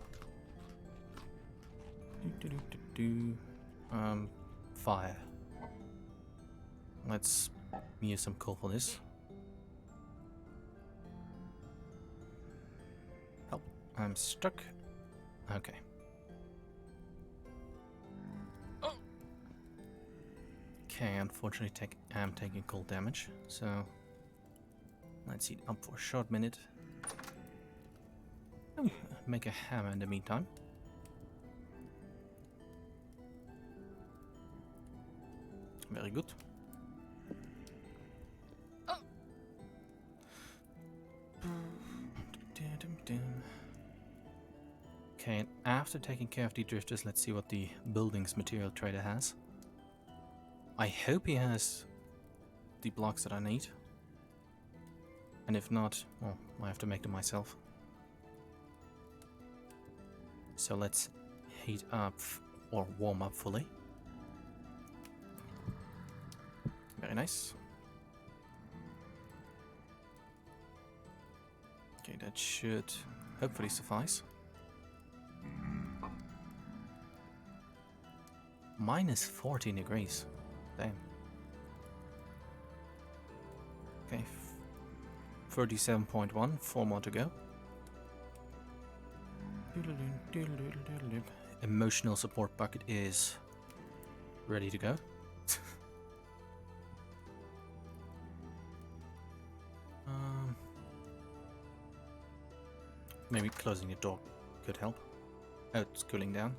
Fire. Let's use some coal for this. Help. I'm stuck. Okay. Okay, unfortunately I'm taking cold damage, so let's heat up for a short minute. Make a hammer in the meantime. Very good. Okay, and after taking care of the drifters, let's see what the buildings material trader has. I hope he has the blocks that I need. And if not, well, I have to make them myself. So let's heat up or warm up fully. Very nice. Okay, that should hopefully suffice. Minus 14 degrees. Damn. Okay. 37.1. 4 more to go. Emotional support bucket is ready to go. Maybe closing the door could help. Oh, it's cooling down.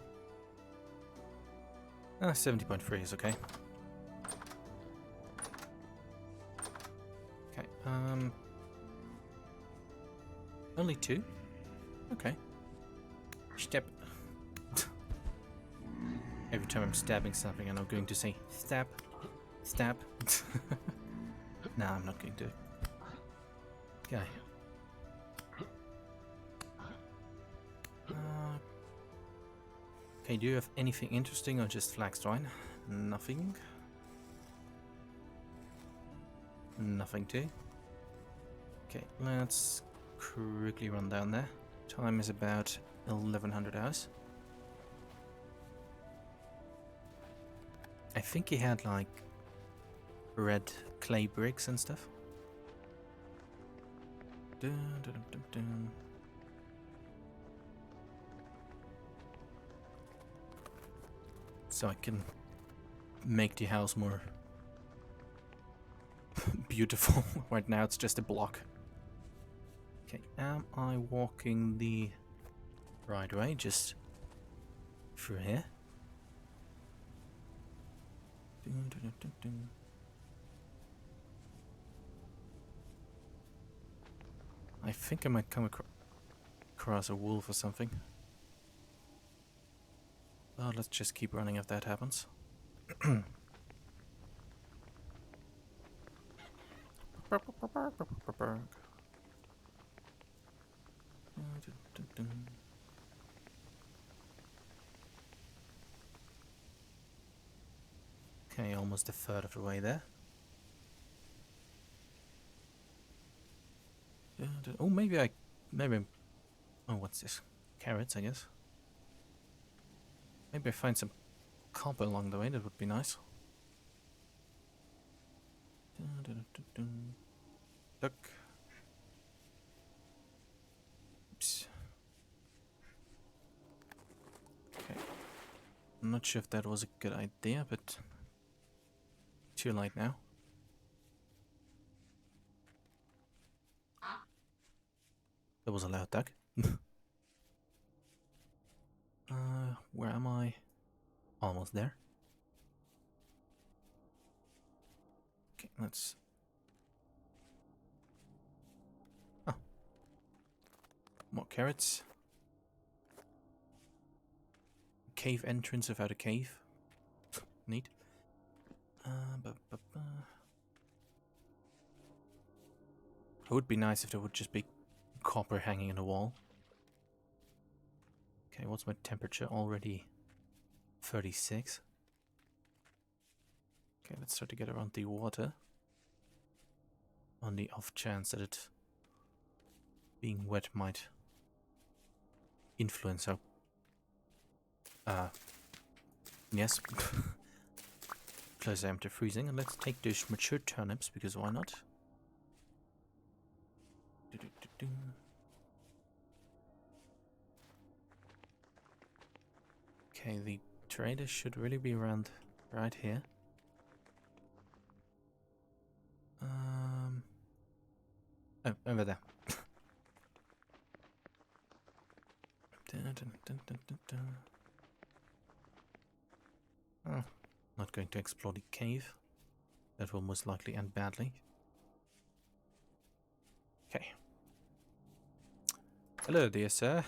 70.3 is okay. Okay, only 2? Okay. Step. Every time I'm stabbing something, I'm not going to say stab, stab. No, I'm not going to. Okay. Okay, do you have anything interesting or just flagstone? Nothing. Nothing too. Okay, let's quickly run down there. Time is about 1100 hours. I think he had like red clay bricks and stuff. Dun, dun, dun, dun, dun. So I can make the house more beautiful. Right now it's just a block. Okay, am I walking the right way? Just through here? Dun, dun, dun, dun, dun. I think I might come across a wolf or something. Well, let's just keep running if that happens. Okay, almost a third of the way there. Oh, maybe oh, what's this? Carrots, I guess. Maybe I find some copper along the way, that would be nice. Duck. Oops. Okay. I'm not sure if that was a good idea, but too late now. That was a loud duck. Where am I? Almost there. Okay, let's... Oh. More carrots. Cave entrance without a cave. Neat. It would be nice if there would just be copper hanging in the wall. Okay, what's my temperature already? 36. Okay, let's start to get around the water. On the off chance that it being wet might influence how... yes. Close I am to freezing, and let's take those mature turnips, because why not? Okay, the trader should really be around right here. Oh, over there. Oh, not going to explore the cave. That will most likely end badly. Okay. Hello, dear sir.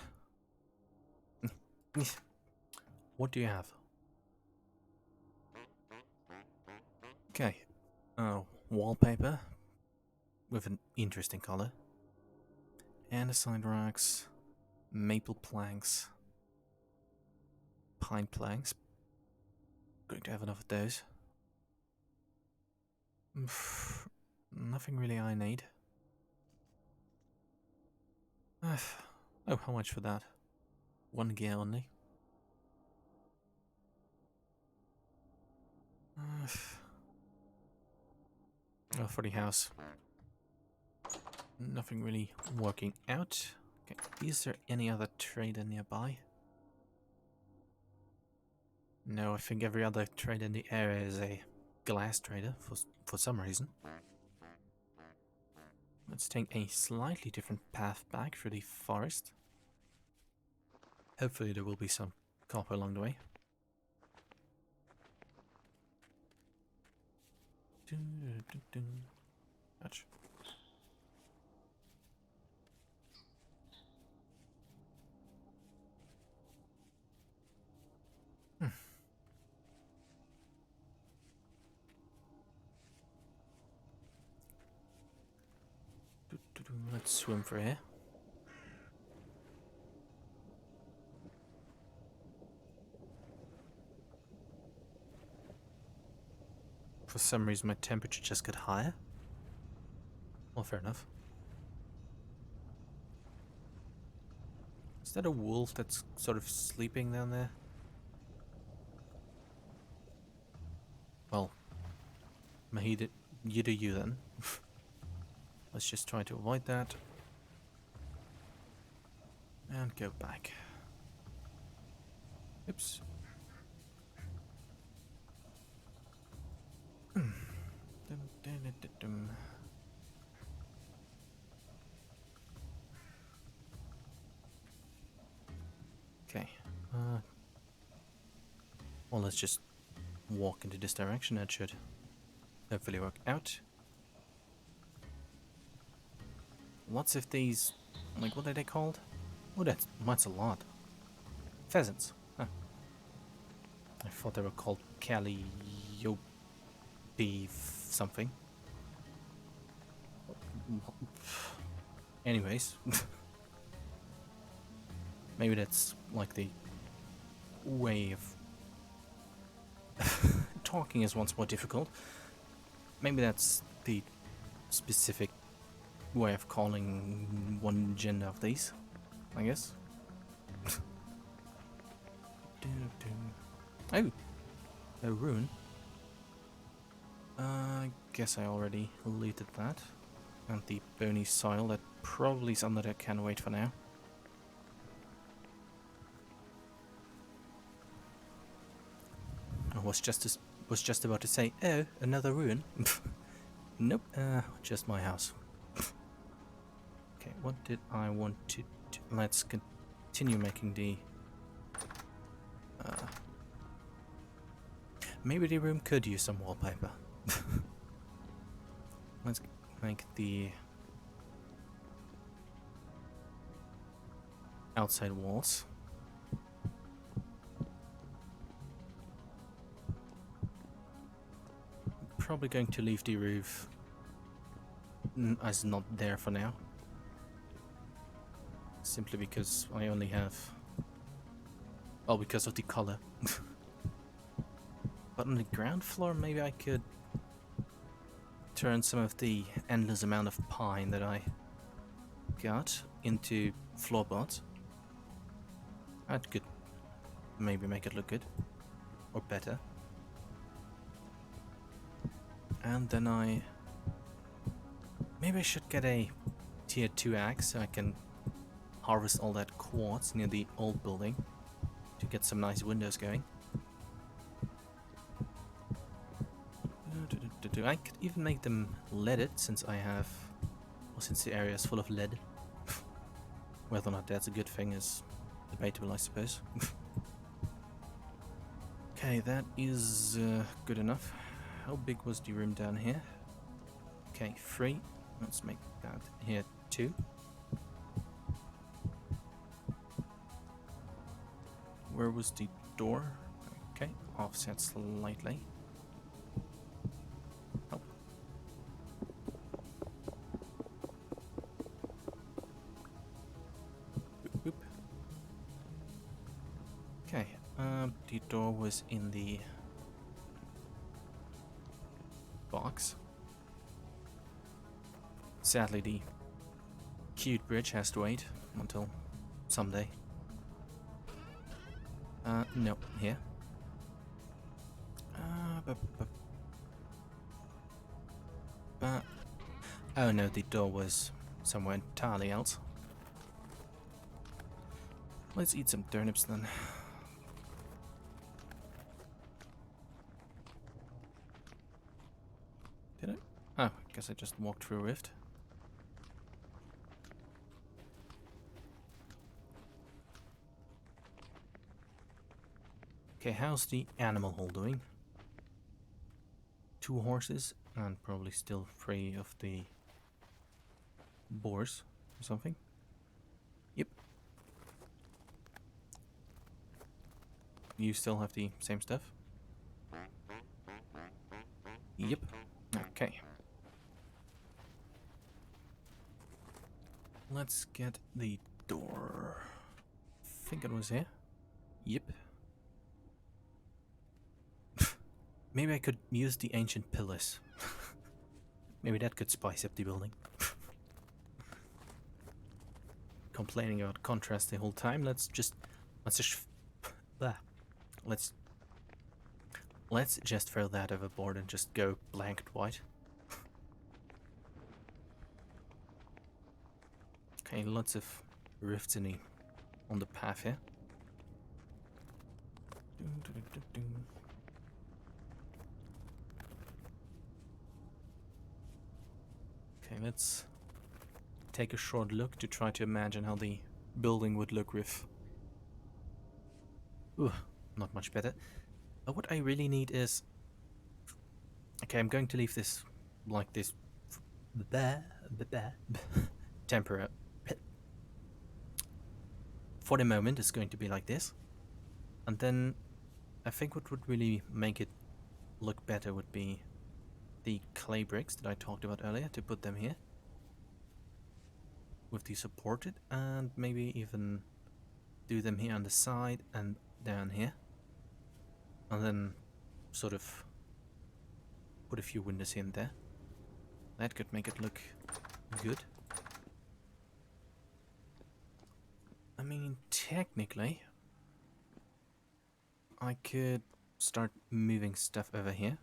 What do you have? Okay. Wallpaper with an interesting color. Andesite rocks, maple planks, pine planks. Going to have enough of those. Nothing really I need. Oh, how much for that? 1 gear only. Oh, for the house. Nothing really working out. Okay, is there any other trader nearby? No, I think every other trader in the area is a glass trader for some reason. Let's take a slightly different path back through the forest. Hopefully there will be some copper along the way. Ouch. Let's swim for here. For some reason my temperature just got higher. Well, fair enough. Is that a wolf that's sort of sleeping down there? Well, Mahid, you do you then. Let's just try to avoid that. And go back. Oops. Dum, dum, dum, dum, dum. Okay. Well, let's just walk into this direction. That should hopefully work out. Lots of these, like, what are they called? Oh, that's a lot. Pheasants. Huh. I thought they were called Calliope something. Anyways. Maybe that's like the way of talking is once more difficult. Maybe that's the specific way of calling one gender of these, I guess. Oh, a rune. I guess I already looted that. And the bony soil that probably is under there can wait for now. I was just about to say, oh, another ruin. Nope, just my house. Okay, what did I want to do? Let's continue making the... maybe the room could use some wallpaper. Let's make the outside walls. Probably going to leave the roof as not there for now. Simply because I only have... well, because of the color. But on the ground floor, maybe I could turn some of the endless amount of pine that I got into floorboards. That could maybe make it look good. Or better. And then maybe I should get a tier 2 axe so I can harvest all that quartz near the old building to get some nice windows going. I could even make them leaded since I have... well, since the area is full of lead. Whether or not that's a good thing is debatable, I suppose. Okay, that is good enough. How big was the room down here? Okay, 3. Let's make that here 2. Where was the door? Okay, offset slightly. Oh. Boop, boop. Okay, the door was in the box. Sadly, the cute bridge has to wait until someday. No, here. Oh no, the door was somewhere entirely else. Let's eat some turnips then. Did I? Oh, I guess I just walked through a rift. Okay, how's the animal hole doing? 2 horses and probably still 3 of the boars or something. Yep. You still have the same stuff? Yep. Okay. Let's get the door. I think it was here. Yep. Maybe I could use the ancient pillars. Maybe that could spice up the building. complaining about contrast the whole time. Let's just blah. let's let's just throw that overboard and just go blanked white. Okay, lots of rifts on the path here. Okay, let's take a short look to try to imagine how the building would look with... Ooh, not much better. But what I really need is... Okay, I'm going to leave this like this... temporary... For the moment, it's going to be like this. And then I think what would really make it look better would be the clay bricks that I talked about earlier, to put them here with the supported, and maybe even do them here on the side and down here, and then sort of put a few windows in there. That could make it look good. I mean, technically I could start moving stuff over here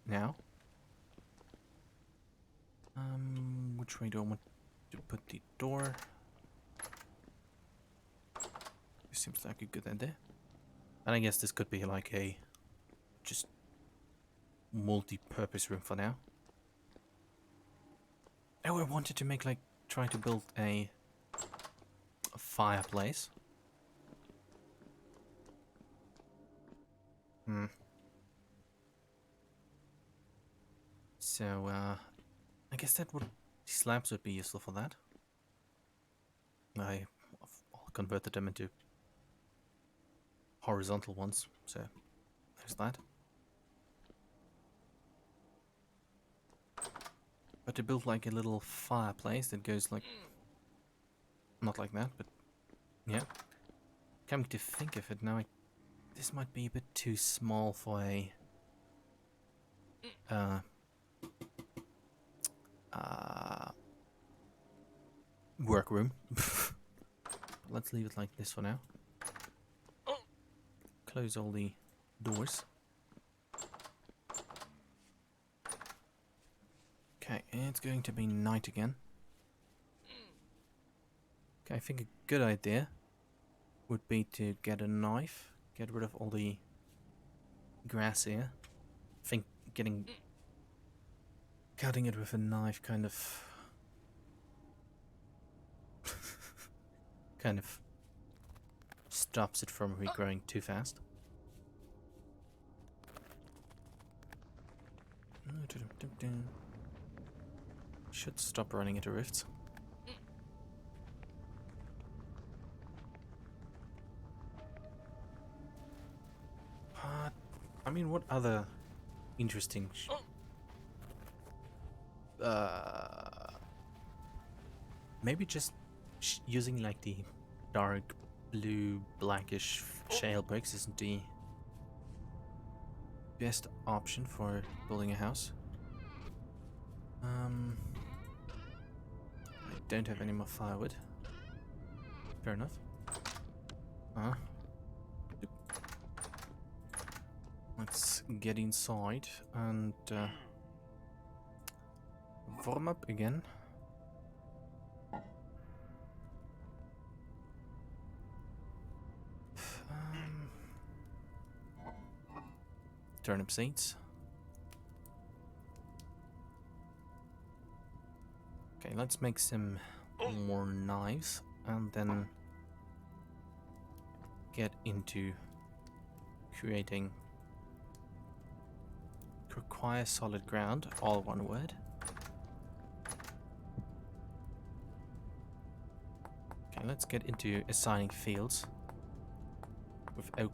now. Which way do I want to put the door? This seems like a good idea. And I guess this could be like a just multi-purpose room for now. Oh, I wanted to make like try to build a fireplace. So I guess that would, these slabs would be useful for that. I'll convert them into horizontal ones, so there's that. But to build like a little fireplace that goes like, not like that, but yeah. Coming to think of it now, this might be a bit too small for a workroom. Let's leave it like this for now. Close all the doors. Okay, it's going to be night again. Okay, I think a good idea would be to get a knife, get rid of all the grass here. I think cutting it with a knife kind of stops it from regrowing too fast. Should stop running into rifts. I mean, what other interesting maybe just using like the dark blue blackish shale bricks isn't the best option for building a house. I don't have any more firewood. Fair enough. Let's get inside and warm up again. Turnip seeds. Okay, let's make some more knives and then get into creating. Require solid ground, all one word. Okay, let's get into assigning fields with oak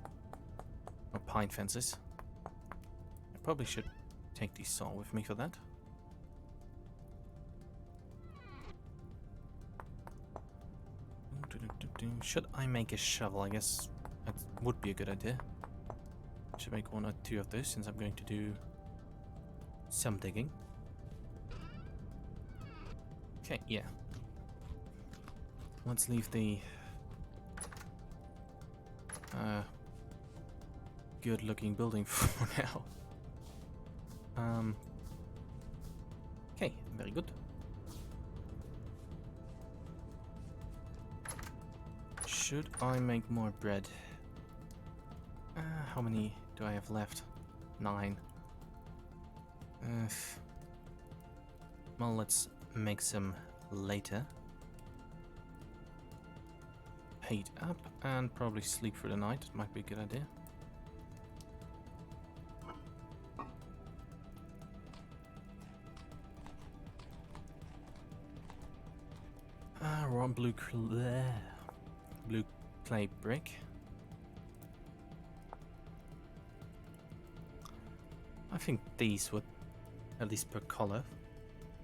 or pine fences. I probably should take the saw with me for that. Should I make a shovel? I guess that would be a good idea. Should make one or two of those since I'm going to do some digging. Okay, yeah. let's leave the good-looking building for now. Okay, very good. Should I make more bread? How many do I have left? 9. Well, let's make some later. Heat up and probably sleep for the night. It might be a good idea. Raw blue clay brick. I think these would, at least per color,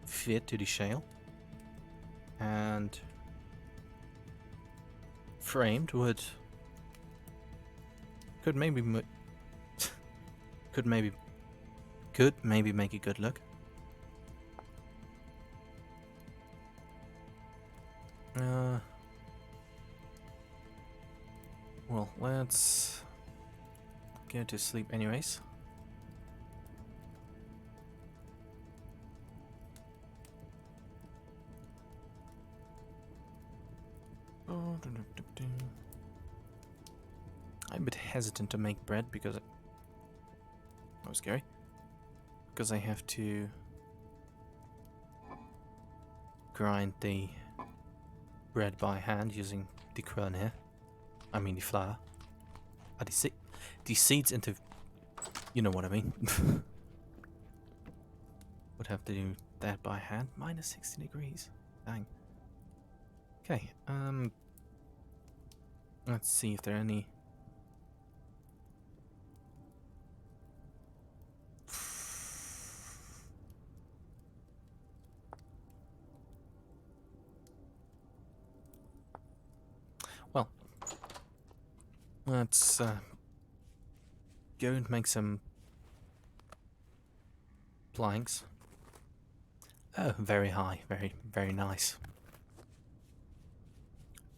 fit to the shale. And framed would could maybe make a good look. Well, let's go to sleep anyways. I'm a bit hesitant to make bread because that was scary. Because I have to grind the bread by hand using the quern here. I mean the flour. The seeds into, you know what I mean. Would have to do that by hand. Minus 60 degrees. Dang. Okay. Let's see if there are any. Well, let's go and make some planks. Oh, very high, very nice.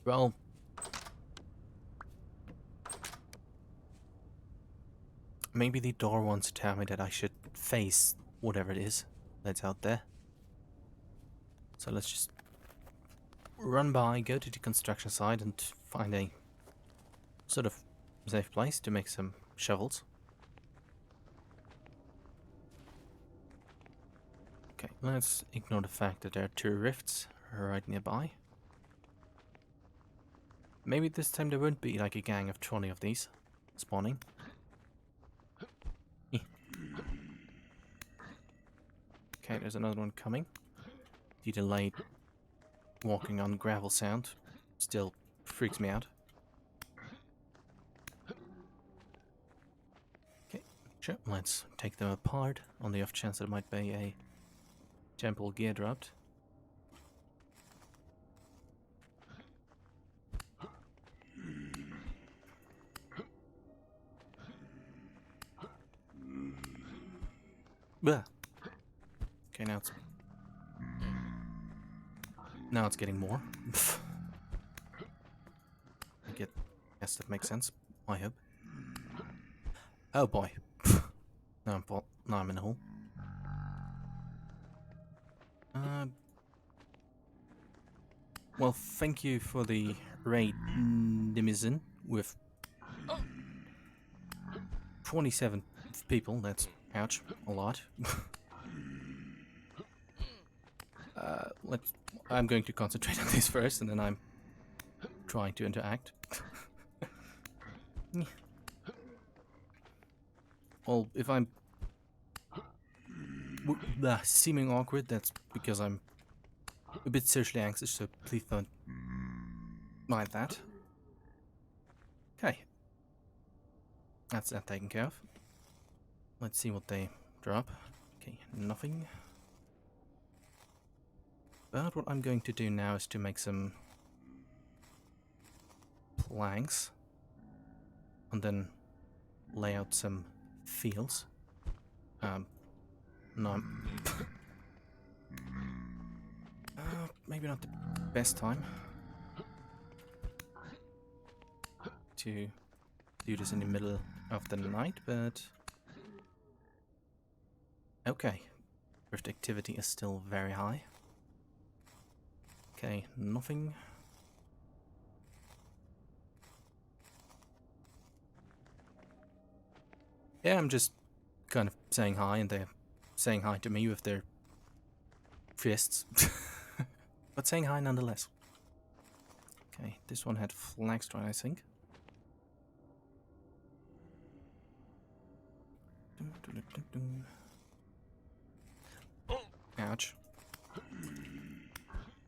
Well, maybe the door wants to tell me that I should face whatever it is that's out there. So let's just run by, go to the construction site and find a sort of safe place to make some shovels. Okay, let's ignore the fact that there are 2 rifts right nearby. Maybe this time there won't be like a gang of 20 of these spawning. Okay, there's another one coming. The delayed walking on gravel sound still freaks me out. Okay, sure, let's take them apart on the off chance there might be a temple gear dropped. Blah. Okay, now it's getting more. Guess that makes sense. I hope. Oh boy. Now I'm in a hole. Well, thank you for the raid, Dimizen, with 27 people. That's, ouch, a lot. I'm going to concentrate on this first, and then I'm trying to interact. Well, if I'm seeming awkward, that's because I'm a bit socially anxious, so please don't mind that. Okay. That's that taken care of. Let's see what they drop. Okay, nothing. But what I'm going to do now is to make some planks and then lay out some fields. No. Maybe not the best time. to do this in the middle of the night, but okay. Rift activity is still very high. Okay, nothing. Yeah, I'm just kind of saying hi, and they're saying hi to me with their fists. But saying hi nonetheless. Okay, this one had flagstrike, I think. Ouch.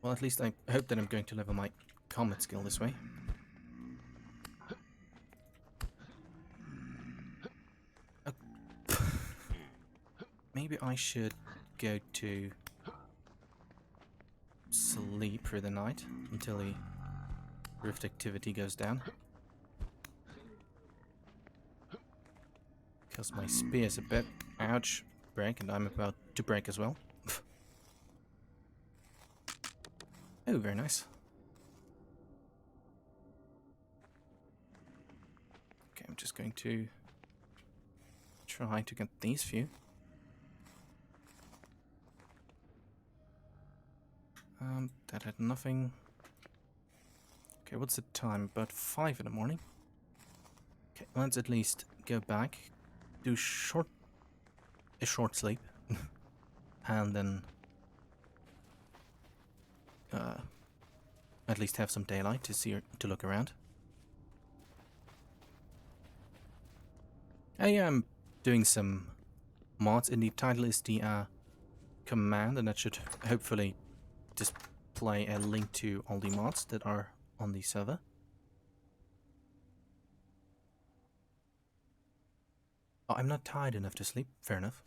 Well, at least I hope that I'm going to level my combat skill this way. Maybe I should go to sleep for the night until the rift activity goes down. Because my spear is a bit, ouch, break, and I'm about to break as well. Oh, very nice. Okay, I'm just going to try to get these few. That had nothing. Okay, what's the time? About 5 in the morning. Okay, let's at least go back, do a short sleep, and then at least have some daylight to see to look around. I am doing some mods. In the title is the command, and that should hopefully display a link to all the mods that are on the server. Oh, I'm not tired enough to sleep. Fair enough.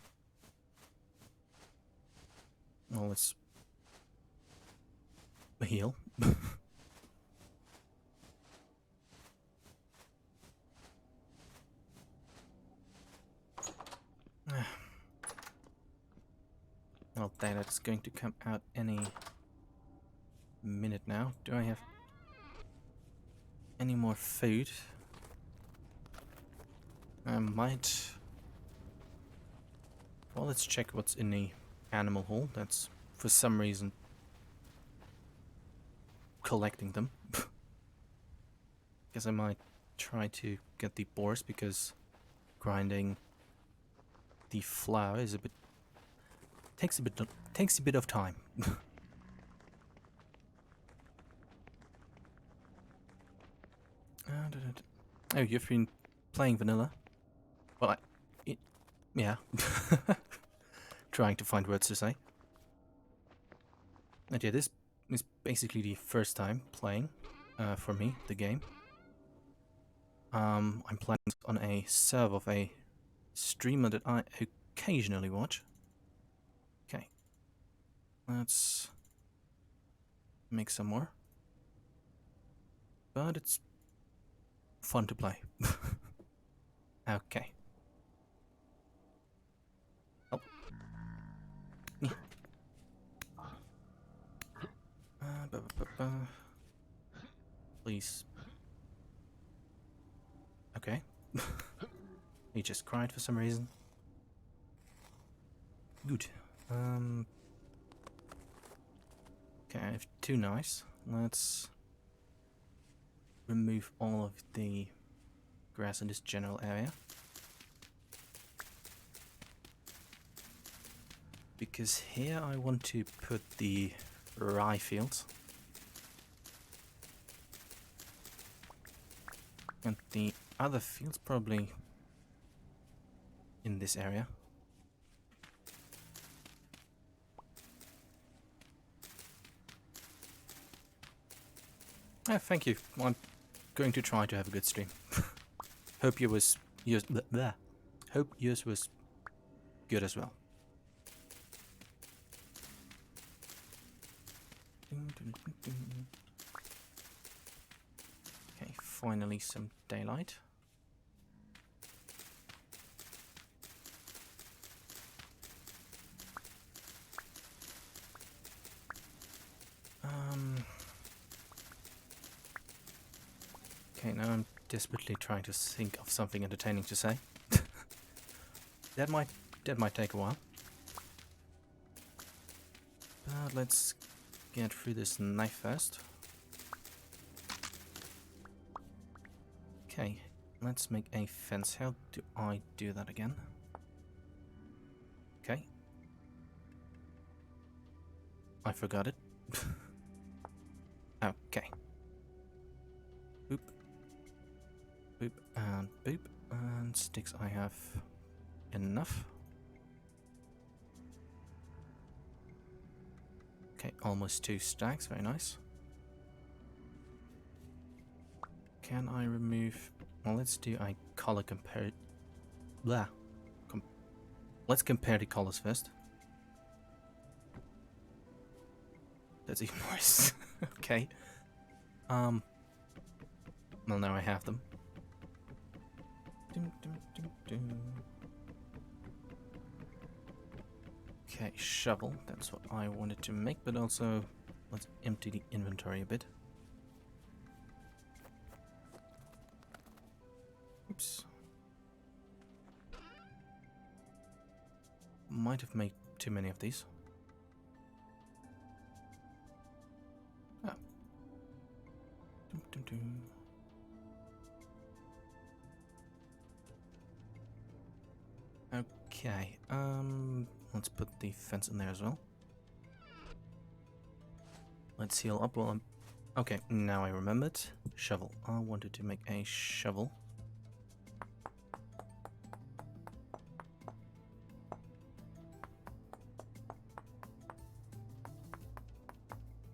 Well, let's heal. Well, that's going to come out any minute now. Do I have any more food? I might. Well, let's check what's in the animal hole. That's for some reason collecting them. Guess I might try to get the boars because grinding the flour is a bit takes a bit of time. Oh, you've been playing vanilla? Well, yeah. Trying to find words to say. And yeah, this is basically the first time playing for me, the game. I'm playing on a server of a streamer that I occasionally watch. Okay. Let's make some more. But it's fun to play. Okay. Oh. Please. Okay. He just cried for some reason. Good. Okay, I have 2 knives. Let's remove all of the grass in this general area. Because here I want to put the rye fields. And the other fields probably in this area. Oh, thank you. Well, I'm going to try to have a good stream. Hope yours was good as well. Okay, finally some daylight. Okay, now I'm desperately trying to think of something entertaining to say. That might take a while. But let's get through this knife first. Okay, let's make a fence. How do I do that again? Okay. I forgot it. Okay. Boop. Boop and boop. And sticks I have enough. Okay, almost 2 stacks, very nice. Can I remove... Well, let's do a color compare... Blah. Let's compare the colors first. That's even worse. Okay. Well, now I have them. Okay, shovel. That's what I wanted to make, but also let's empty the inventory a bit. Oops. Might have made too many of these. Ah. Okay, let's put the fence in there as well. Let's heal up while I'm... Okay, now I remembered. Shovel. I wanted to make a shovel.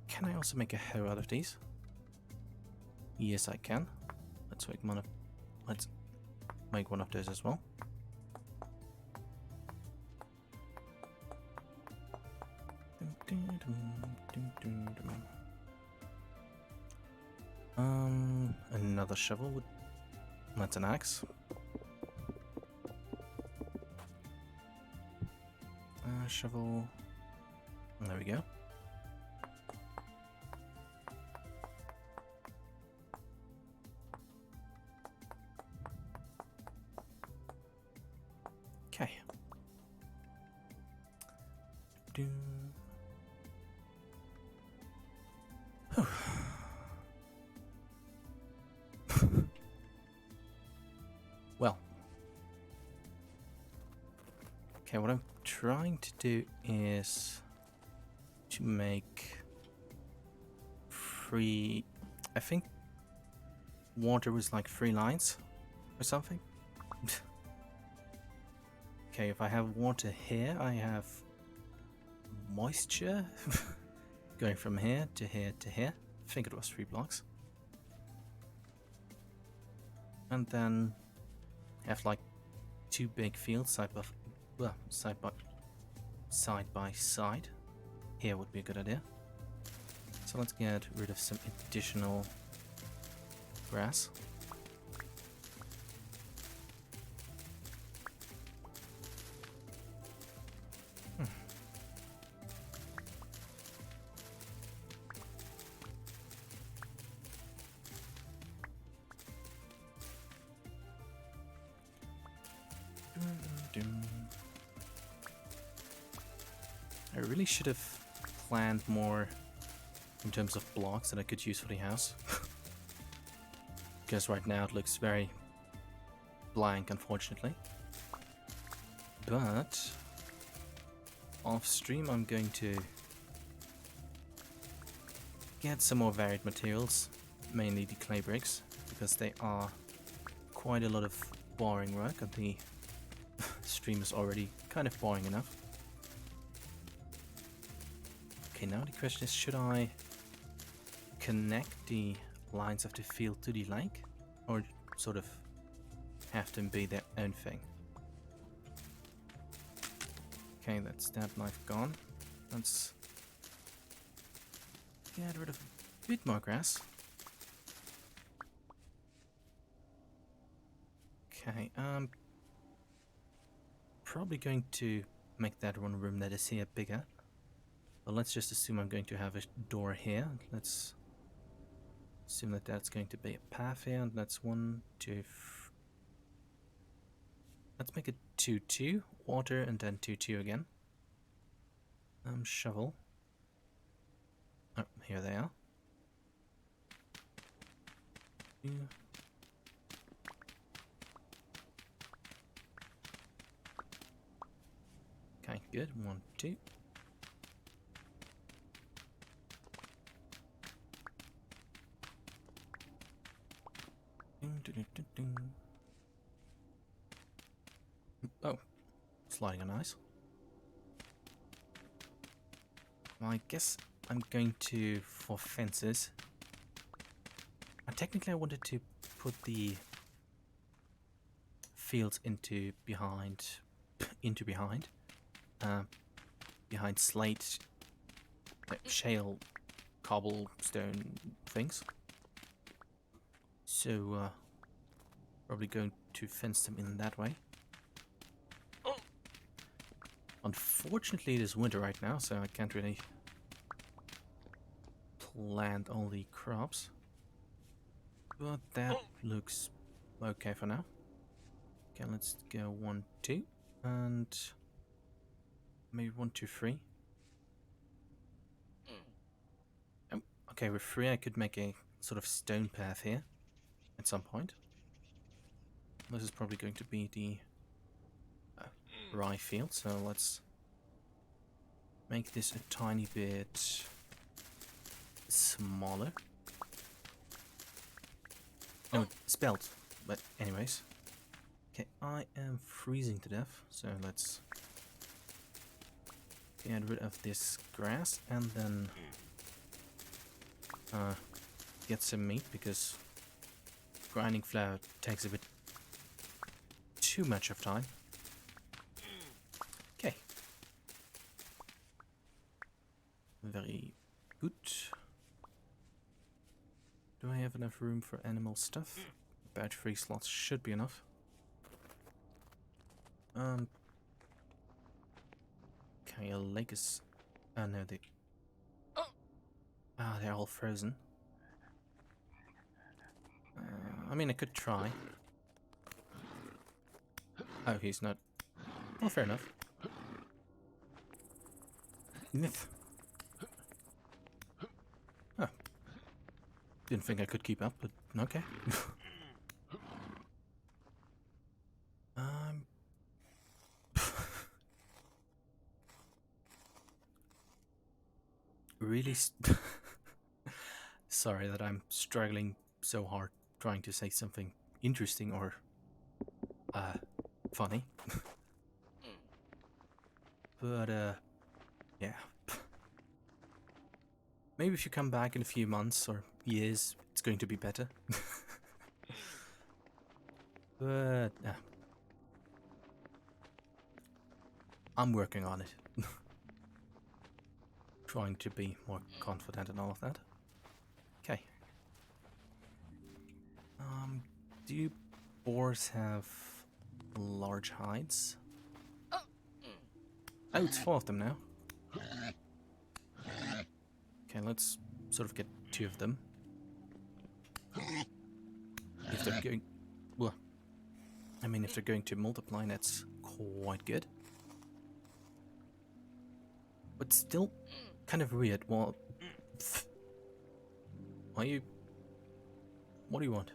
Can I also make a hoe out of these? Yes, I can. Let's make one of those as well. Another shovel would... That's an axe. Shovel. There we go. Okay. Well. Okay, what I'm trying to do is to make 3... I think water was like 3 lines or something. Okay, if I have water here, I have moisture going from here to here to here. I think it was 3 blocks. And then have like 2 big fields side by side. Here would be a good idea. So let's get rid of some additional grass. I really should have planned more in terms of blocks that I could use for the house. Because right now it looks very blank, unfortunately. But off stream I'm going to get some more varied materials, mainly the clay bricks, because they are quite a lot of boring work and the stream is already kind of boring enough. Okay, now the question is, should I connect the lines of the field to the lake, or sort of have them be their own thing? Okay, that's that knife gone. Let's get rid of a bit more grass. Okay, probably going to make that one room that is here bigger. But let's just assume I'm going to have a door here. Let's assume that that's going to be a path here, and that's 1, 2. Let's make it 2, 2. Water, and then 2, 2 again. Shovel. Oh, here they are. Yeah. Okay, good. 1, 2. Ding, ding, ding, ding. Oh, sliding on ice. Well, I guess I'm going to for fences. Technically, I wanted to put the fields into behind, behind slate, shale, cobblestone things. So, probably going to fence them in that way. Unfortunately, it is winter right now, so I can't really plant all the crops. But that looks okay for now. Okay, let's go 1, 2, and maybe 1, 2, 3. Okay, with 3 I could make a sort of stone path here at some point. This is probably going to be the rye field, so let's make this a tiny bit smaller. No, spelt, but anyways. Okay, I am freezing to death, so let's get rid of this grass and then get some meat, because grinding flour takes a bit too much of time. Okay. Very good. Do I have enough room for animal stuff? About 3 slots should be enough. Okay, a lake is... Oh no, they... Ah, they're all frozen. I mean, I could try. Oh, he's not... Well, fair enough. Nith. Oh. Didn't think I could keep up, but okay. Really... Sorry that I'm struggling so hard trying to say something interesting or funny. But yeah. Maybe if you come back in a few months or years, it's going to be better. But I'm working on it. Trying to be more confident and all of that. Okay. Do boars have large hides? Oh, it's 4 of them now. Okay, let's sort of get 2 of them. If they're going... Well, I mean, if they're going to multiply, that's quite good. But still kind of weird. Well... Are you... What do you want?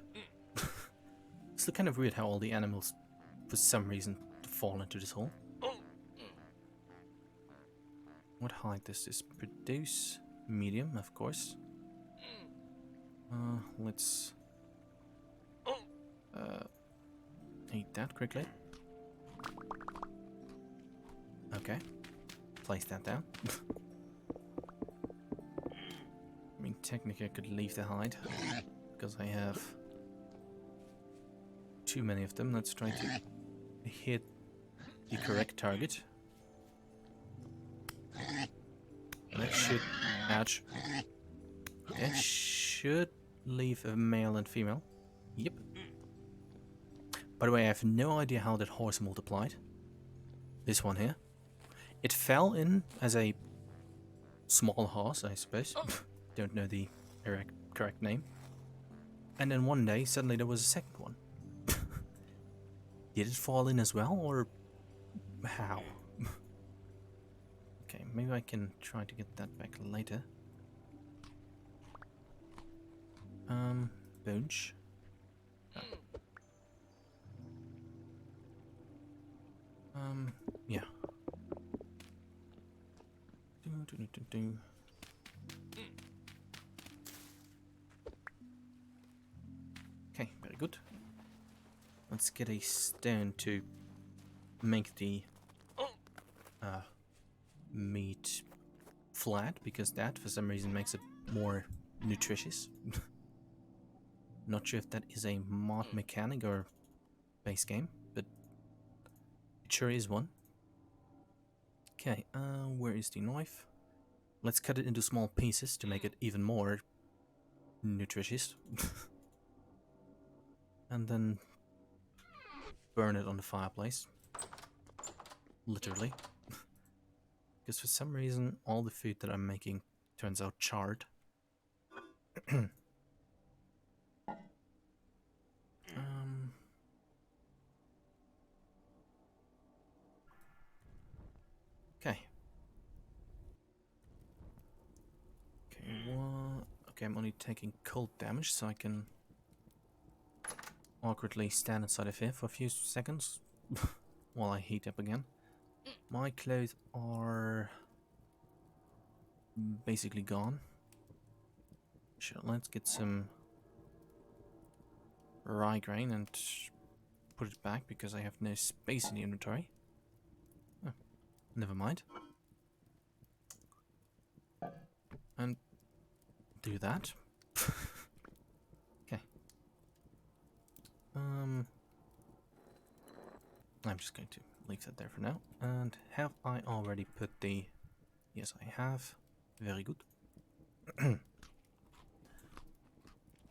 It's still kind of weird how all the animals, for some reason, fall into this hole. What height does this produce? Medium, of course. Let's eat that quickly. Okay, place that down. I mean, technically I could leave the hide because I have too many of them. Let's try to hit the correct target. That should match. That should leave a male and female. Yep. By the way, I have no idea how that horse multiplied. This one here. It fell in as a small horse, I suppose. Don't know the correct name. And then one day, suddenly there was a second one. Did it fall in as well, or how? Okay, maybe I can try to get that back later. Bunch. Yeah. Okay, very good. Let's get a stone to make the meat flat, because that for some reason makes it more nutritious. Not sure if that is a mod mechanic or base game, but it sure is one. Okay, where is the knife? Let's cut it into small pieces to make it even more nutritious. And then burn it on the fireplace. Literally. Because for some reason all the food that I'm making turns out charred. Okay. Okay, what? Okay, I'm only taking cold damage, so I can awkwardly stand inside of here for a few seconds while I heat up again. My clothes are basically gone. Sure, let's get some rye grain and put it back because I have no space in the inventory. Oh, never mind. And do that. Okay. I'm just going to leave that there for now. And have I already put the... Yes, I have. Very good.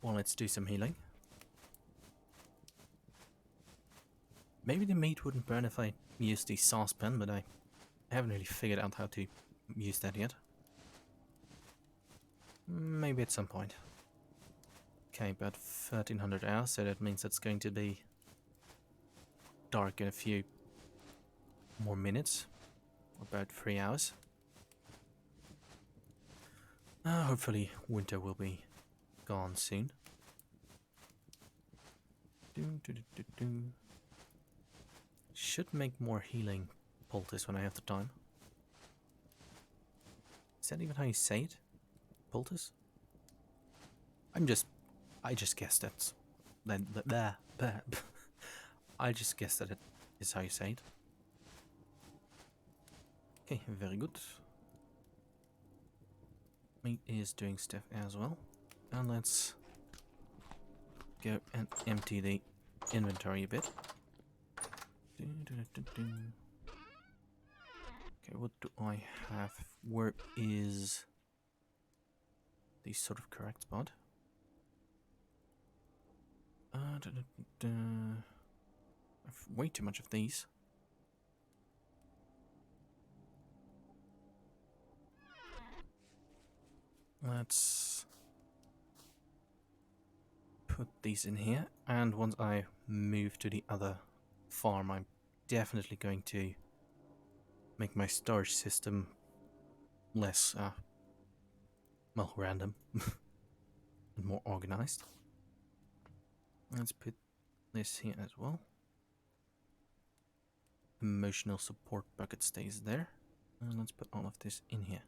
Well, let's do some healing. Maybe the meat wouldn't burn if I used the saucepan, but I haven't really figured out how to use that yet. Maybe at some point. Okay, about 1300 hours, so that means it's going to be dark in a few more minutes. About 3 hours. Hopefully winter will be gone soon. Should make more healing poultice when I have the time. Is that even how you say it? Poultice? I just guessed that. I just guessed that it is how you say it. Okay, very good. Meat is doing stuff as well. And let's go and empty the inventory a bit. Okay, what do I have? Where is the sort of correct spot? I have way too much of these. Let's put these in here, and once I move to the other farm, I'm definitely going to make my storage system less, well, random and more organized. Let's put this here as well. Emotional support bucket stays there. And let's put all of this in here.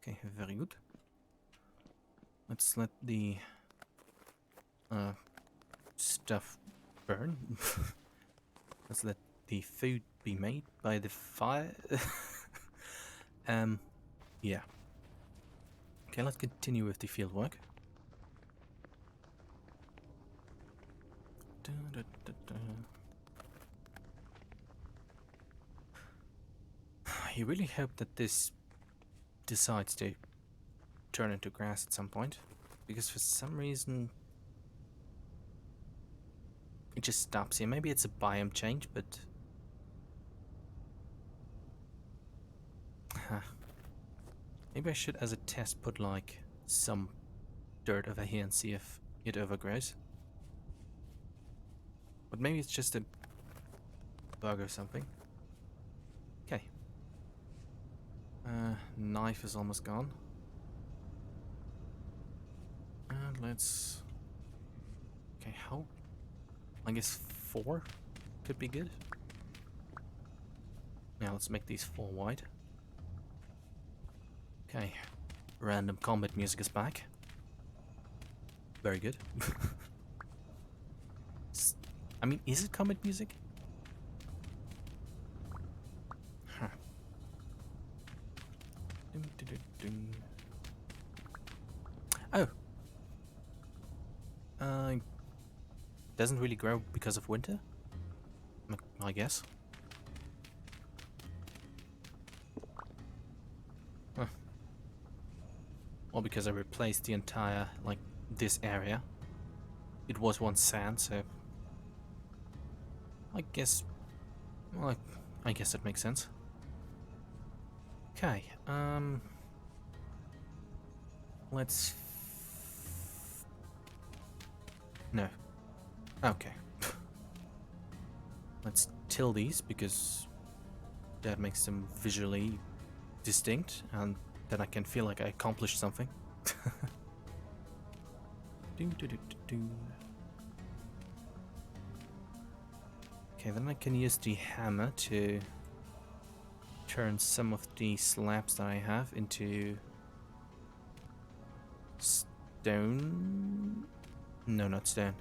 Okay, very good. Let's let the stuff burn. Let's let the food be made by the fire. Yeah. Okay, let's continue with the field work. I really hope that this decides to turn into grass at some point, because for some reason it just stops here. Maybe it's a biome change, but maybe I should, as a test, put like some dirt over here and see if it overgrows. But maybe it's just a bug or something. Okay. Knife is almost gone. And let's... Okay, how... I guess 4 could be good. Now let's make these 4 wide. Okay. Random combat music is back. Very good. I mean, is it combat music? Huh. Oh. Doesn't really grow because of winter? I guess. Huh. Well, because I replaced the entire, like, this area. It was once sand, so... I guess... Well, I guess that makes sense. Okay, let's... No. Okay. Let's till these, because that makes them visually distinct, and then I can feel like I accomplished something. Okay, then I can use the hammer to turn some of the slabs that I have into stone. No, not stone.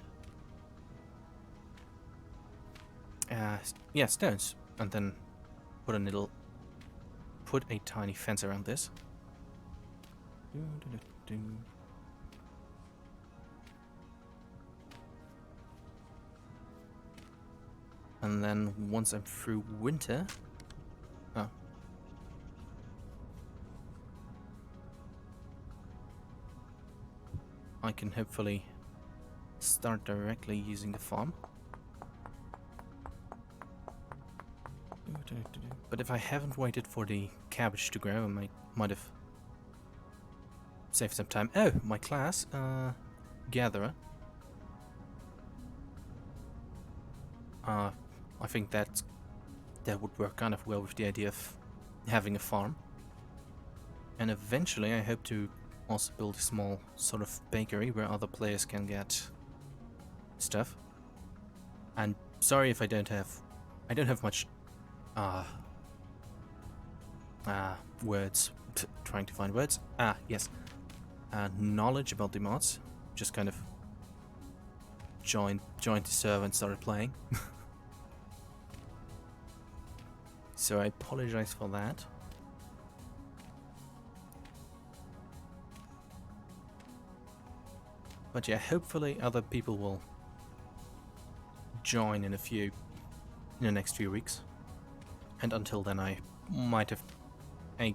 Yeah, stones, and then put a tiny fence around this. And then once I'm through winter, oh, I can hopefully start directly using the farm. But if I haven't waited for the cabbage to grow, I might have saved some time. Oh, my class, gatherer. I think that would work kind of well with the idea of having a farm. And eventually I hope to also build a small sort of bakery where other players can get stuff. And sorry if I don't have much words, trying to find words. Yes. Knowledge about the mods. Just kind of joined the server and started playing. So I apologize for that. But yeah, hopefully other people will join in the next few weeks. And until then I might have a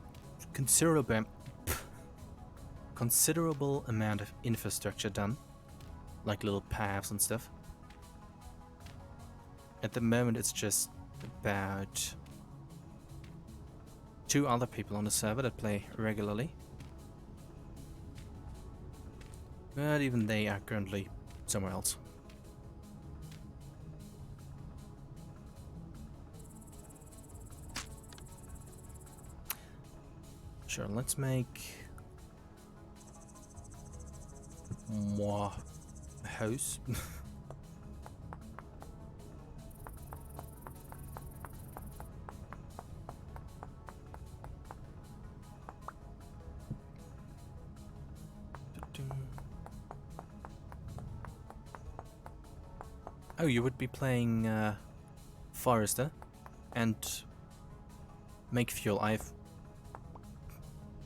considerable amount of infrastructure done. Like little paths and stuff. At the moment it's just about 2 other people on the server that play regularly. But even they are currently somewhere else. Sure, let's make more house. Oh, you would be playing Forester and make fuel. I've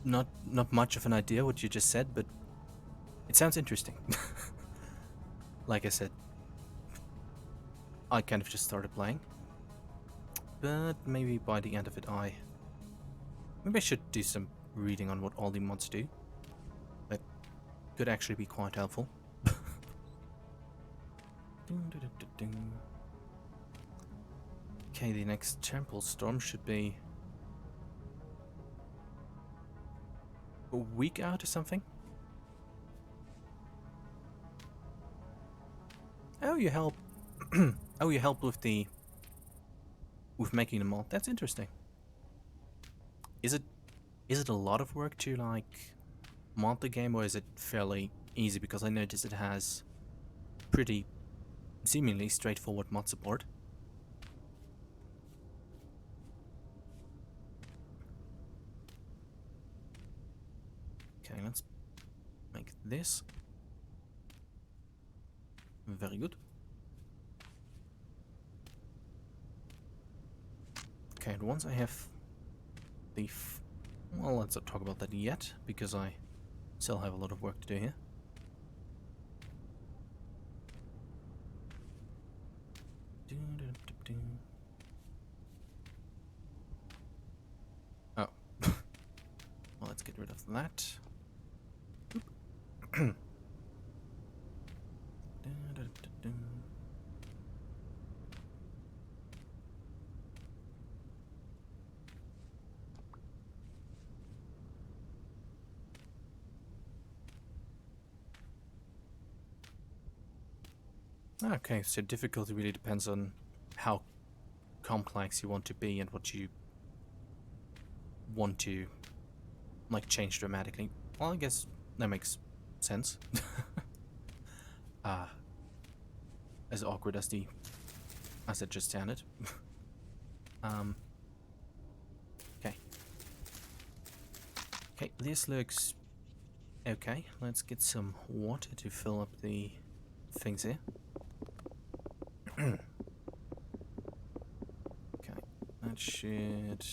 not much of an idea what you just said, but it sounds interesting. Like I said, I kind of just started playing, but maybe by the end of it maybe I should do some reading on what all the mods do. That could actually be quite helpful. Okay, the next temple storm should be a week out or something. Oh, you help. Oh, you help with making the mod. That's interesting. Is it a lot of work to like mod the game, or is it fairly easy? Because I noticed it has pretty seemingly straightforward mod support. Okay, let's make this. Very good. Okay, and once I have the... well, let's not talk about that yet, because I still have a lot of work to do here. Oh. Well, let's get rid of that. Okay, so difficulty really depends on how complex you want to be and what you want to like change dramatically. Well, I guess that makes sense. uh, as awkward as it just sounded. Okay. Okay, this looks okay. Let's get some water to fill up the things here. Okay, that should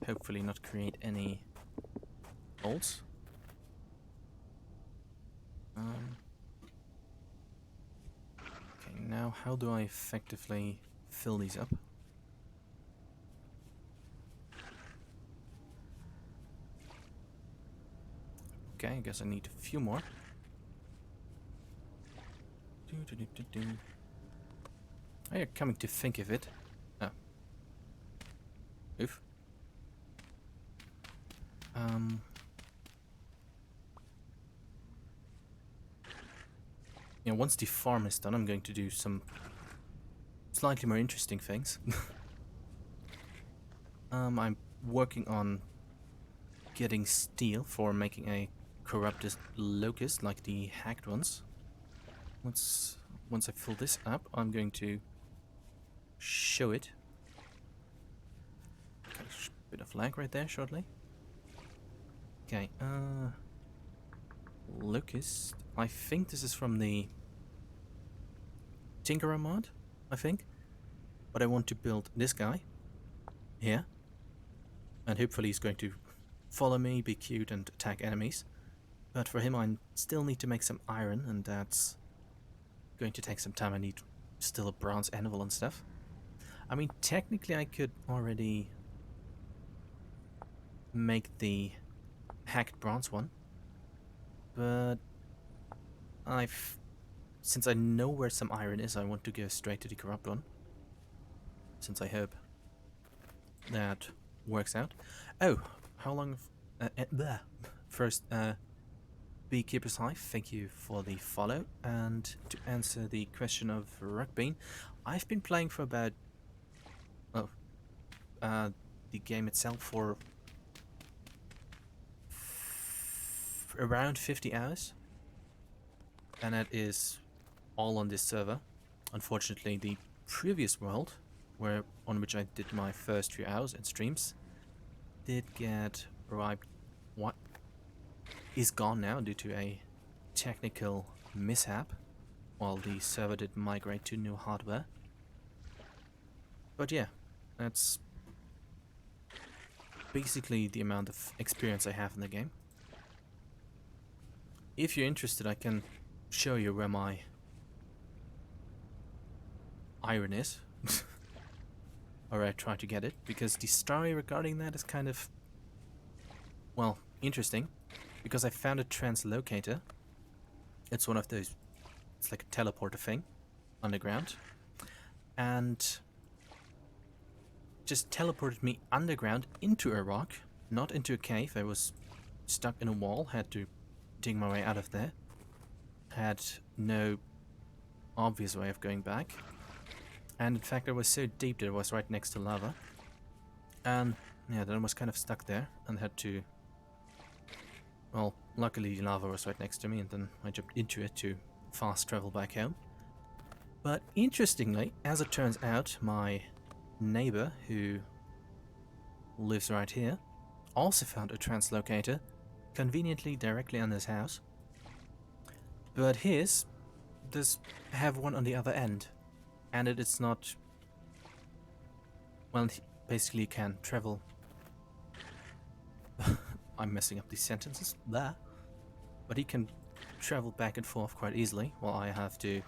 hopefully not create any holes. Okay, now how do I effectively fill these up? Okay, I guess I need a few more. Oh, yeah, coming to think of it. Oh. Oof. Yeah, once the farm is done, I'm going to do some slightly more interesting things. I'm working on getting steel for making a corrupted locust like the hacked ones. Once I fill this up, I'm going to show it. Okay, bit of lag right there shortly. Okay, locust. I think this is from the Tinkerer mod, I think. But I want to build this guy here. And hopefully he's going to follow me, be cute, and attack enemies. But for him, I still need to make some iron, and that's going to take some time. I need still a bronze anvil and stuff. I mean, technically I could already make the hacked bronze one. But since I know where some iron is, I want to go straight to the corrupt one. Since I hope that works out. Oh, how long... First, Beekeeper's Hive, thank you for the follow. And to answer the question of Rugbean, I've been playing for about... oh, the game itself for around 50 hours. And that is all on this server. Unfortunately, the previous world, on which I did my first few hours and streams, did get wiped. What is gone now due to a technical mishap, while the server did migrate to new hardware. But yeah, that's basically the amount of experience I have in the game. If you're interested, I can show you where my iron is. Or I try to get it, because the story regarding that is kind of, well, interesting. Because I found a translocator. It's one of those, it's like a teleporter thing underground. And just teleported me underground into a rock, not into a cave. I was stuck in a wall, had to dig my way out of there. Had no obvious way of going back. And in fact, it was so deep that it was right next to lava. And yeah, then I was kind of stuck there and had to... Well, luckily lava was right next to me and then I jumped into it to fast travel back home. But interestingly, as it turns out, my neighbor, who lives right here, also found a translocator conveniently directly on his house. But his does have one on the other end. And it is not... Well, he basically can travel... I'm messing up these sentences. Blah. But he can travel back and forth quite easily, while I have to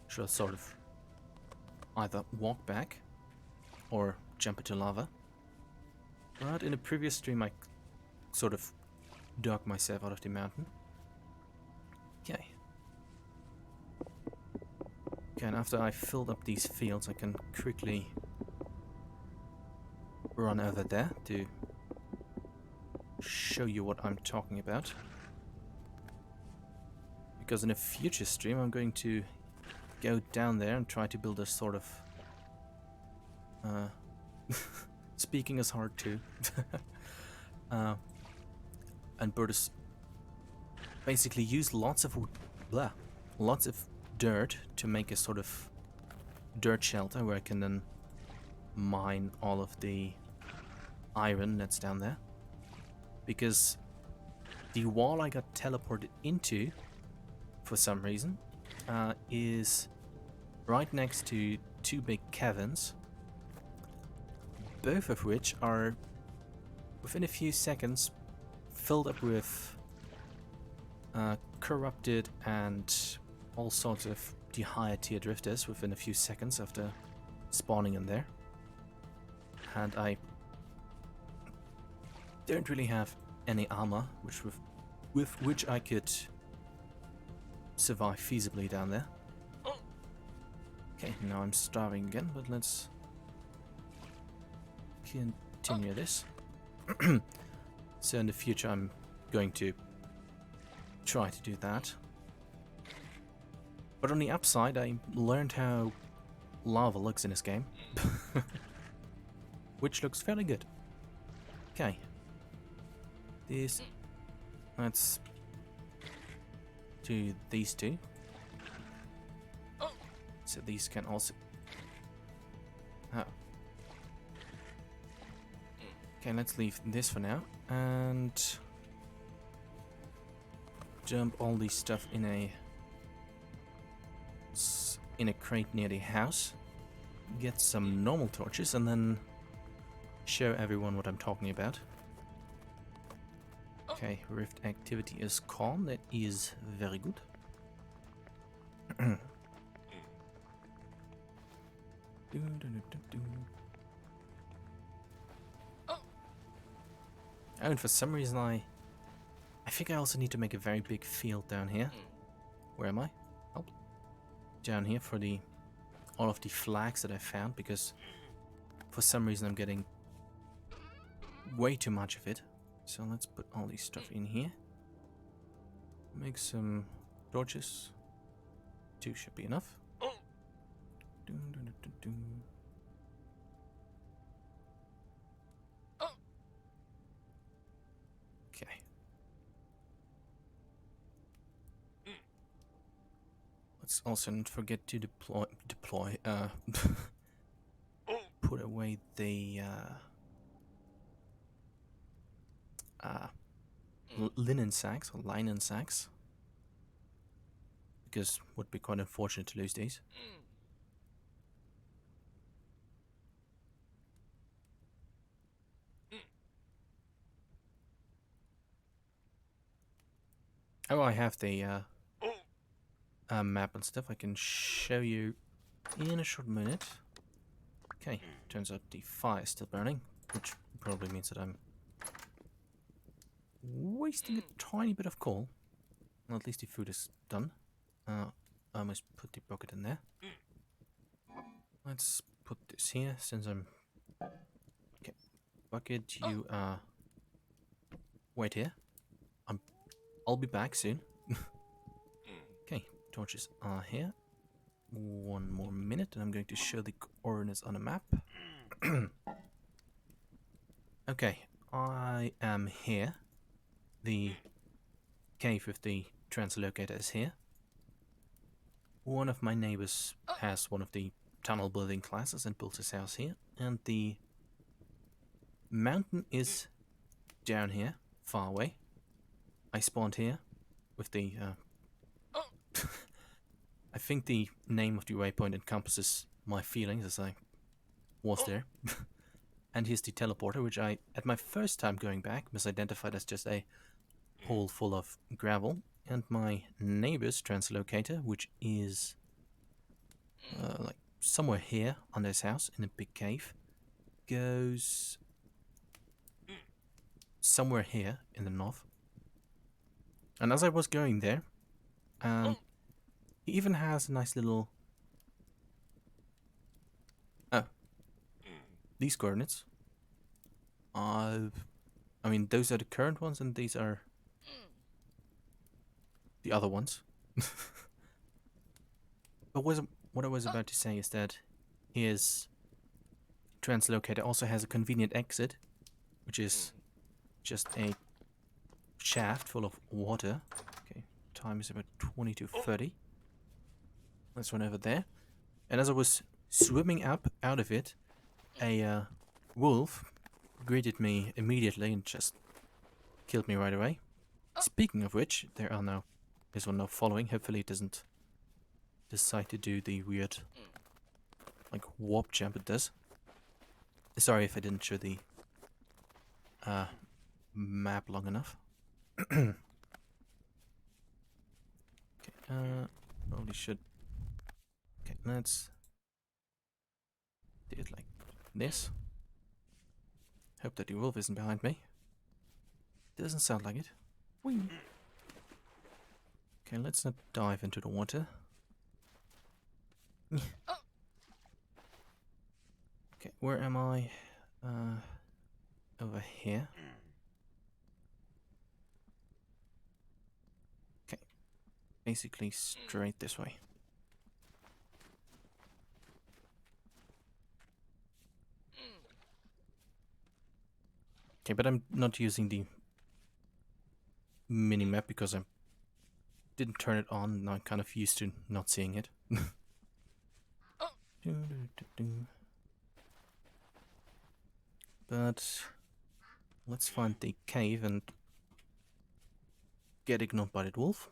sort of either walk back or jump into lava. But in a previous stream I sort of dug myself out of the mountain. Okay. Okay, and after I filled up these fields I can quickly run over there to show you what I'm talking about. Because in a future stream I'm going to go down there and try to build a sort of... speaking is hard too. And Burtis basically use lots of dirt to make a sort of dirt shelter where I can then mine all of the iron that's down there. Because the wall I got teleported into, for some reason, is right next to two big caverns, both of which are within a few seconds filled up with corrupted and all sorts of the higher tier drifters within a few seconds after spawning in there. And I don't really have any armor with which I could survive feasibly down there. Okay, now I'm starving again, but let's continue this. So in the future I'm going to try to do that. But on the upside, I learned how lava looks in this game. Which looks fairly good. Okay. Let's do these two. So these can also... Oh. Okay, let's leave this for now. And... dump all this stuff in a crate near the house. Get some normal torches and then show everyone what I'm talking about. Okay, rift activity is calm. That is very good. Oh, and for some reason I think I also need to make a very big field down here. Where am I? Oh, down here for all of the flags that I found, because for some reason I'm getting way too much of it. So let's put all this stuff in here. Make some torches. 2 should be enough. Okay. Let's also not forget to deploy put away the linen sacks or linen sacks, because it would be quite unfortunate to lose these. Oh, I have the map and stuff. I can show you in a short minute. Okay, turns out the fire is still burning, which probably means that I'm wasting a tiny bit of coal. Well, at least the food is done. I almost put the bucket in there. Let's put this here since I'm... Okay, bucket, you wait here. I'll be back soon. Okay, torches are here. One more minute and I'm going to show the coordinates on a map. Okay, I am here. The cave with the translocator is here. One of my neighbors has one of the tunnel building classes and built his house here. And the mountain is down here, far away. I spawned here with the... I think the name of the waypoint encompasses my feelings as I was there. And here's the teleporter, which I, at my first time going back, misidentified as just a hole full of gravel. And my neighbor's translocator, which is like somewhere here under his house in a big cave, goes somewhere here in the north. And as I was going there, he even has a nice little... Oh. These coordinates. I mean, those are the current ones and these are the other ones. But what I was about to say is that his translocator also has a convenient exit, which is just a shaft full of water. Okay, time is about 20 to 30. Let's run over there. And as I was swimming up out of it, a wolf greeted me immediately and just killed me right away. Speaking of which, there's one now following. Hopefully it doesn't decide to do the weird like warp jump it does. Sorry if I didn't show the map long enough. Okay, probably should. Okay, let's do it like this. Hope that the wolf isn't behind me. Doesn't sound like it. Whee. Okay, let's not dive into the water. Okay, where am I? Over here. Okay, basically straight this way. Okay, but I'm not using the mini-map because I didn't turn it on and I'm kind of used to not seeing it. But let's find the cave and get ignored by the wolf.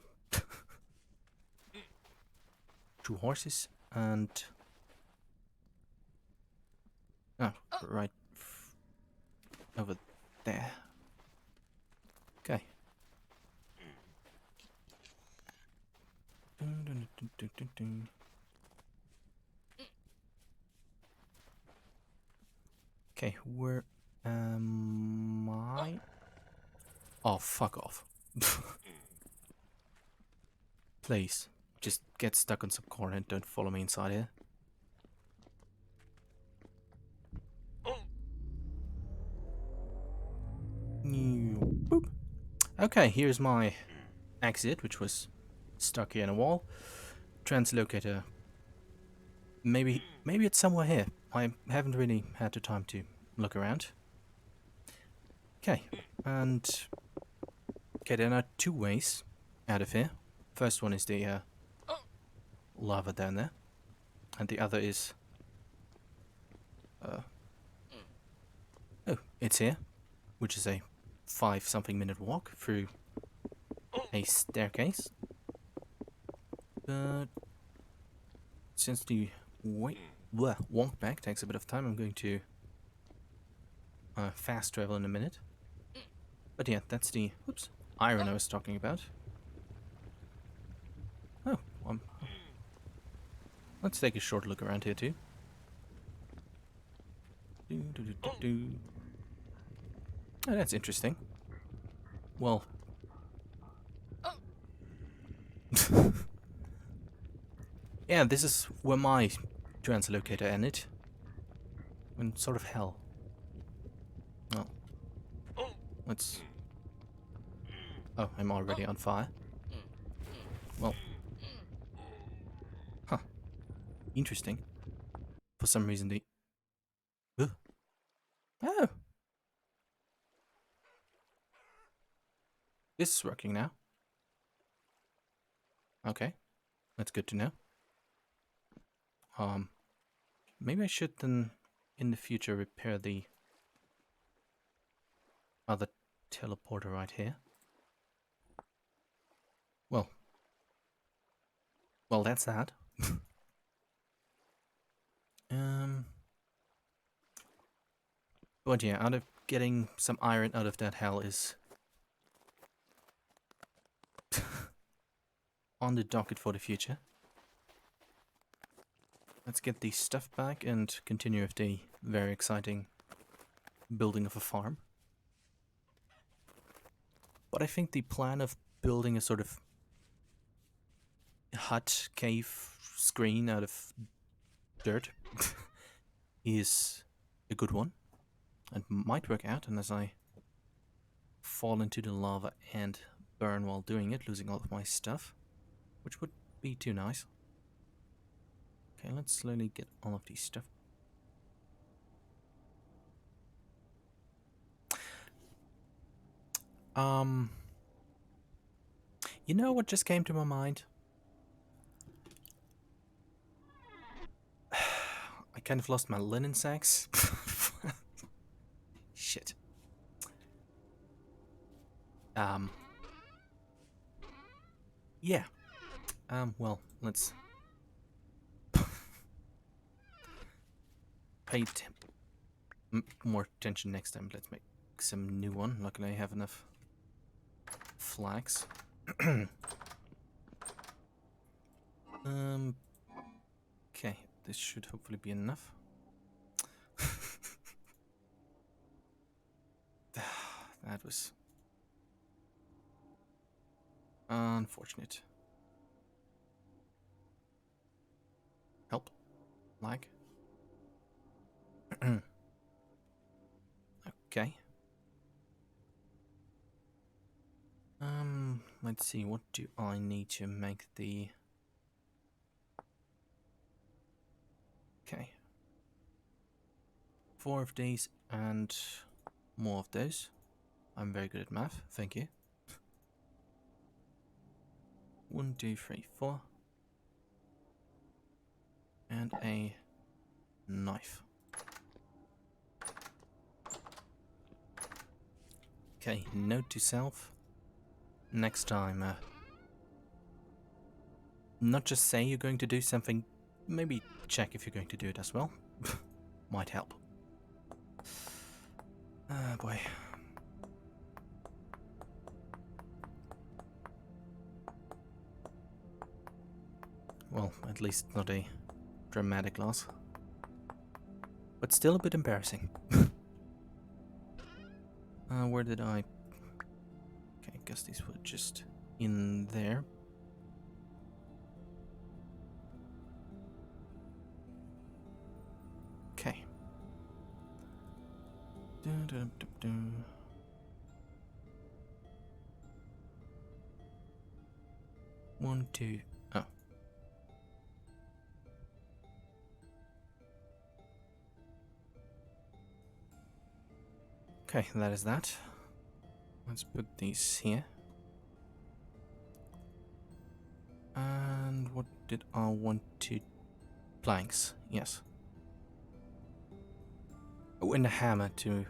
2 horses and... Oh, right over there. Okay. Okay, where am I? Oh, fuck off. Please, just get stuck on some corner and don't follow me inside here. Boop. Okay, here's my exit, which was stuck here in a wall. Translocator. Maybe it's somewhere here. I haven't really had the time to look around. Okay, and okay, there are 2 ways out of here. First one is the lava down there, and the other is oh, it's here, which is a 5-something minute walk through a staircase. But since the walk back takes a bit of time, I'm going to fast travel in a minute. But yeah, that's the iron I was talking about. Oh, let's take a short look around here too. Oh, that's interesting. Well, yeah, this is where my translocator ended. In sort of hell. Well, let's... Oh, I'm already on fire. Well, interesting. For some reason, the... Ugh. Oh! This is working now. Okay, that's good to know. Maybe I should then, in the future, repair the other teleporter right here. Well, that's that. But yeah, out of getting some iron out of that hell is on the docket for the future. Let's get the stuff back and continue with the very exciting building of a farm. But I think the plan of building a sort of hut, cave, screen out of dirt is a good one. It might work out unless I fall into the lava and burn while doing it, losing all of my stuff, which would be too nice. Okay, let's slowly get all of these stuff. You know what just came to my mind? I kind of lost my linen sacks. Shit. Yeah. Well, let's pay more attention next time. Let's make some new one. Luckily, I have enough flags. Okay, this should hopefully be enough. That was unfortunate. Help. Lag. Okay. Let's see, what do I need to make the... Okay. 4 of these and more of those. I'm very good at math, thank you. 1, 2, 3, 4. And a knife. Okay, note to self. Next time, not just say you're going to do something, maybe check if you're going to do it as well. Might help. Ah, boy. Well, at least not a dramatic loss. But still a bit embarrassing. Where did I... Okay, I guess these were just in there. Okay. 1, 2... Oh. Okay, that is that. Let's put these here. And what did I want to... Planks, yes. Oh, and a hammer to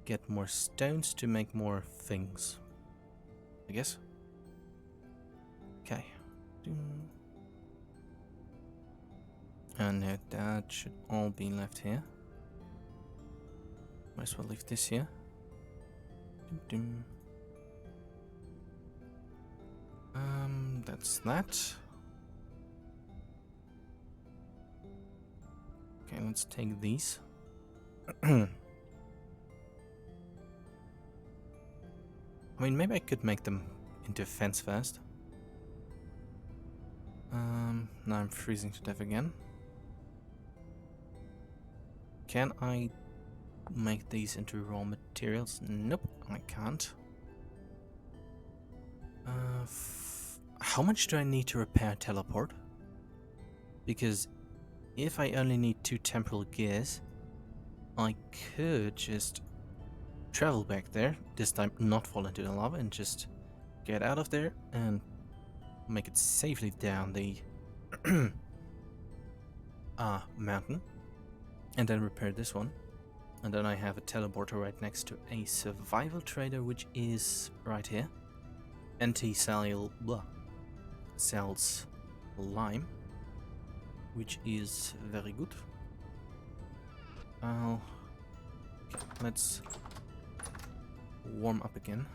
get more stones to make more things, I guess. Okay. And that should all be left here. Might as well leave this here. That's that. Okay, let's take these. I mean, maybe I could make them into a fence first. Now I'm freezing to death again. Can I make these into raw materials? Nope, I can't. How much do I need to repair teleport? Because if I only need 2 temporal gears, I could just travel back there, this time not fall into the lava, and just get out of there and make it safely down the mountain, and then repair this one. And then I have a teleporter right next to a survival trader, which is right here. Anti-cell cells lime, which is very good. Okay, let's warm up again.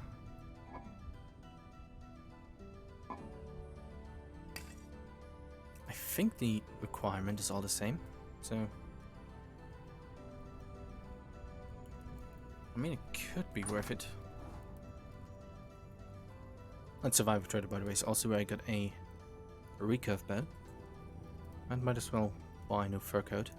I think the requirement is all the same, so I mean, it could be worth it. And survival trader, by the way, is also where I got a recurve bed. I might as well buy a new fur coat.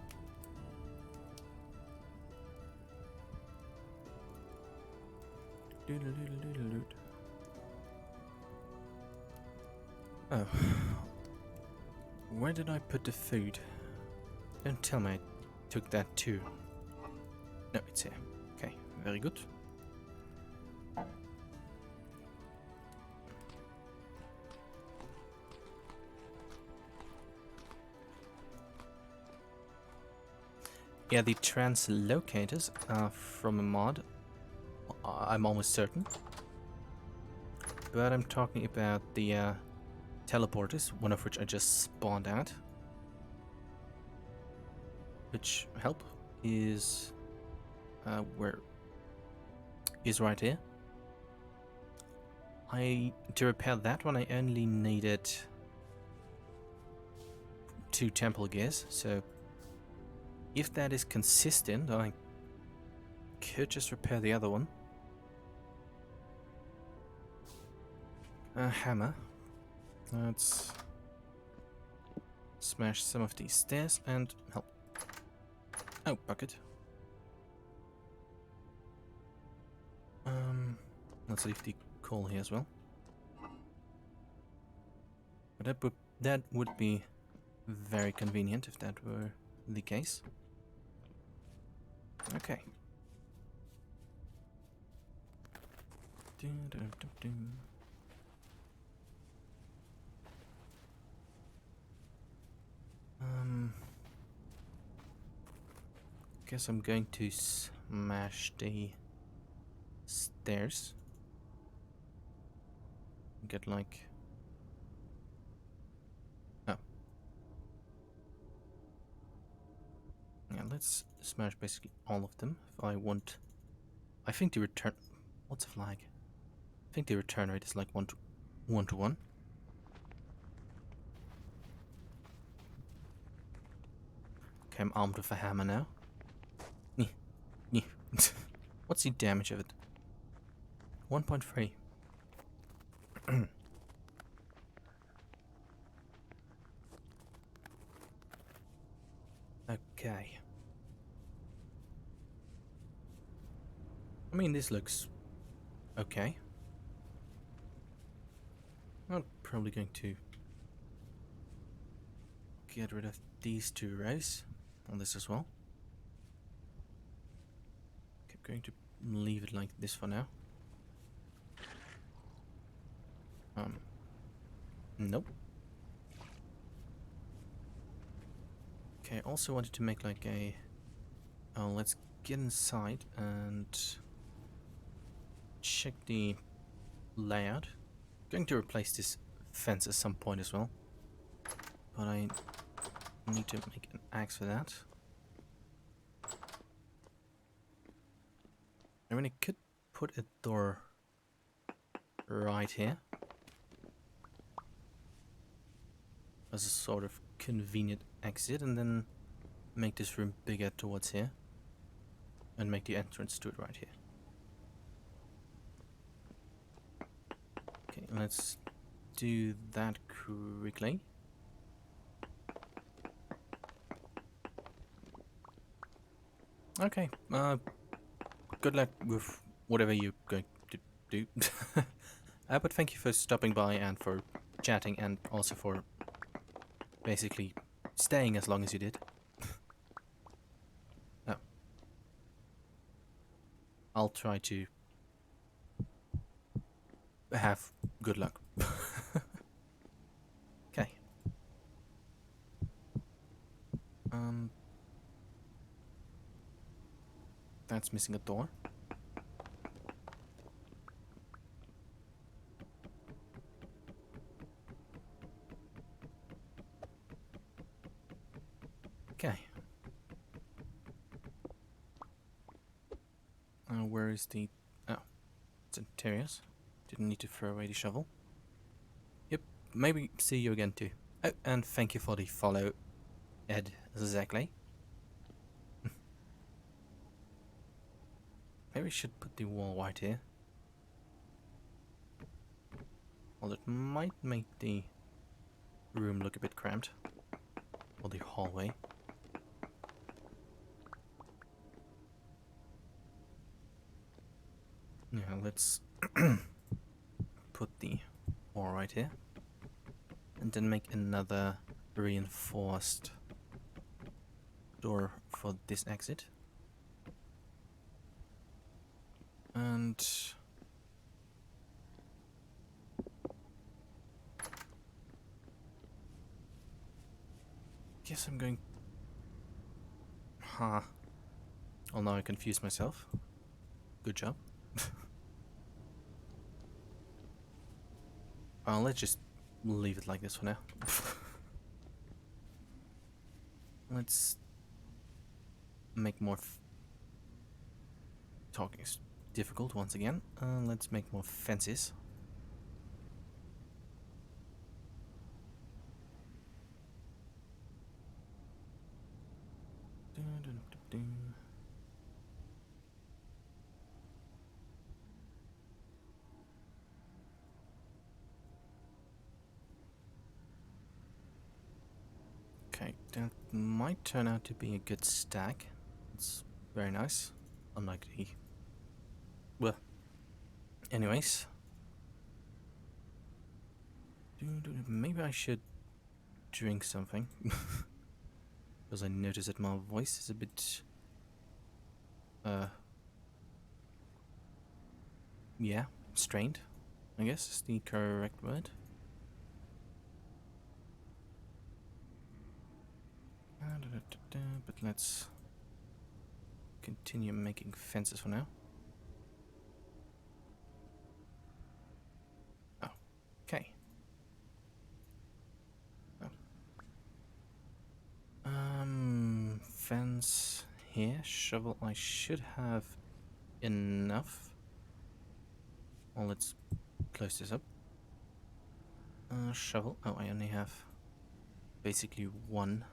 Oh. Where did I put the food? Don't tell me I took that too. No, it's here. Okay, very good. Yeah, the translocators are from a mod. I'm almost certain. But I'm talking about the teleporters, one of which I just spawned out. Which help is where is right here. To repair that one I only needed 2 temple gears, so if that is consistent, I could just repair the other one. A hammer. Let's smash some of these stairs and help. Oh, bucket. Let's leave the coal here as well. But that would be very convenient if that were the case. Okay. Guess I'm going to smash the stairs. Get like... Oh. Yeah, let's smash basically all of them if I want... I think the return... What's a flag? I think the return rate is like 1 to 1. Okay, I'm armed with a hammer now. What's the damage of it? 1.3. Okay. I mean, this looks okay. I'm probably going to get rid of these 2 rows on this as well. Okay, I'm going to leave it like this for now. Nope. Okay, I also wanted to make like a... Oh, let's get inside and check the layout. Going to replace this fence at some point as well. But I need to make an axe for that. I mean, I could put a door right here as a sort of convenient exit, and then make this room bigger towards here and make the entrance to it right here. Okay, let's do that quickly. Okay, good luck with whatever you're going to do. But thank you for stopping by and for chatting, and also for basically staying as long as you did. I'll try to have good luck. Okay. Um, that's missing a door. Okay. Where is the... Oh, it's interiors. Didn't need to throw away the shovel. Yep, maybe see you again too. Oh, and thank you for the follow, Ed Exactly. Maybe we should put the wall right here. Well, it might make the room look a bit cramped. Or the hallway. Yeah, let's put the wall right here. And then make another reinforced door for this exit. And guess I'm going... Huh. Oh, now I confused myself. Good job. Let's just leave it like this for now. Let's make more... Talking is difficult once again. Let's make more fences. Okay, that might turn out to be a good stack. It's very nice. Unlike the... Well, anyways. Maybe I should drink something. Because I notice that my voice is a bit... yeah, strained, I guess is the correct word. But let's continue making fences for now. Oh, okay. Oh. Fence here. Shovel. I should have enough. Well, let's close this up. Shovel. Oh, I only have basically one.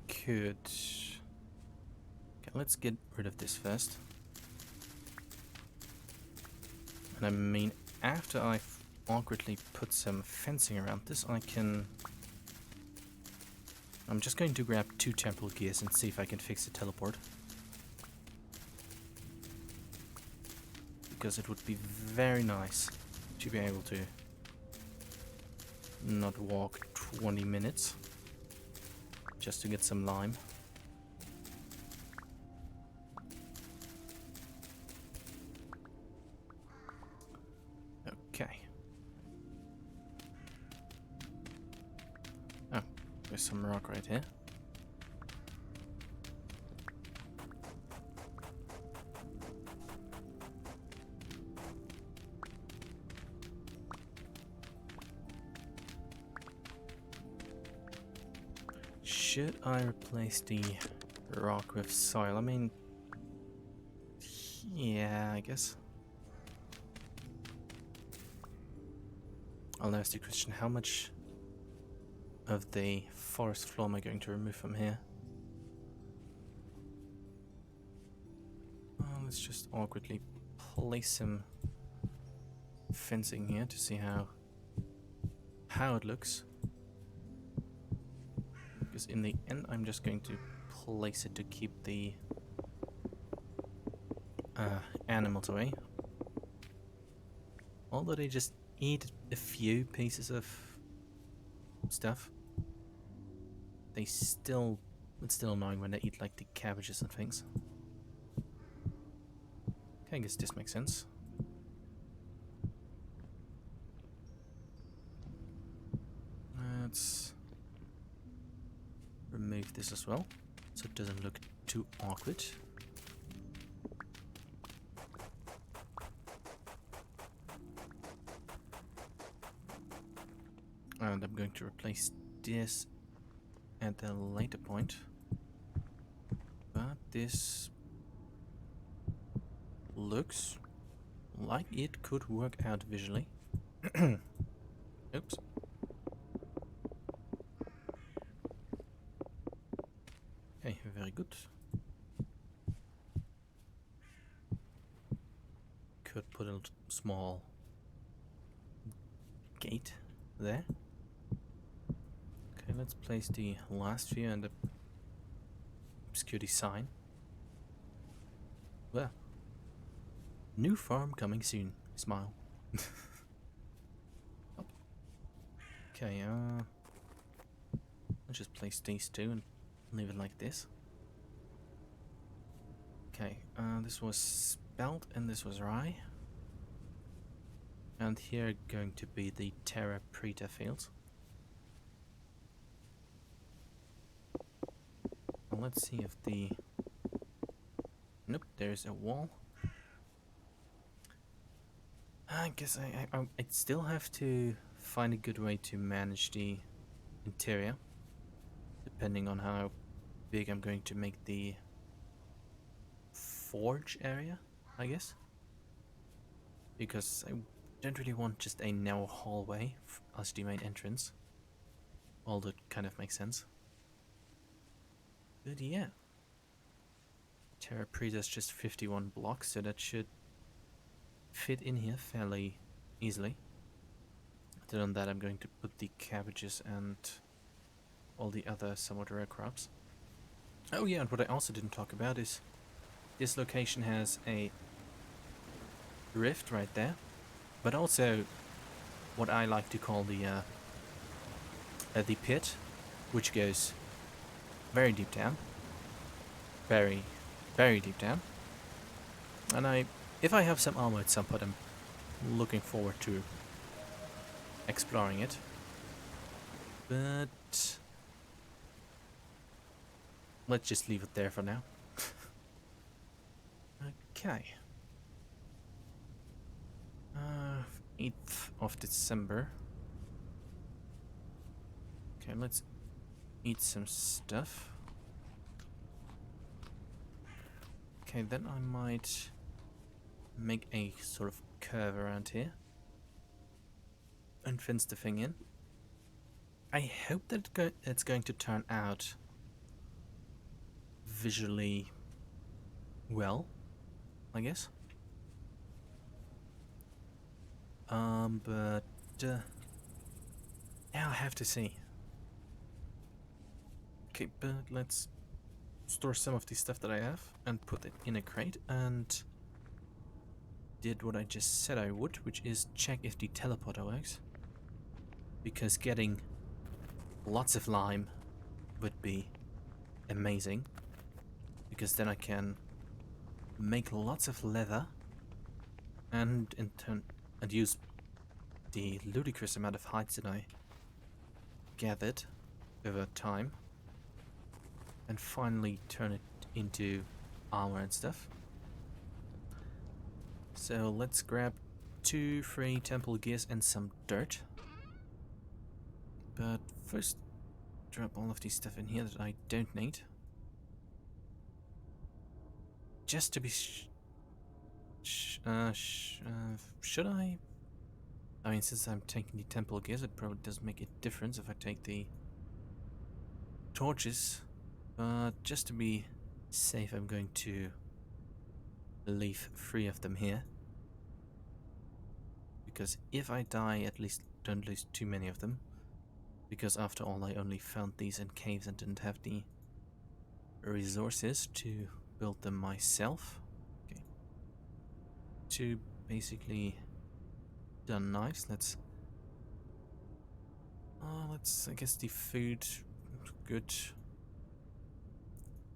Could... Okay, let's get rid of this first. And I mean, after I've awkwardly put some fencing around this, I can... I'm just going to grab 2 temple gears and see if I can fix the teleport. Because it would be very nice to be able to not walk 20 minutes just to get some lime. Okay. Oh, there's some rock right here. Should I replace the rock with soil? I mean, yeah, I guess. I'll ask the question, how much of the forest floor am I going to remove from here? Let's just awkwardly place some fencing here to see how it looks. Because in the end, I'm just going to place it to keep the animals away. although they just eat a few pieces of stuff, it's still annoying when they eat like the cabbages and things. Okay, I guess this makes sense. Let's remove this as well, so it doesn't look too awkward. And I'm going to replace this at a later point. But this looks like it could work out visually. Oops. Okay, very good. Could put a small gate there. Okay, let's place the last few and the obscure sign. Well, new farm coming soon. Smile. Okay, let's just place these two and leave it like this. Okay, this was spelt and this was rye. And here going to be the Terra Preta fields. Well, let's see if the... Nope, there's a wall. I guess I'd still have to find a good way to manage the interior, depending on how big I'm going to make the forge area, I guess. Because I don't really want just a narrow hallway as the main entrance. Although it kind of makes sense. But yeah. Terra Preta is just 51 blocks, so that should fit in here fairly easily. Other than that, I'm going to put the cabbages and all the other somewhat rare crops. Oh yeah, and what I also didn't talk about is this location has a rift right there, but also what I like to call the pit, which goes very deep down, very deep down. And if I have some armor at some point, I'm looking forward to exploring it. But let's just leave it there for now. Okay. 8th of December. Okay, let's eat some stuff. Okay, then I might make a sort of curve around here and fence the thing in. I hope that it's going to turn out visually well, I guess. But I'll have to see. Okay, but let's store some of the stuff that I have and put it in a crate, and did what I just said I would, which is check if the teleporter works, because getting lots of lime would be amazing, because then I can make lots of leather and in turn use the ludicrous amount of hides that I gathered over time and finally turn it into armor and stuff. So let's grab 2 free temple gears and some dirt. But first, drop all of this stuff in here that I don't need. Just to be should I? I mean, since I'm taking the temple gears, it probably doesn't make a difference if I take the torches. But just to be safe, I'm going to leave 3 of them here. Because if I die, at least don't lose too many of them. Because after all, I only found these in caves and didn't have the resources to build them myself. Okay. To basically done knives. Let's, I guess the food, good.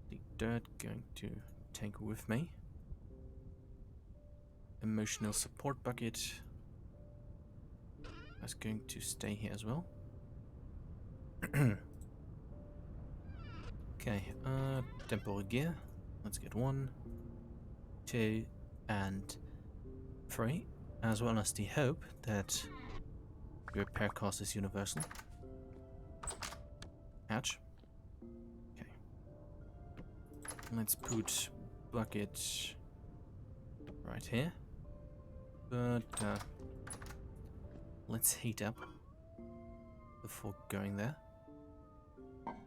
The dirt going to take with me. Emotional support bucket. That's going to stay here as well. Okay, temporary gear. Let's get 1, 2, and 3, as well as the hope that the repair cost is universal. Ouch. Okay. Let's put bucket right here. But let's heat up before going there.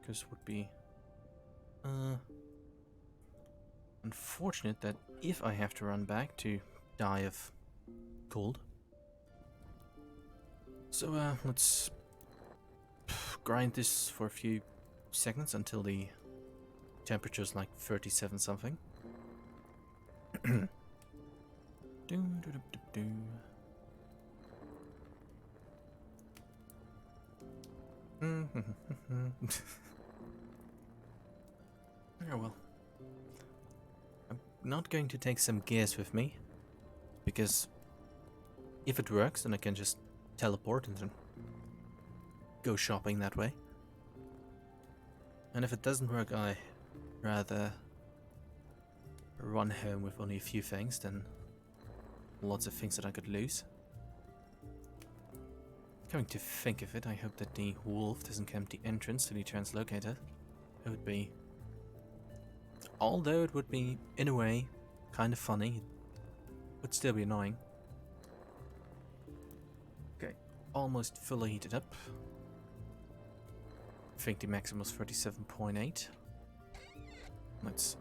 Because it would be unfortunate that if I have to run back to die of cold. So let's grind this for a few seconds until the temperature's like 37 something. Oh well. I'm not going to take some gears with me, because if it works, then I can just teleport and then go shopping that way. And if it doesn't work, I rather run home with only a few things than lots of things that I could lose. Coming to think of it, I hope that the wolf doesn't come the entrance to the translocator. It would be... Although it would be, in a way, kind of funny, it would still be annoying. Okay, almost fully heated up. I think the maximum was 37.8. Let's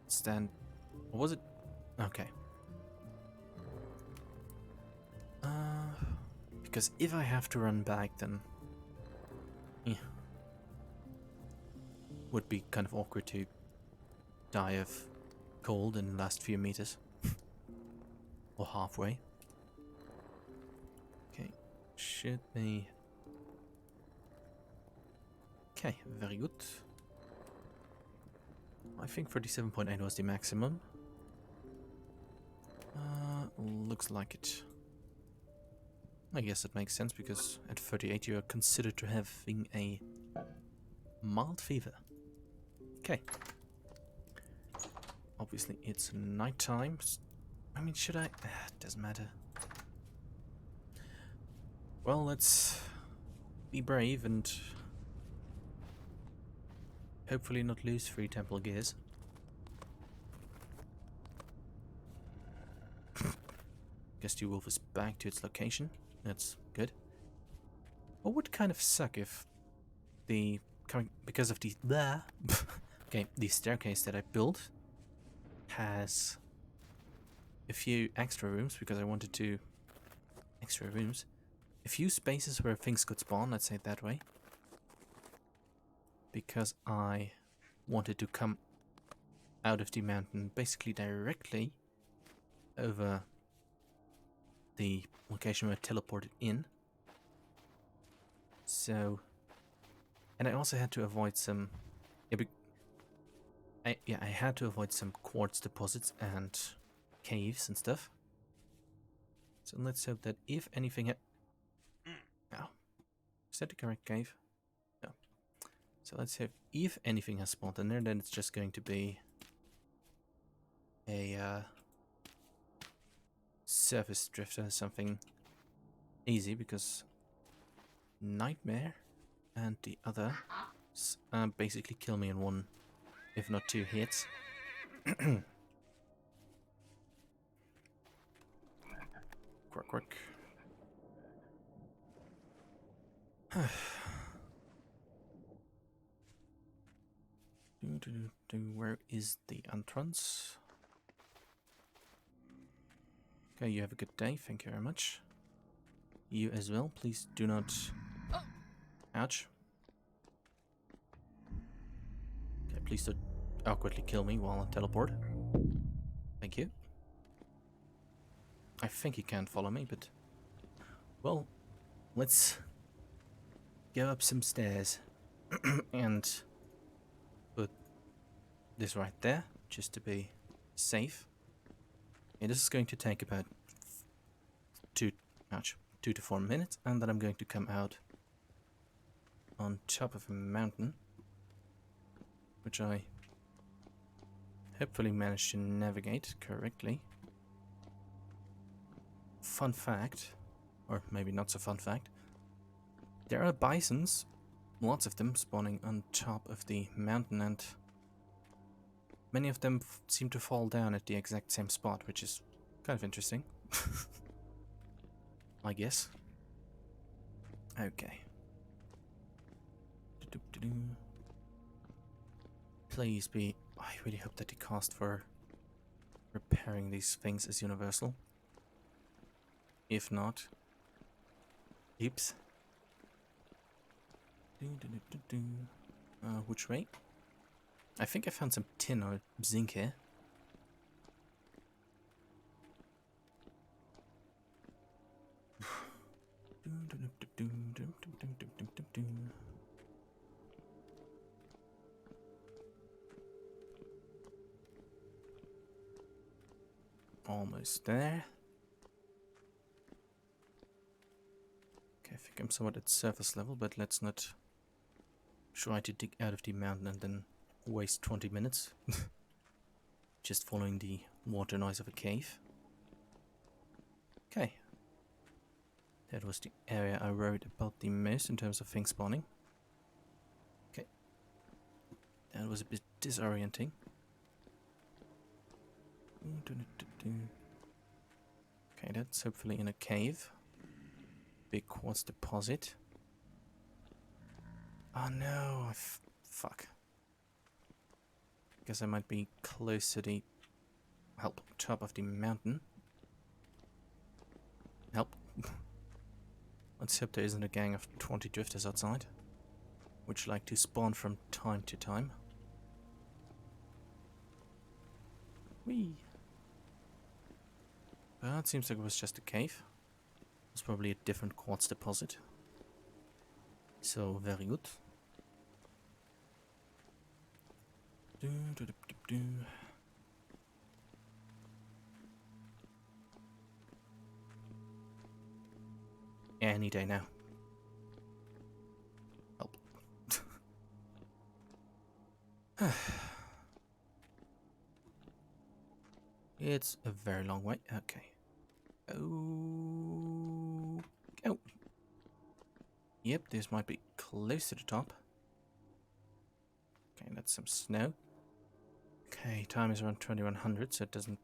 stand... What was it? Okay. Because if I have to run back, then... Yeah. Would be kind of awkward to die of cold in the last few meters. Or halfway. Okay. Should be... Okay, very good. I think 37.8 was the maximum. Looks like it. I guess it makes sense, because at 38 you are considered to having a mild fever. Okay. Obviously it's nighttime. I mean, should I? Doesn't matter. Well, let's be brave and hopefully not lose 3 temple gears. Guess the wolf is back to its location. That's good. What would kind of suck if the because of the okay, the staircase that I built has a few extra rooms, because I wanted to extra rooms, a few spaces where things could spawn, let's say it that way, because I wanted to come out of the mountain basically directly over the location where I teleported in. So, and I also had to avoid some... I had to avoid some quartz deposits and caves and stuff. So let's hope that if anything... Oh, is that the correct cave? No. So let's hope if anything has spawned in there, then it's just going to be a surface drifter, something easy, because Nightmare and the other basically kill me in 1, if not 2 hits. Quack quack. Where is the entrance? Okay, you have a good day, thank you very much. You as well, please do not... Ouch. Okay, please don't awkwardly kill me while I teleport. Thank you. I think he can't follow me, but... Well, let's go up some stairs and put this right there, just to be safe. And this is going to take about 2 to 4 minutes, and then I'm going to come out on top of a mountain, which I hopefully managed to navigate correctly. Fun fact, or maybe not so fun fact, there are bisons, lots of them, spawning on top of the mountain, and many of them seem to fall down at the exact same spot, which is kind of interesting. I guess. Okay. Please be... I really hope that the cost for repairing these things is universal. If not... Oops. Which way? I think I found some tin or zinc here. Almost there. Okay, I think I'm somewhat at surface level, but let's not try to dig out of the mountain and then waste 20 minutes just following the water noise of a cave. Okay. That was the area I worried about the most in terms of things spawning. Okay. That was a bit disorienting. Okay, that's hopefully in a cave. Big quartz deposit. Oh no, fuck. Guess I might be close to the top of the mountain. Help. Let's hope there isn't a gang of 20 drifters outside, which like to spawn from time to time. Whee! Well, it seems like it was just a cave. It was probably a different quartz deposit. So, very good. Any day now. Help. It's a very long way. Okay. Oh. Oh. Yep, this might be close to the top. Okay, that's some snow. Okay, time is around 2100, so it doesn't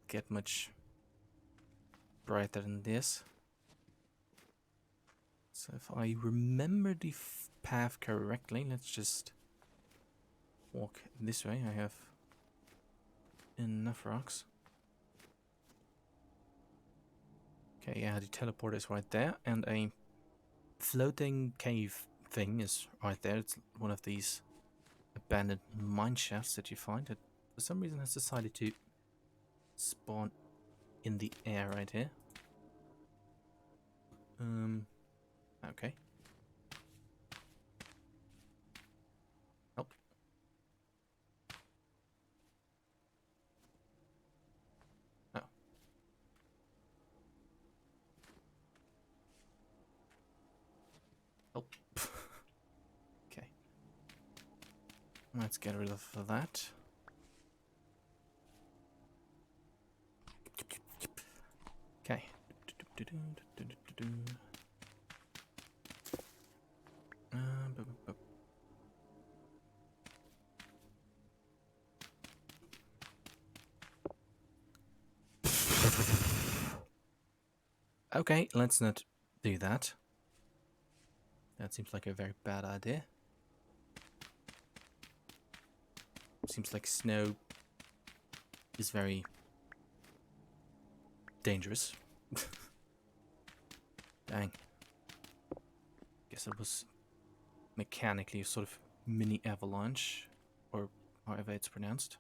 get much brighter than this. So if I remember the path correctly, let's just walk this way. I have enough rocks. Okay, yeah, the teleporter is right there, and a floating cave thing is right there. It's one of these abandoned mine shafts that you find that for some reason has decided to spawn in the air right here. Okay. Help. Oh. Help. Okay. Let's get rid of that. Okay. Okay, let's not do that. That seems like a very bad idea. Seems like snow is very dangerous. Dang. Guess it was mechanically a sort of mini avalanche, or however it's pronounced.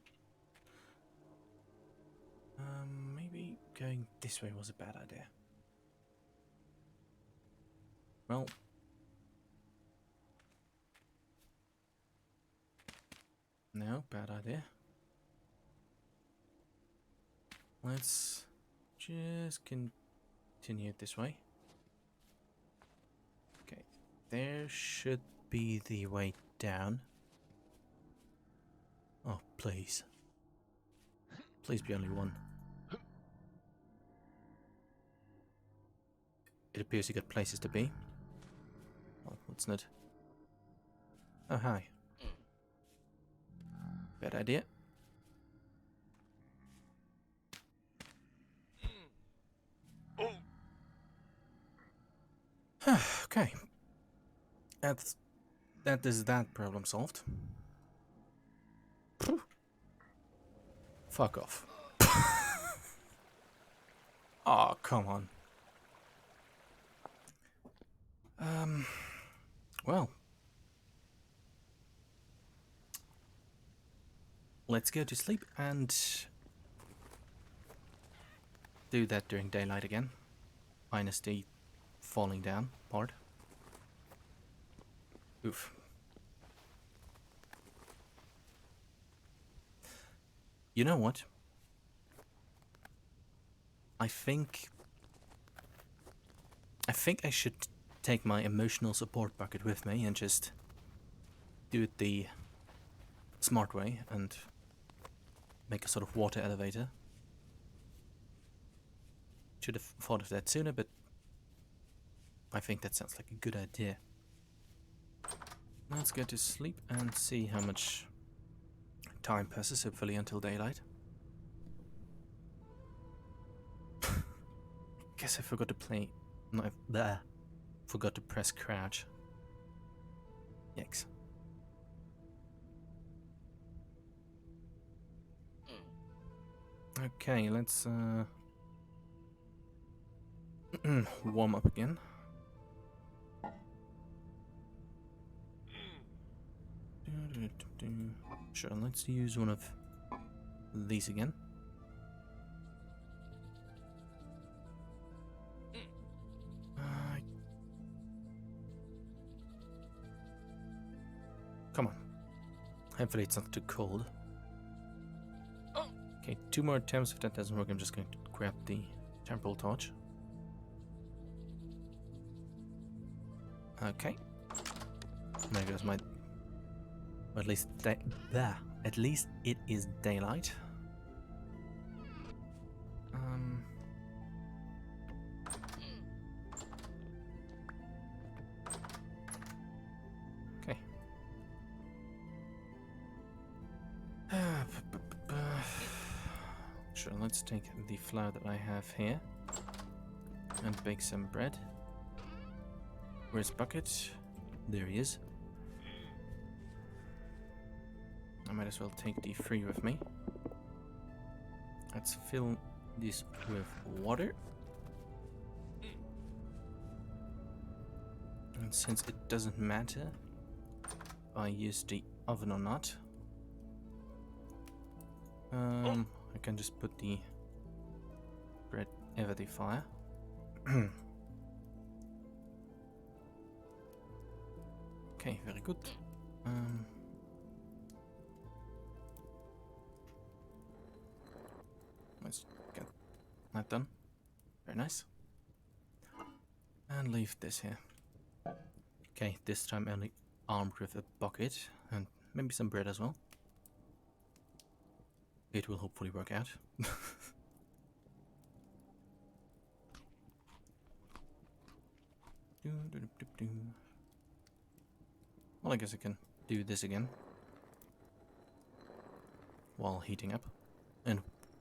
Maybe going this way was a bad idea. Well, no, bad idea. Let's just continue it this way. Okay, there should be the way down. Oh, please. Please be only one. It appears you got places to be. Oh, what's not? Oh, hi. Bad idea. Okay. That is that problem solved. Phew. Fuck off. Oh, come on. Well. Let's go to sleep and do that during daylight again. Minus the falling down part. Oof. You know what? I think I should take my emotional support bucket with me and just do it the smart way and make a sort of water elevator. Should have thought of that sooner, but I think that sounds like a good idea. Let's go to sleep and see how much time passes, hopefully until daylight. Guess I forgot to play. No, I forgot to press crouch. Yikes. Okay, let's warm up again. Sure, let's use one of these again. Come on. Hopefully it's not too cold. Okay, 2 more attempts. If that doesn't work, I'm just going to grab the temporal torch. Okay. Maybe it was my... At least at least it is daylight. Okay. Sure, let's take the flour that I have here and bake some bread. Where's Bucket? There he is. I might as well take the 3 with me. Let's fill this with water. And since it doesn't matter if I use the oven or not, I can just put the bread over the fire. Okay, very good. Let's get that done. Very nice. And leave this here. Okay, this time only armed with a bucket and maybe some bread as well. It will hopefully work out. Well, I guess I can do this again while heating up and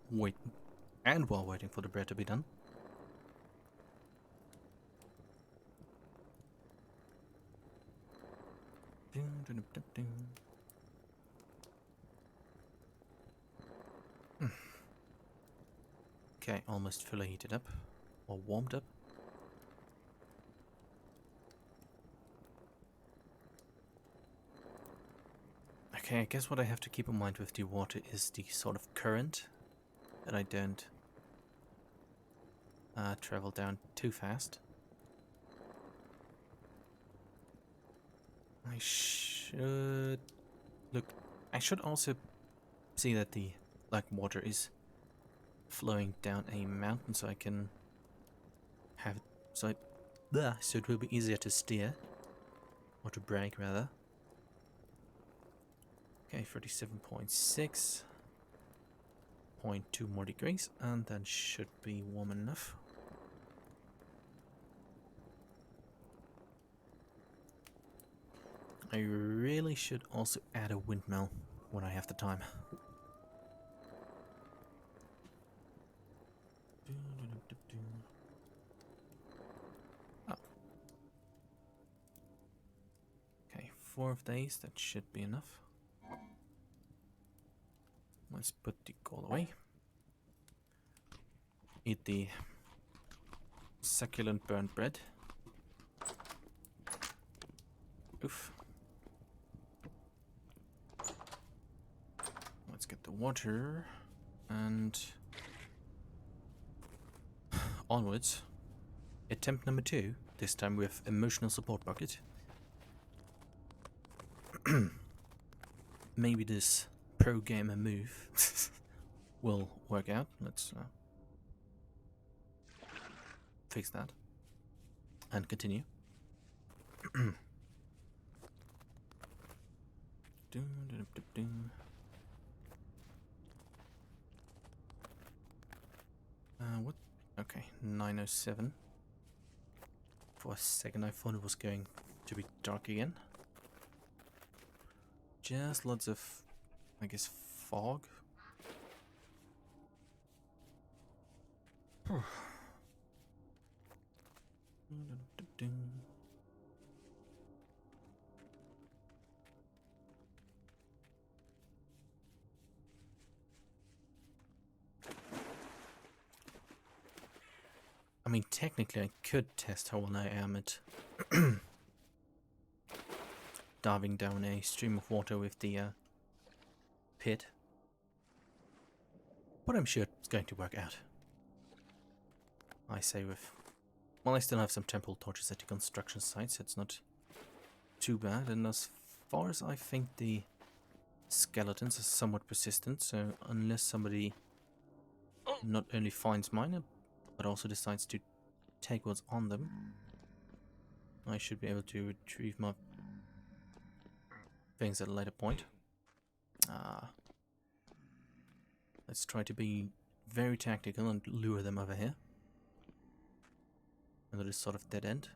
while waiting for the bread to be done. Okay, almost fully heated up or warmed up. Okay, I guess what I have to keep in mind with the water is the sort of current that I don't travel down too fast. I should look. I should also see that the like water is flowing down a mountain, so I can have it. So it will be easier to steer or to brake rather. Okay, 37.6. 0.2 more degrees, and that should be warm enough. I really should also add a windmill when I have the time. Oh. Okay, 4 of these, that should be enough. Let's put the coal away. Eat the succulent burnt bread. Oof. Let's get the water and onwards. Attempt number 2, this time with emotional support bucket. Maybe this pro gamer move will work out. Let's fix that and continue. What? Okay, 9:07. For a second I thought it was going to be dark again. Just lots of, I guess, fog. I mean, technically I could test how well I am at diving down a stream of water with the pit. But I'm sure it's going to work out. I say with... Well, I still have some temporal torches at the construction site, so it's not too bad. And as far as I think, the skeletons are somewhat persistent, so unless somebody not only finds mine, but also decides to take what's on them, I should be able to retrieve my things at a later point. Let's try to be very tactical and lure them over here. And that is sort of dead end.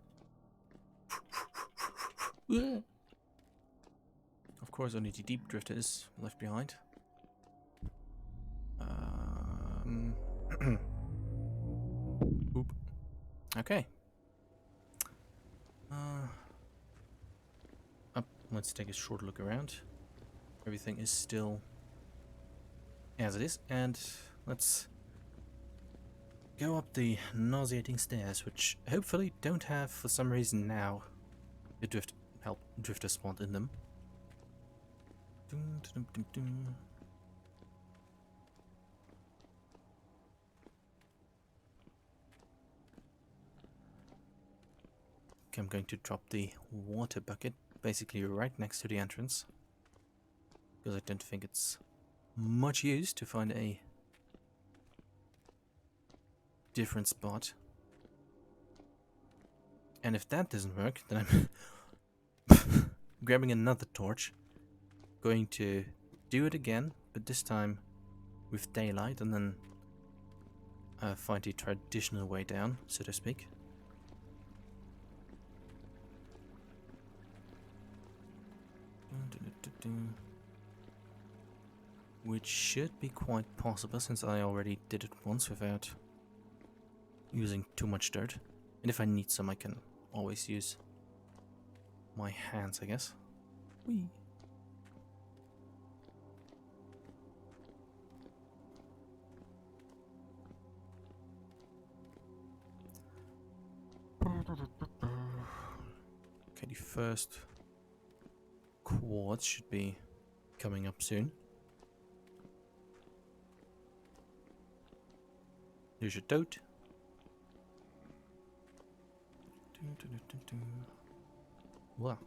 Of course, only the deep drifter is left behind. Oop. Okay. Up. Let's take a short look around. Everything is still as it is, and let's go up the nauseating stairs, which hopefully don't have, for some reason now, the drifter spawned in them. Okay, I'm going to drop the water bucket basically right next to the entrance, because I don't think it's much use to find a different spot. And if that doesn't work, then I'm grabbing another torch, going to do it again, but this time with daylight, and then find the traditional way down, so to speak. Which should be quite possible, since I already did it once without using too much dirt. And if I need some, I can always use my hands, I guess. Whee! Okay, the first quartz should be coming up soon. There's your toad. Wow.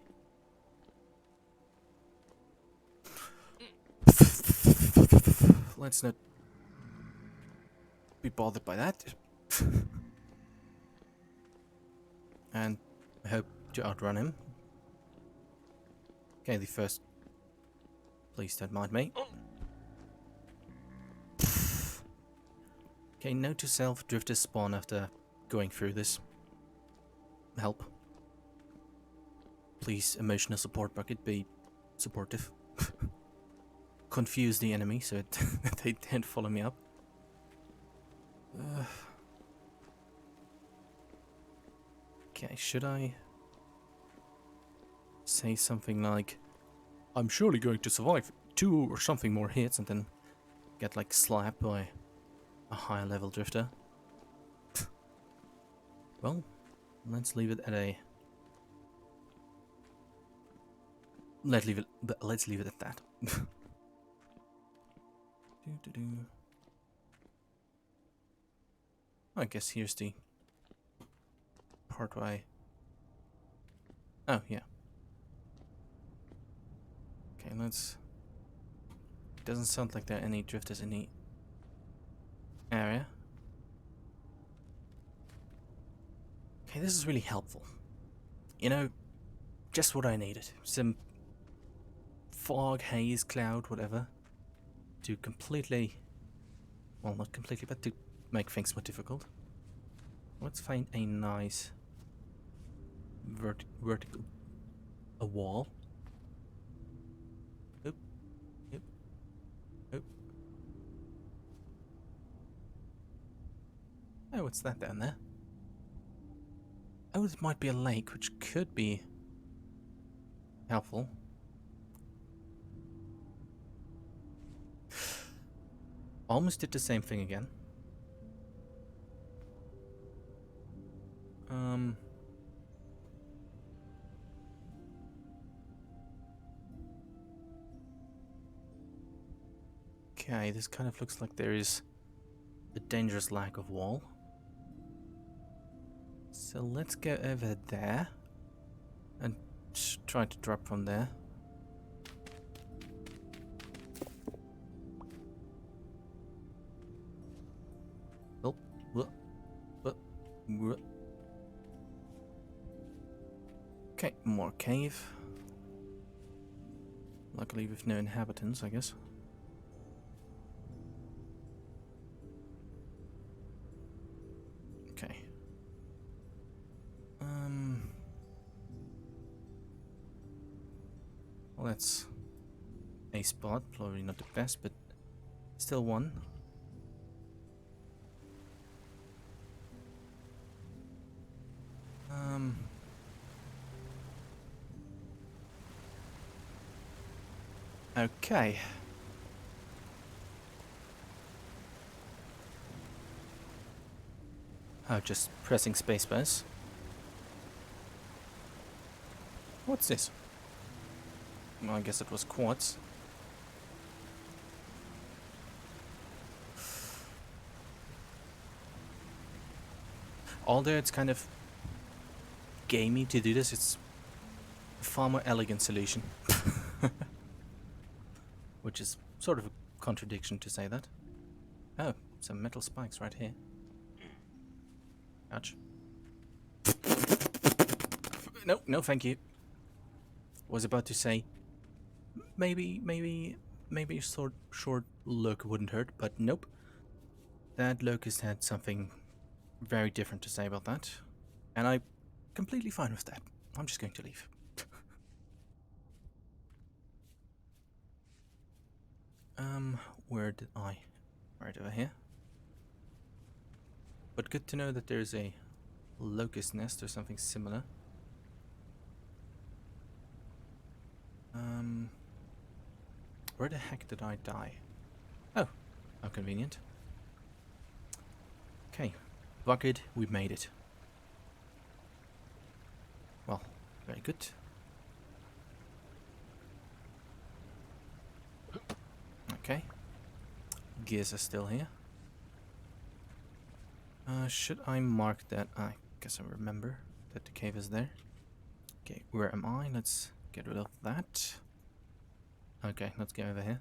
Let's not be bothered by that. And I hope to outrun him. Okay, the first. Please don't mind me. Okay, note to self, drifters spawn after going through this. Help. Please, emotional support bucket, be supportive. Confuse the enemy so that they don't follow me up. Okay, should I say something like, I'm surely going to survive 2 or something more hits and then get like slapped by a higher level drifter? Well, let's leave it at a... Let's leave it at that. I guess here's the part where I... Oh, yeah. Okay, let's... Doesn't sound like there are any drifters in the area. Okay, this is really helpful. You know, just what I needed. Some fog, haze, cloud, whatever. To completely... Well, not completely, but to make things more difficult. Let's find a nice vertical... A wall. Oop. Oop. Oop. Oh, what's that down there? Oh, it might be a lake, which could be helpful. Almost did the same thing again. Okay, this kind of looks like there is a dangerous lack of wall. So let's go over there and try to drop from there. Oh, what? Okay, more cave. Luckily with no inhabitants, I guess. Okay. Well, that's a spot, probably not the best, but still one. Okay. Oh, just pressing spacebar. What's this? Well, I guess it was quartz. Although it's kind of gamey to do this, it's a far more elegant solution. Which is sort of a contradiction to say that. Oh, some metal spikes right here. Ouch. No, no thank you. Was about to say, maybe a short look wouldn't hurt, but nope. That locust had something very different to say about that. And I'm completely fine with that. I'm just going to leave. Where did I? Right over here. But good to know that there's a locust nest or something similar. Where the heck did I die? Oh, how convenient. Okay, bucket, we made it. Well, very good. Okay, gears are still here. Should I mark that? I guess I remember that the cave is there. Okay, where am I? Let's get rid of that. Okay, let's go over here.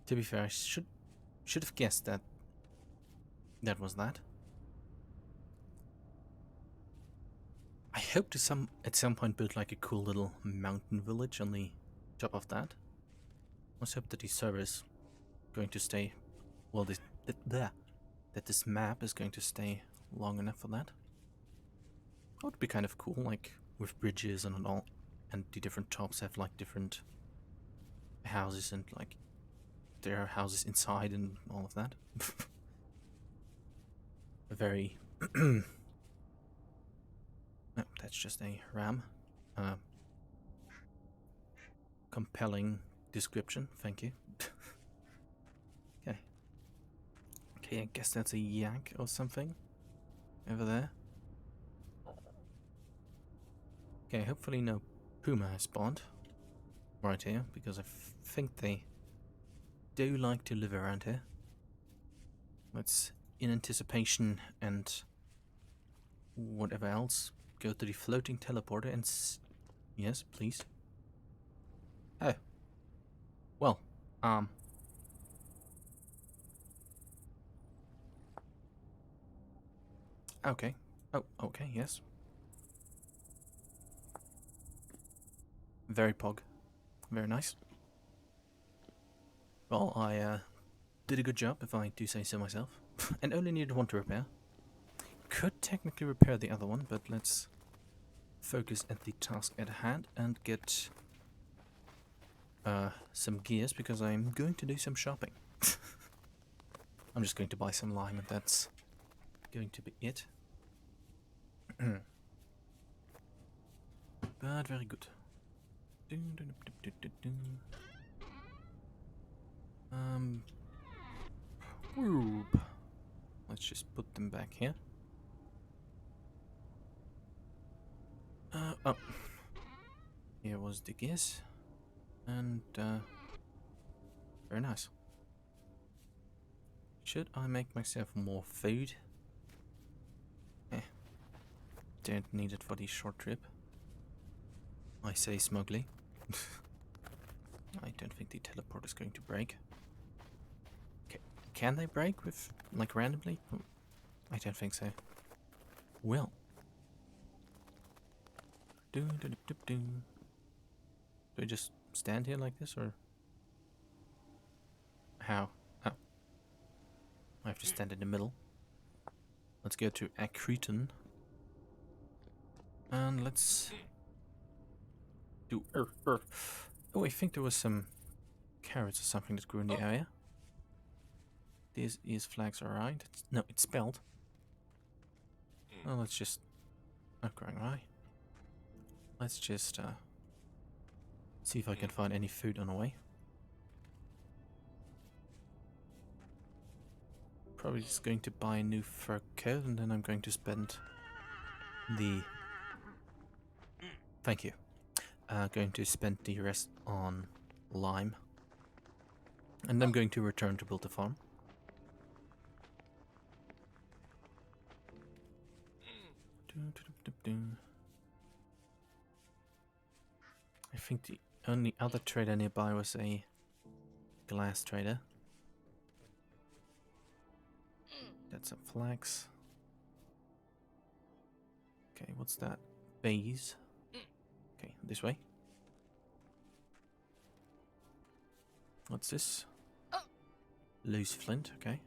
To be fair, I should have guessed that that was that. I hope to at some point build like a cool little mountain village on the top of that. Let's hope that the server is going to stay. Well, that this map is going to stay long enough for that. That would be kind of cool, like with bridges and all, and the different tops have like different houses and like there are houses inside and all of that. A very no, that's just a ram. Compelling description, thank you. Okay. Okay, I guess that's a yak or something over there. Okay, hopefully no puma has spawned right here, because I think they do like to live around here. Let's, in anticipation and whatever else, go to the floating teleporter and yes, please. Oh. Well, okay. Oh, okay, yes. Very pog. Very nice. Well, I did a good job, if I do say so myself. And only needed one to repair. Could technically repair the other one, but let's focus at the task at hand and get some gears, because I'm going to do some shopping. I'm just going to buy some lime and that's going to be it. But very good. Whoop. Let's just put them back here. Oh. Here was the gears. And, very nice. Should I make myself more food? Don't need it for the short trip. I say smugly. I don't think the teleport is going to break. Can they break with, like, randomly? I don't think so. Well. Do I just stand here like this, or how? Oh. I have to stand in the middle. Let's go to Accreton. And let's do Oh, I think there was some carrots or something that grew in the area. These flags are right. No, it's spelled. Well, let's just... Oh, growing right. Let's just see if I can find any food on the way. Probably just going to buy a new fur coat, and then I'm going to spend the... Thank you. Going to spend the rest on lime. And I'm going to return to build the farm. I think the only other trader nearby was a glass trader. That's some flax. Okay, what's that? Baize. Okay, this way. What's this? Loose flint, okay.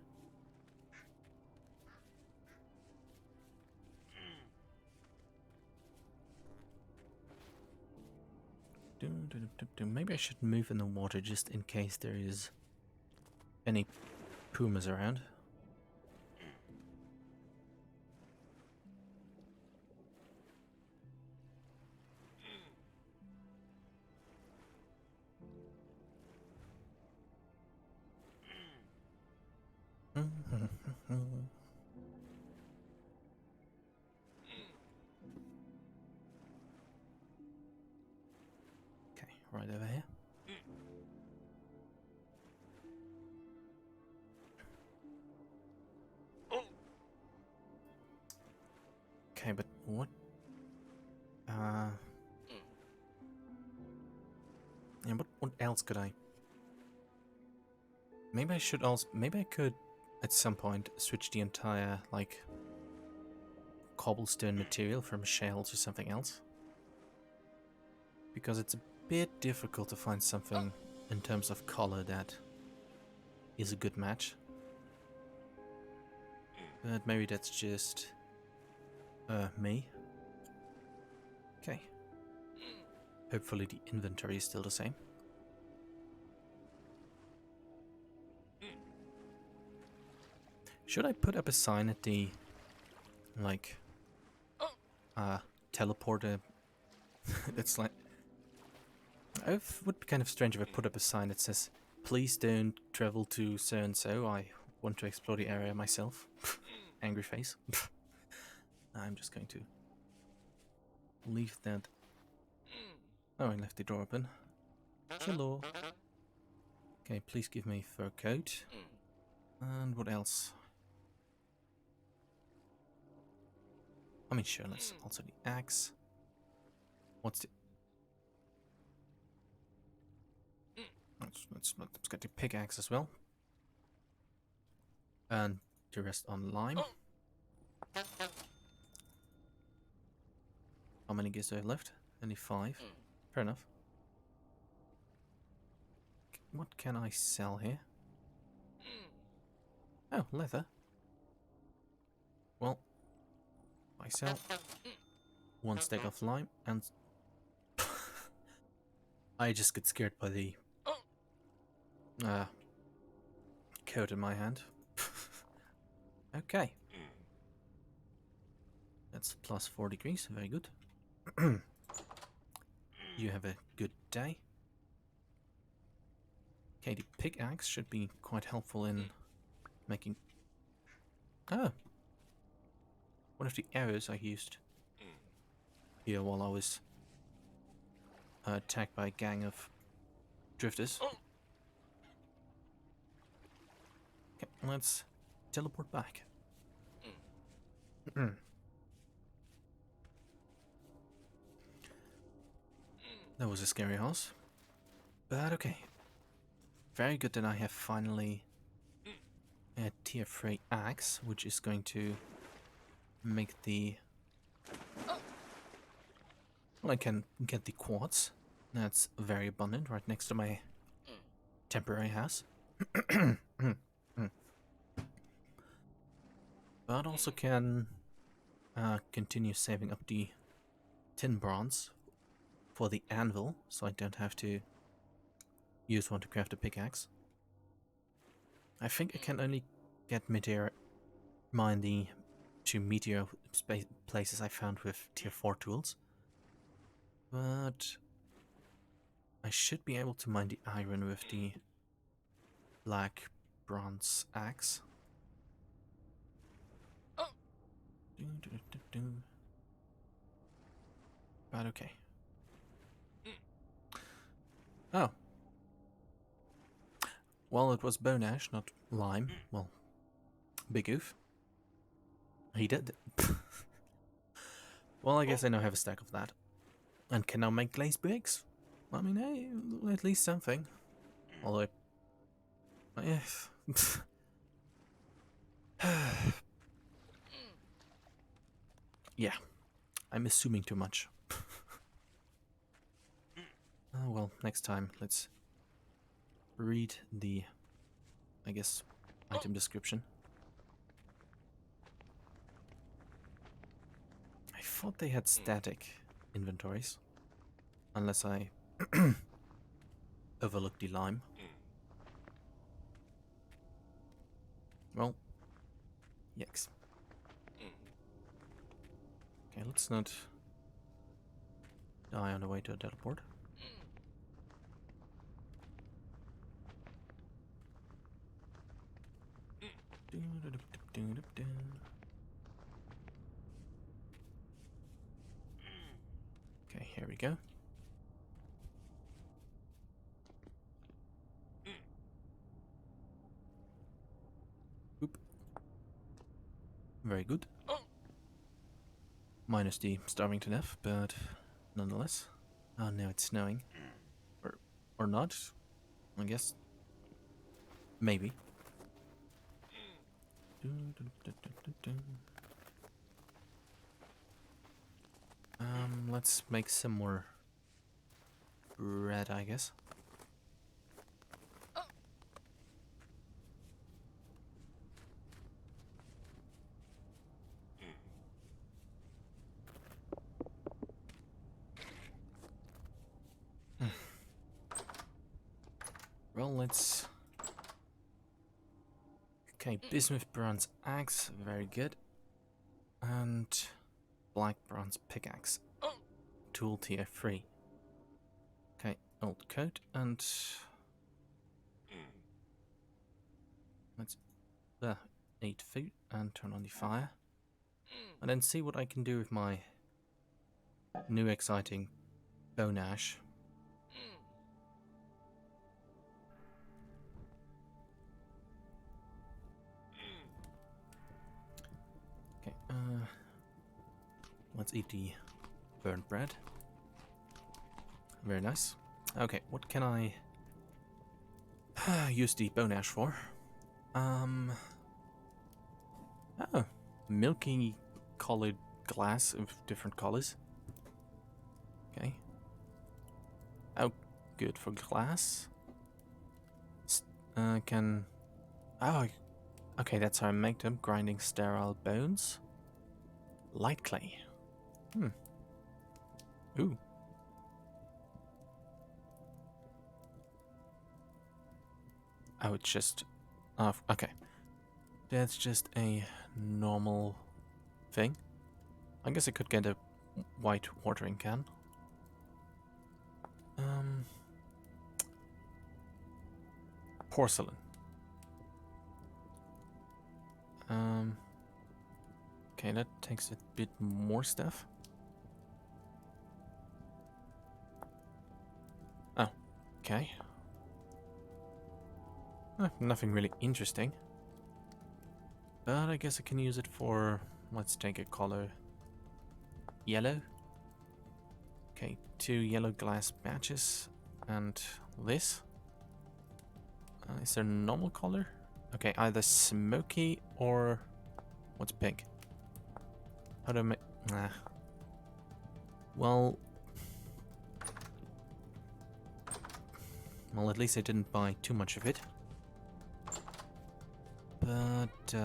Maybe I should move in the water just in case there is any pumas around. Okay, right over here. Okay, but what? Yeah, what else could I? Maybe I should also. Maybe I could, at some point, switch the entire like cobblestone material from shales or something else. Because it's a bit difficult to find something in terms of color that is a good match. But maybe that's just me. Okay. Hopefully the inventory is still the same. Should I put up a sign at the like teleporter? It's like it would be kind of strange if I put up a sign that says, "Please don't travel to so and so. I want to explore the area myself." Angry face. I'm just going to leave that. Oh, I left the door open. Hello. Okay, please give me fur coat. And what else? I mean, sure, let's also the axe. What's the... Let's get the pickaxe as well. And the rest on lime. How many gears do I have left? Only 5. Fair enough. What can I sell here? Oh, leather. Well, I sell 1 stack of lime and... I just get scared by the coat in my hand. Okay. That's plus 4 degrees, very good. You have a good day. Okay, the pickaxe should be quite helpful in making... Oh! One of the arrows I used here while I was attacked by a gang of drifters. Okay, let's teleport back. That was a scary house. But okay. Very good that I have finally a tier 3 axe, which is going to make the... Well, I can get the quartz. That's very abundant right next to my temporary house. But also can continue saving up the tin bronze for the anvil, so I don't have to use one to craft a pickaxe. I think I can only get meteor mine the 2 meteor places I found with tier 4 tools. But I should be able to mine the iron with the black bronze axe. But okay. Oh. Well, it was bone ash, not lime. Well, big oof. He did. Well, I guess I now have a stack of that. And can now make glazed bricks. I mean, hey, at least something. Although... Yeah, I'm assuming too much. Oh, well, next time, let's read the, I guess, item description. I thought they had static inventories. Unless I overlooked the lime. Well, yikes. Okay, let's not die on the way to a teleport. Okay, here we go. Oop. Very good. Minus the starving to death, but nonetheless. Oh, now it's snowing. Or not, I guess. Maybe. Let's make some more bread, I guess. Well, let's... Okay, bismuth bronze axe, very good. And black bronze pickaxe. Tool tier 3. Okay, old coat, and... Let's 8 food and turn on the fire. And then see what I can do with my new exciting bone ash. Okay, let's eat the burnt bread. Very nice. Okay, what can I use the bone ash for? Oh, milky colored glass of different colors. Okay. Oh, good for glass. Can... Oh, okay, that's how I make them. Grinding sterile bones. Light clay. Ooh. Oh, it's just... okay. That's just a normal thing. I guess I could get a white watering can. Porcelain. Okay, that takes a bit more stuff. Oh, okay. Nothing really interesting. But I guess I can use it for... Let's take a color... Yellow. Okay, 2 yellow glass matches. And this. Is there a normal color? Okay, either smoky or... What's pink? How do I make... Nah. Well, at least I didn't buy too much of it. But,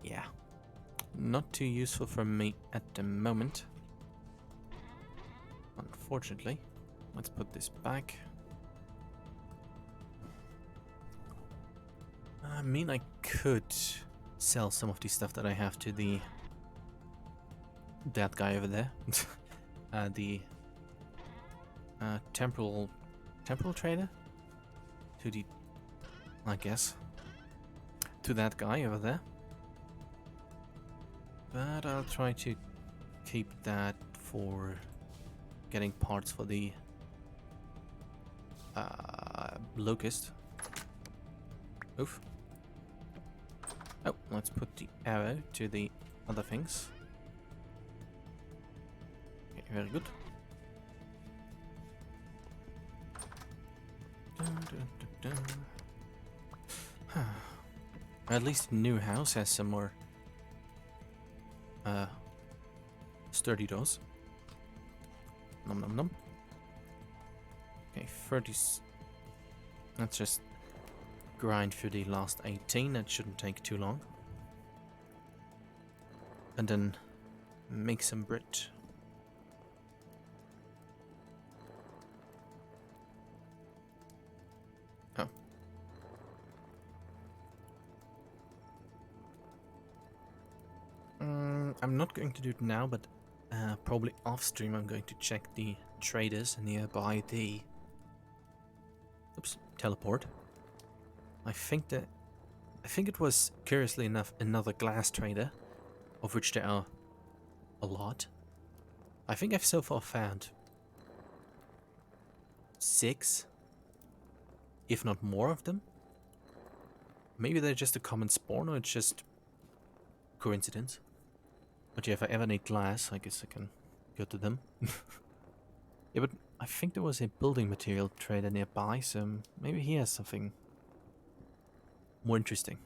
yeah. Not too useful for me at the moment. Unfortunately. Let's put this back. I mean, I could sell some of the stuff that I have to that guy over there. The temporal trader? To the... I guess. To that guy over there. But I'll try to keep that for getting parts for the locust. Oof. Oh, let's put the arrow to the other things. Okay, very good. At least the new house has some more sturdy doors. Nom nom nom. Okay, 30. Let's just grind through the last 18. That shouldn't take too long. And then make some bread. Oh. I'm not going to do it now, but probably off stream I'm going to check the traders nearby the... Oops, teleport. I think it was, curiously enough, another glass trader, of which there are a lot. I think I've so far found 6, if not more of them. Maybe they're just a common spawn, or it's just coincidence. But yeah, if I ever need glass, I guess I can go to them. Yeah, but I think there was a building material trader nearby, so maybe he has something more interesting.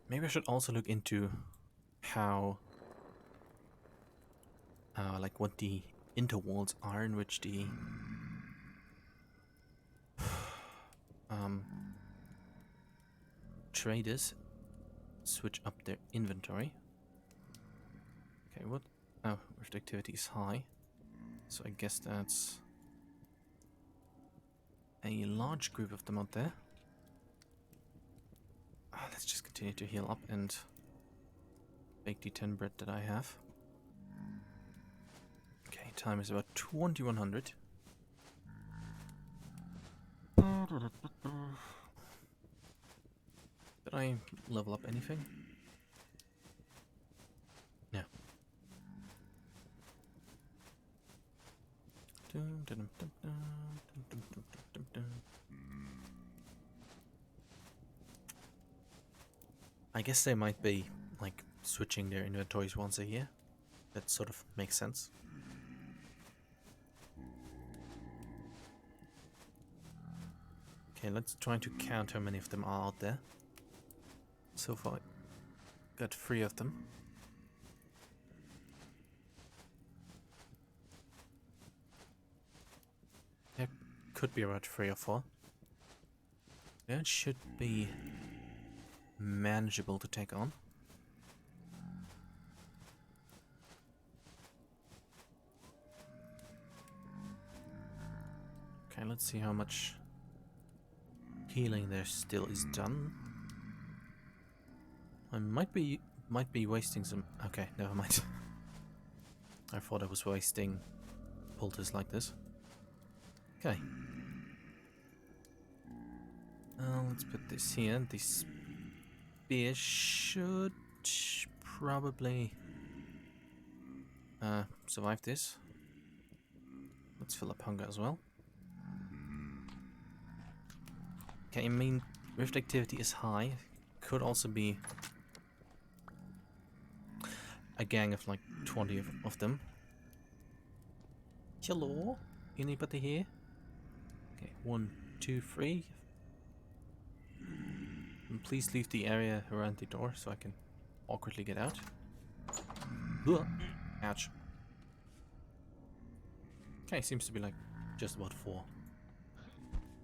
Maybe I should also look into how, like what the intervals are in which the um, traders switch up their inventory. Okay, what? Oh, rift activity is high. So I guess that's a large group of them out there. Let's just continue to heal up and bake the 10 bread that I have. Okay, time is about 2100. Did I level up anything? No. I guess they might be like switching their inventories once a year. That sort of makes sense. Okay, let's try to count how many of them are out there. So far, got 3 of them. There could be about 3 or 4. That should be manageable to take on. Okay, let's see how much healing there still is done. I might be wasting some. Okay, never mind. I thought I was wasting pulters like this. Okay. Let's put this here. This spear should probably survive this. Let's fill up hunger as well. Okay, I mean, rift activity is high. Could also be a gang of like 20 of them. Hello? Anybody here? Okay, 1, 2, 3. And please leave the area around the door so I can awkwardly get out. Ugh. Ouch. Okay, seems to be like just about 4.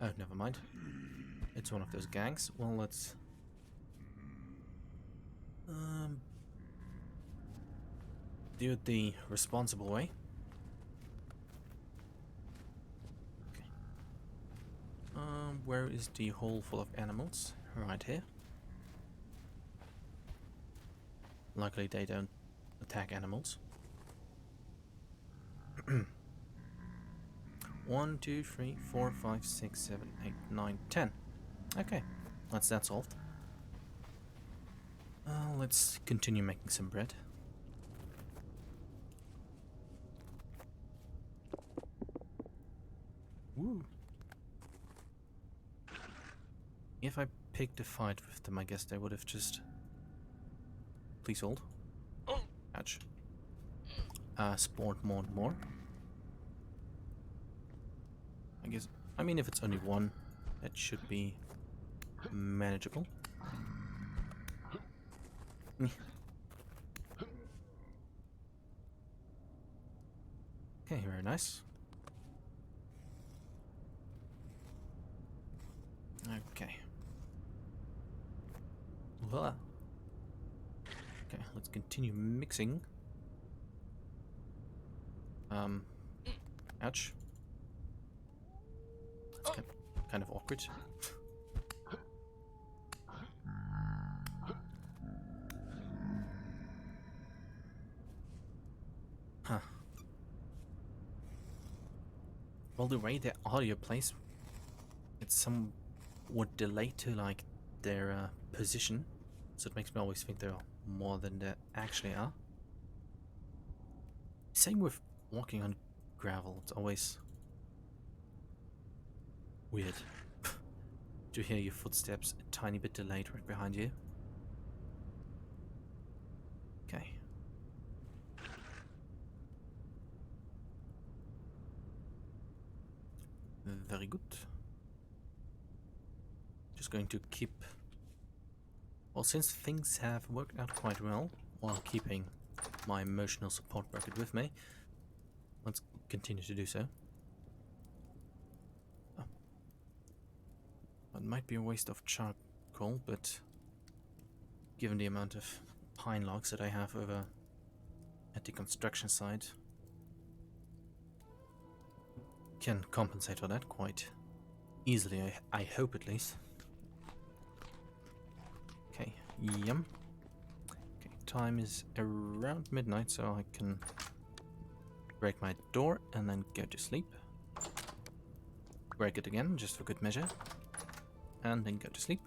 Oh, never mind. It's one of those gangs. Well, let's do it the responsible way. Okay. Where is the hole full of animals? Right here. Luckily, they don't attack animals. 1, 2, 3, 4, 5, 6, 7, 8, 9, 10. Okay, that's that solved. Let's continue making some bread. Woo. If I picked a fight with them, I guess they would have just... Please hold. Ouch. Spawned more and more. I guess... I mean, if it's only one, that should be manageable. Okay, very nice. Okay. Voila. Okay, let's continue mixing. Ouch. That's kind of awkward. Huh. Well, the way their audio plays, it's somewhat delayed to like their position, so it makes me always think they're more than they actually are. Same with walking on gravel, it's always weird. to hear your footsteps a tiny bit delayed right behind you. Okay. Very good. Just going to keep... Well, since things have worked out quite well while keeping my emotional support rocket with me, let's continue to do so. Oh. It might be a waste of charcoal, but given the amount of pine logs that I have over at the construction site, can compensate for that quite easily, I hope at least. Okay, yum. Okay, time is around midnight, so I can break my door and then go to sleep. Break it again, just for good measure. And then go to sleep.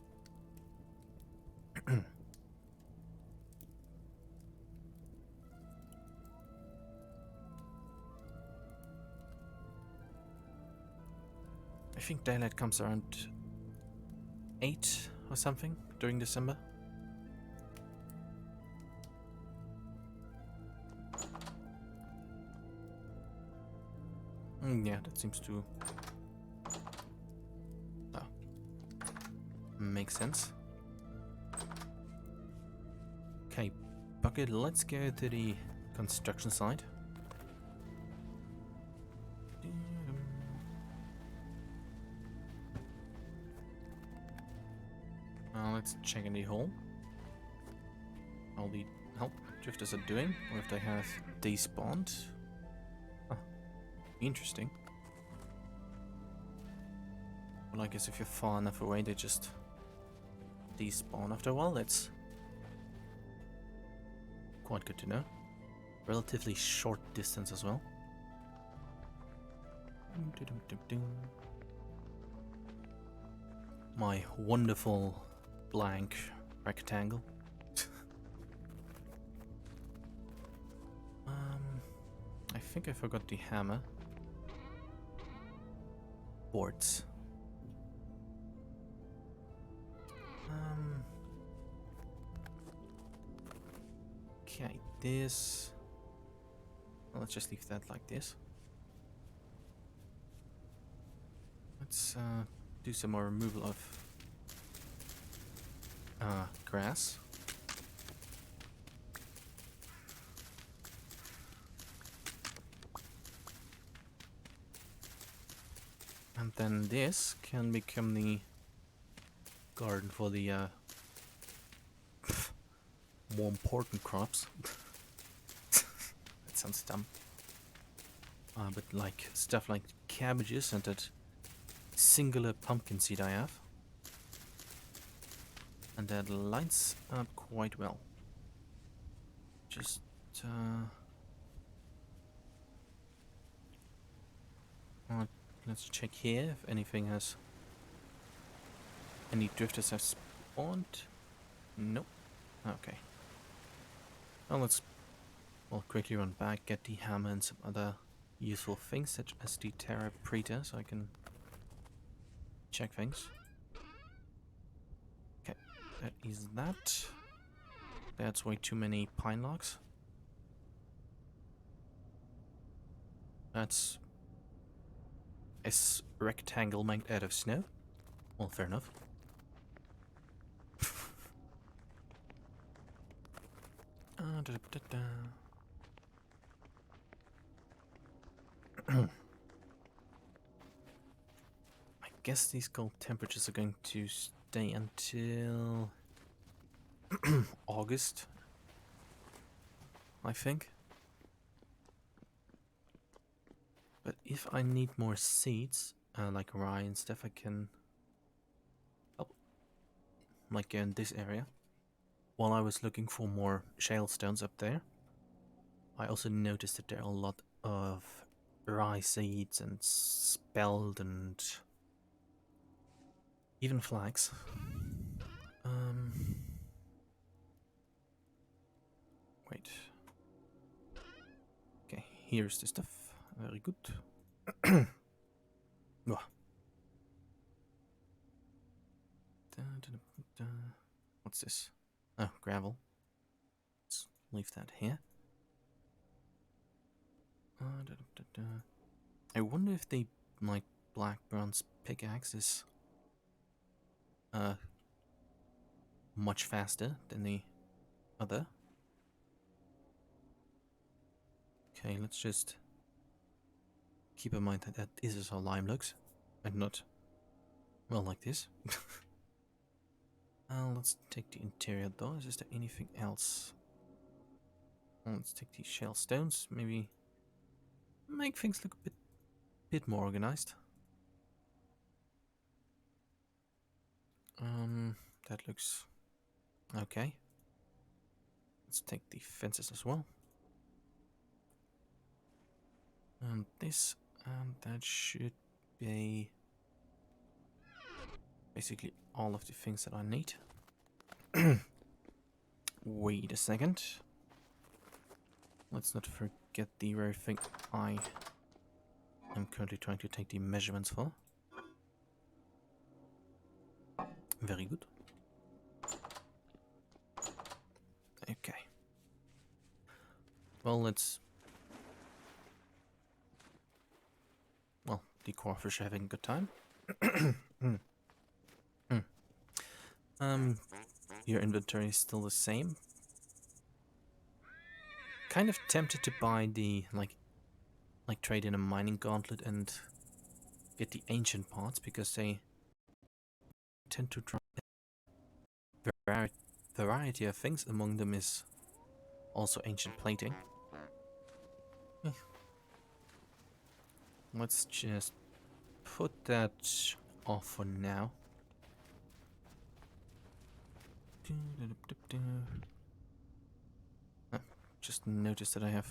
I think daylight comes around 8 or something during December. Yeah, that seems to make sense. Okay, Bucket, let's go to the construction site. Let's check in the hole. All the help drifters are doing, or if they have despawned. Huh. Interesting. Well, I guess if you're far enough away, they just despawn after a while. That's quite good to know. Relatively short distance as well. My wonderful blank rectangle. I think I forgot the hammer. Boards. Okay, this... Well, let's just leave that like this. Let's do some more removal of grass. And then this can become the garden for the more important crops. That sounds dumb. But like stuff like cabbages and that singular pumpkin seed I have. And that lines up quite well. Just let's check here if anything has... Any drifters have spawned? Nope. Okay. Well, let's quickly run back, get the hammer and some other useful things such as the Terra Preta so I can check things. Okay, that is that. That's way too many pine logs. That's a rectangle made out of snow. Well, fair enough. I guess these cold temperatures are going to stay until August, I think. But if I need more seeds, like rye and stuff, I can... Oh, like in this area. While I was looking for more shale stones up there, I also noticed that there are a lot of rye seeds and spelt and even flags. Wait. Okay, here's the stuff. Very good. What's this? Oh, gravel. Let's leave that here. I wonder if the like black bronze pickaxe is much faster than the other. Okay, let's just keep in mind that this is how lime looks, and not well like this. Let's take the interior doors. Is there anything else? Let's take these shell stones. Maybe make things look a bit more organized. That looks okay. Let's take the fences as well. And this, and that should be basically all of the things that I need. Wait a second. Let's not forget the rare thing I am currently trying to take the measurements for. Very good. Okay. Well, let's... Well, the crawfish are having a good time. Your inventory is still the same. Kind of tempted to buy the, like trade in a mining gauntlet and get the ancient parts, because they tend to drop variety of things. Among them is also ancient plating. Let's just put that off for now. Just noticed that I have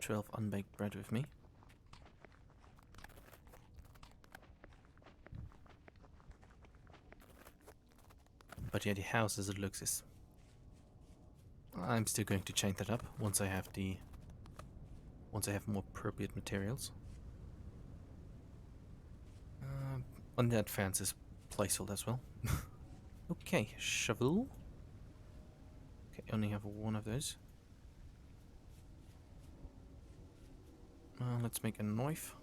12 unbaked bread with me. But yeah, the house as it looks is... I'm still going to change that up once I have more appropriate materials. On that fence is placeholder as well. Okay, shovel. Okay, I only have one of those. Let's make a knife.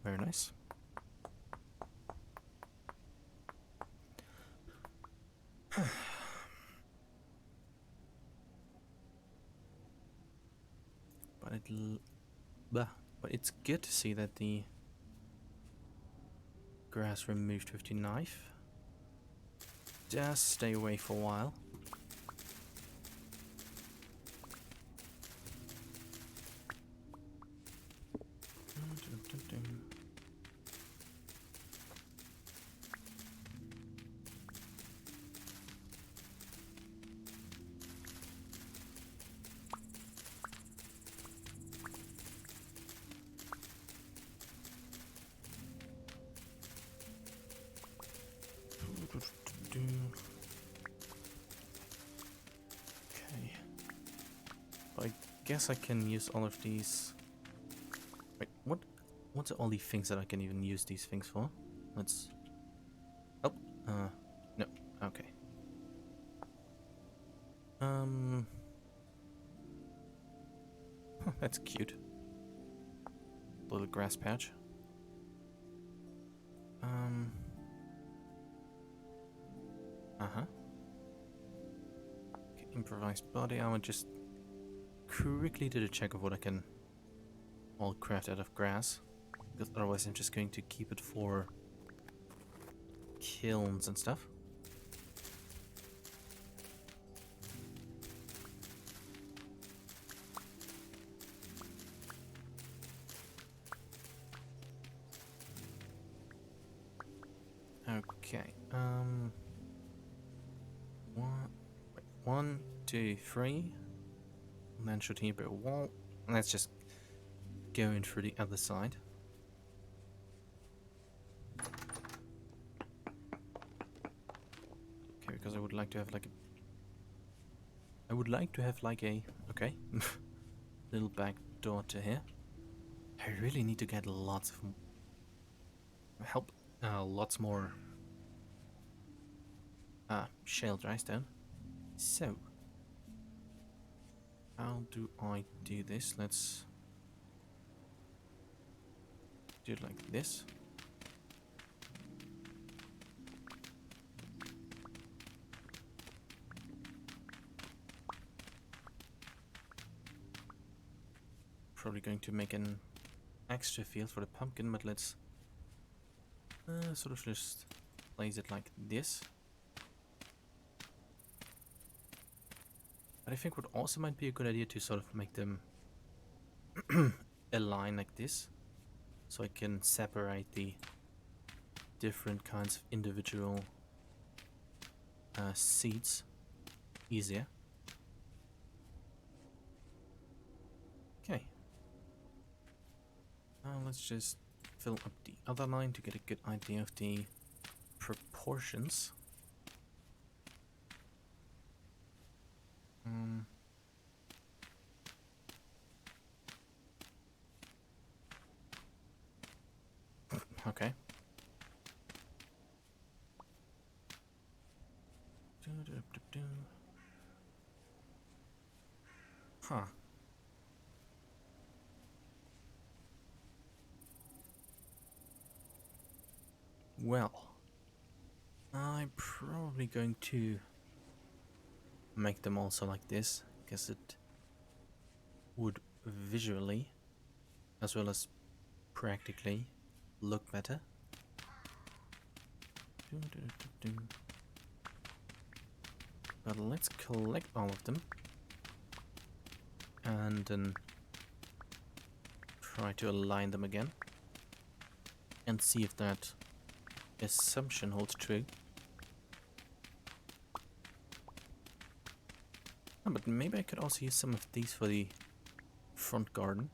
Very nice. But it's good to see that the grass removed with the knife does stay away for a while. Okay. I guess I can use all of these. Wait, what's all the things that I can even use these things for? Let's... Oh, no, okay. That's cute. Little grass patch. Okay, improvised body. I would just quickly do a check of what I can all craft out of grass, because otherwise I'm just going to keep it for kilns and stuff. Okay, one, two, three, and then should here be a wall. Let's just go in through the other side. because I would like to have like a... I would like to have like a... Okay. Little back door to here. I really need to get lots of help. Lots more shale dry stone. So, how do I do this? Let's do it like this. Probably going to make an extra field for the pumpkin, but let's sort of just place it like this. But I think what also might be a good idea to sort of make them align like this, so I can separate the different kinds of individual seeds easier. Okay. Now let's just fill up the other line to get a good idea of the proportions. Okay. Huh. Well, I'm probably going to make them also like this, because it would visually, as well as practically, look better. But let's collect all of them and then try to align them again and see if that assumption holds true. Oh, but maybe I could also use some of these for the front garden.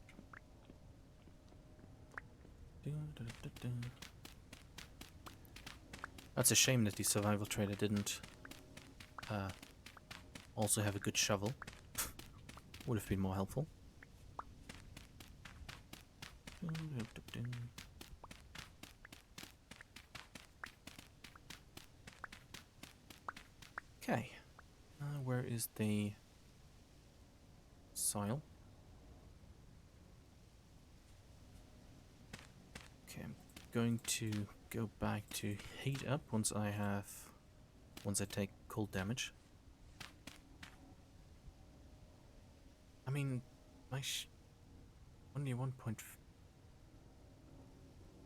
That's a shame that the survival trader didn't also have a good shovel. Would have been more helpful. Okay. Where is the soil? Okay, I'm going to go back to heat up once I take cold damage. I mean, only 1 point.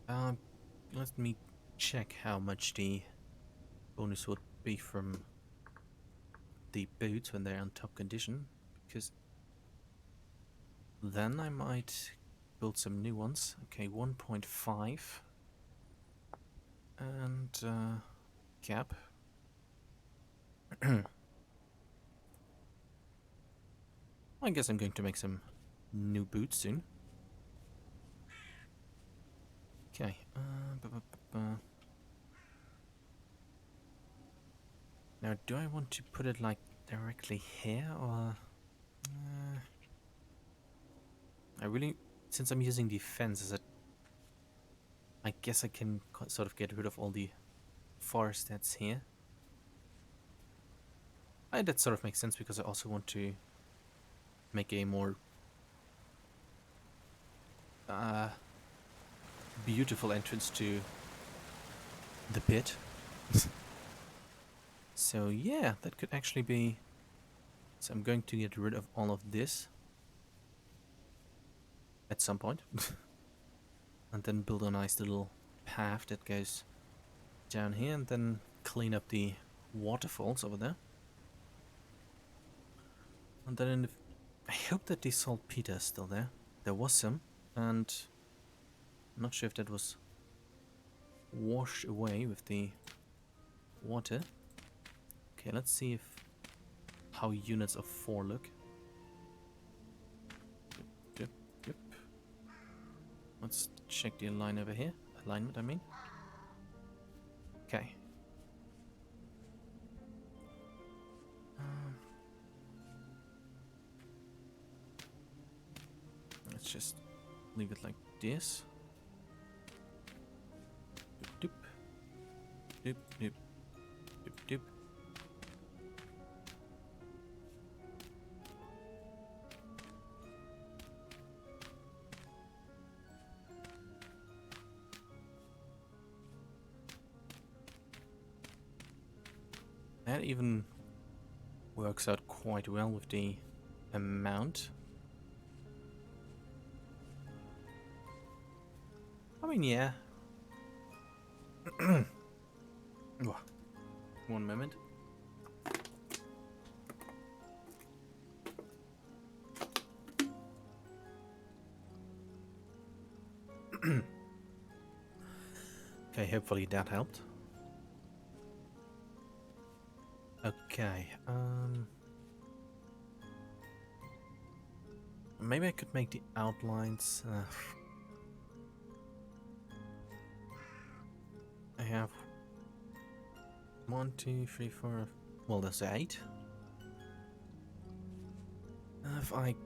Let me check how much the bonus would be from the boots when they're on top condition, because then I might build some new ones. Okay, 1.5 and cap. I guess I'm going to make some new boots soon. Okay. Now, do I want to put it like directly here, or I really, since I'm using the fence, I guess I can sort of get rid of all the forest that's here. That sort of makes sense because I also want to make a more beautiful entrance to the pit. So yeah, that could actually be... So I'm going to get rid of all of this at some point. And then build a nice little path that goes down here, and then clean up the waterfalls over there. And then I hope that the saltpeter is still there. There was some, and I'm not sure if that was washed away with the water. Okay, let's see how units of 4 look. Yep. Let's check the alignment over here. Alignment, I mean. Okay. just leave it like this. Doop, doop, doop, doop, doop. That even works out quite well with the amount. I mean, yeah. One moment. Okay, hopefully that helped. Okay, maybe I could make the outlines. I have 1, 2, 3, 4. Well, there's 8. If I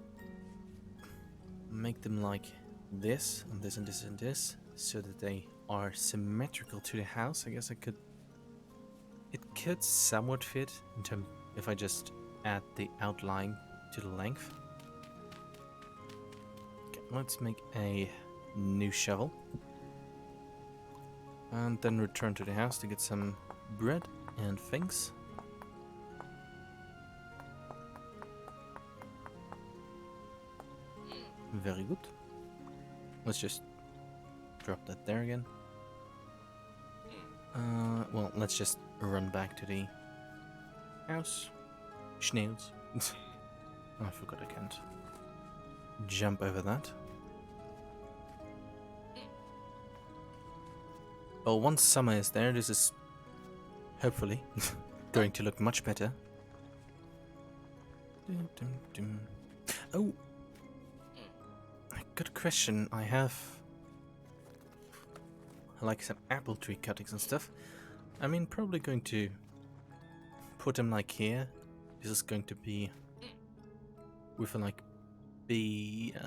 make them like this, and this, and this, and this, so that they are symmetrical to the house, I guess I could. It could somewhat fit in terms if I just add the outline to the length. Okay, let's make a new shovel. And then return to the house to get some bread and things. Very good. Let's just drop that there again. Well, let's just run back to the house. Snails. I forgot I can't jump over that. Well, once summer is there, this is hopefully going to look much better. Oh, good question. I have like some apple tree cuttings and stuff. I mean, probably going to put them like here. This is going to be with like beehives,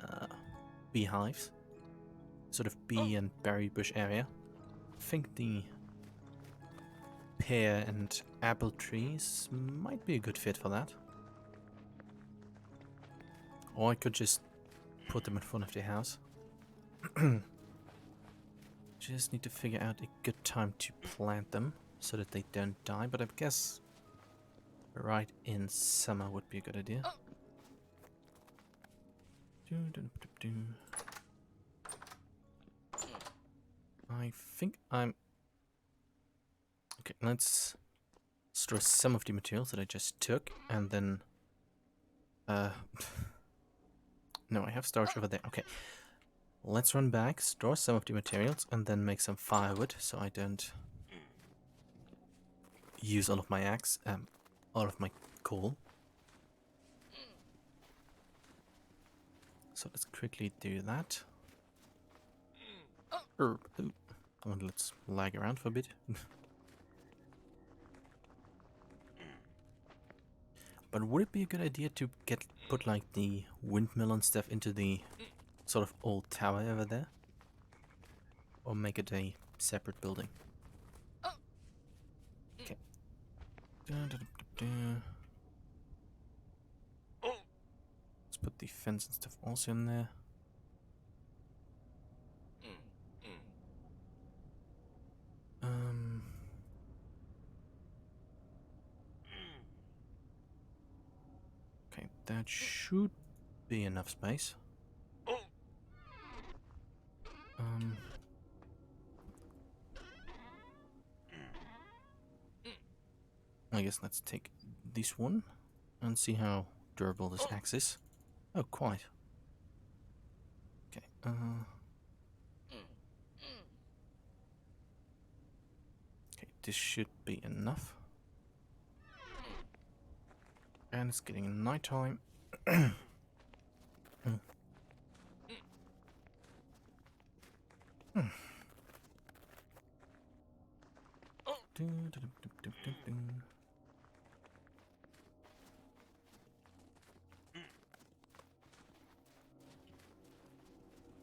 sort of bee and berry bush area. I think the pear and apple trees might be a good fit for that. Or I could just put them in front of the house. Just need to figure out a good time to plant them so that they don't die, but I guess right in summer would be a good idea. I think I'm... Okay, let's store some of the materials that I just took, and then... No, I have storage over there. Okay. Let's run back, store some of the materials, and then make some firewood, so I don't use all of my all of my coal. So let's quickly do that. And let's lag around for a bit. But would it be a good idea to put like the windmill and stuff into the sort of old tower over there? Or make it a separate building? Okay. Let's put the fence and stuff also in there. Okay, that should be enough space. I guess let's take this one and see how durable this axe is. Oh, quite. Okay, okay, this should be enough. And it's getting nighttime.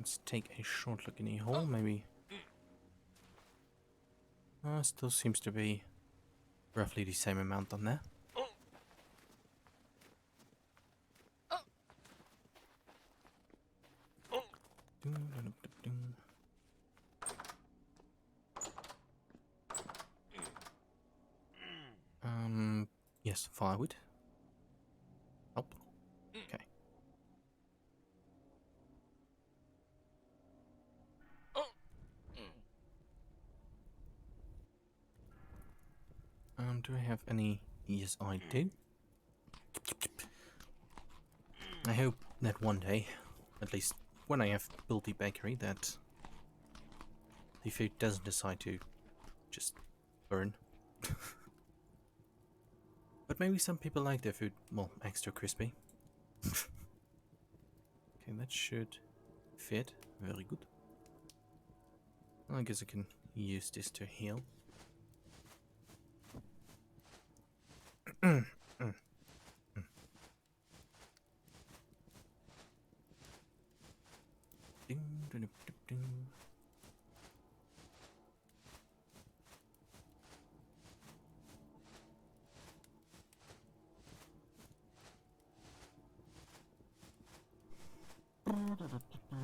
Let's take a short look in the hole, maybe. Still seems to be roughly the same amount on there. Yes, firewood. Oh, okay. Do I have any? Yes, I do. I hope that one day, at least when I have built the bakery, that the food doesn't decide to just burn. But maybe some people like their food, well, extra crispy. Okay, that should fit. Very good. Well, I guess I can use this to heal.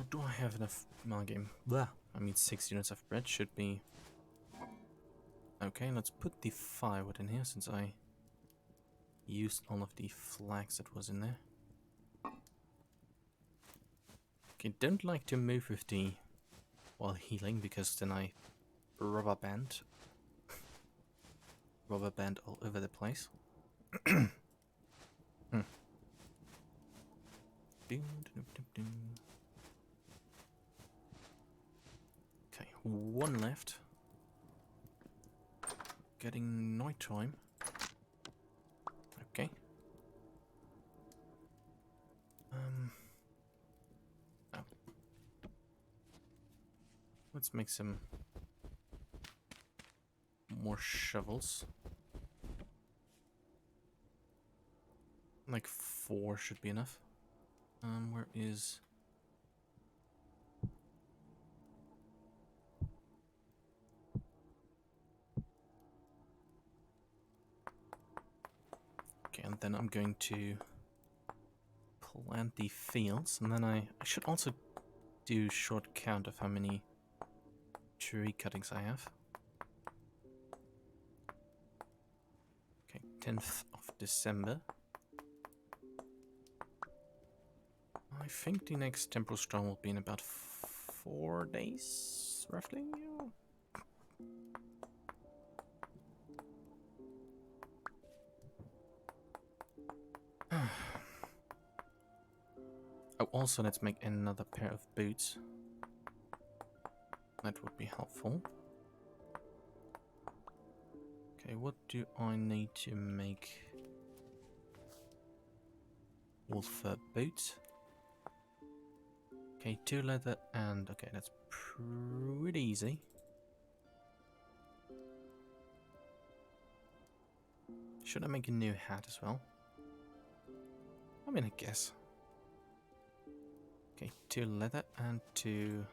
Do I have enough game? Blah. I mean, 6 units of bread should be okay. Let's put the firewood in here since I used all of the flax that was in there. Okay, don't like to move with the while healing because then I rubber band all over the place. Okay, one left. Getting night time. Okay. Oh. Let's make some more shovels. Like 4 should be enough. Where is... Okay, and then I'm going to plant the fields, and then I should also do a short count of how many tree cuttings I have. Okay, 10th of December. I think the next temporal storm will be in about 4 days, roughly. Oh, also let's make another pair of boots. That would be helpful. Okay, what do I need to make wool fur boots? Okay, 2 leather and... okay, that's pretty easy. Should I make a new hat as well? I mean, I guess. Okay, 2 leather and 2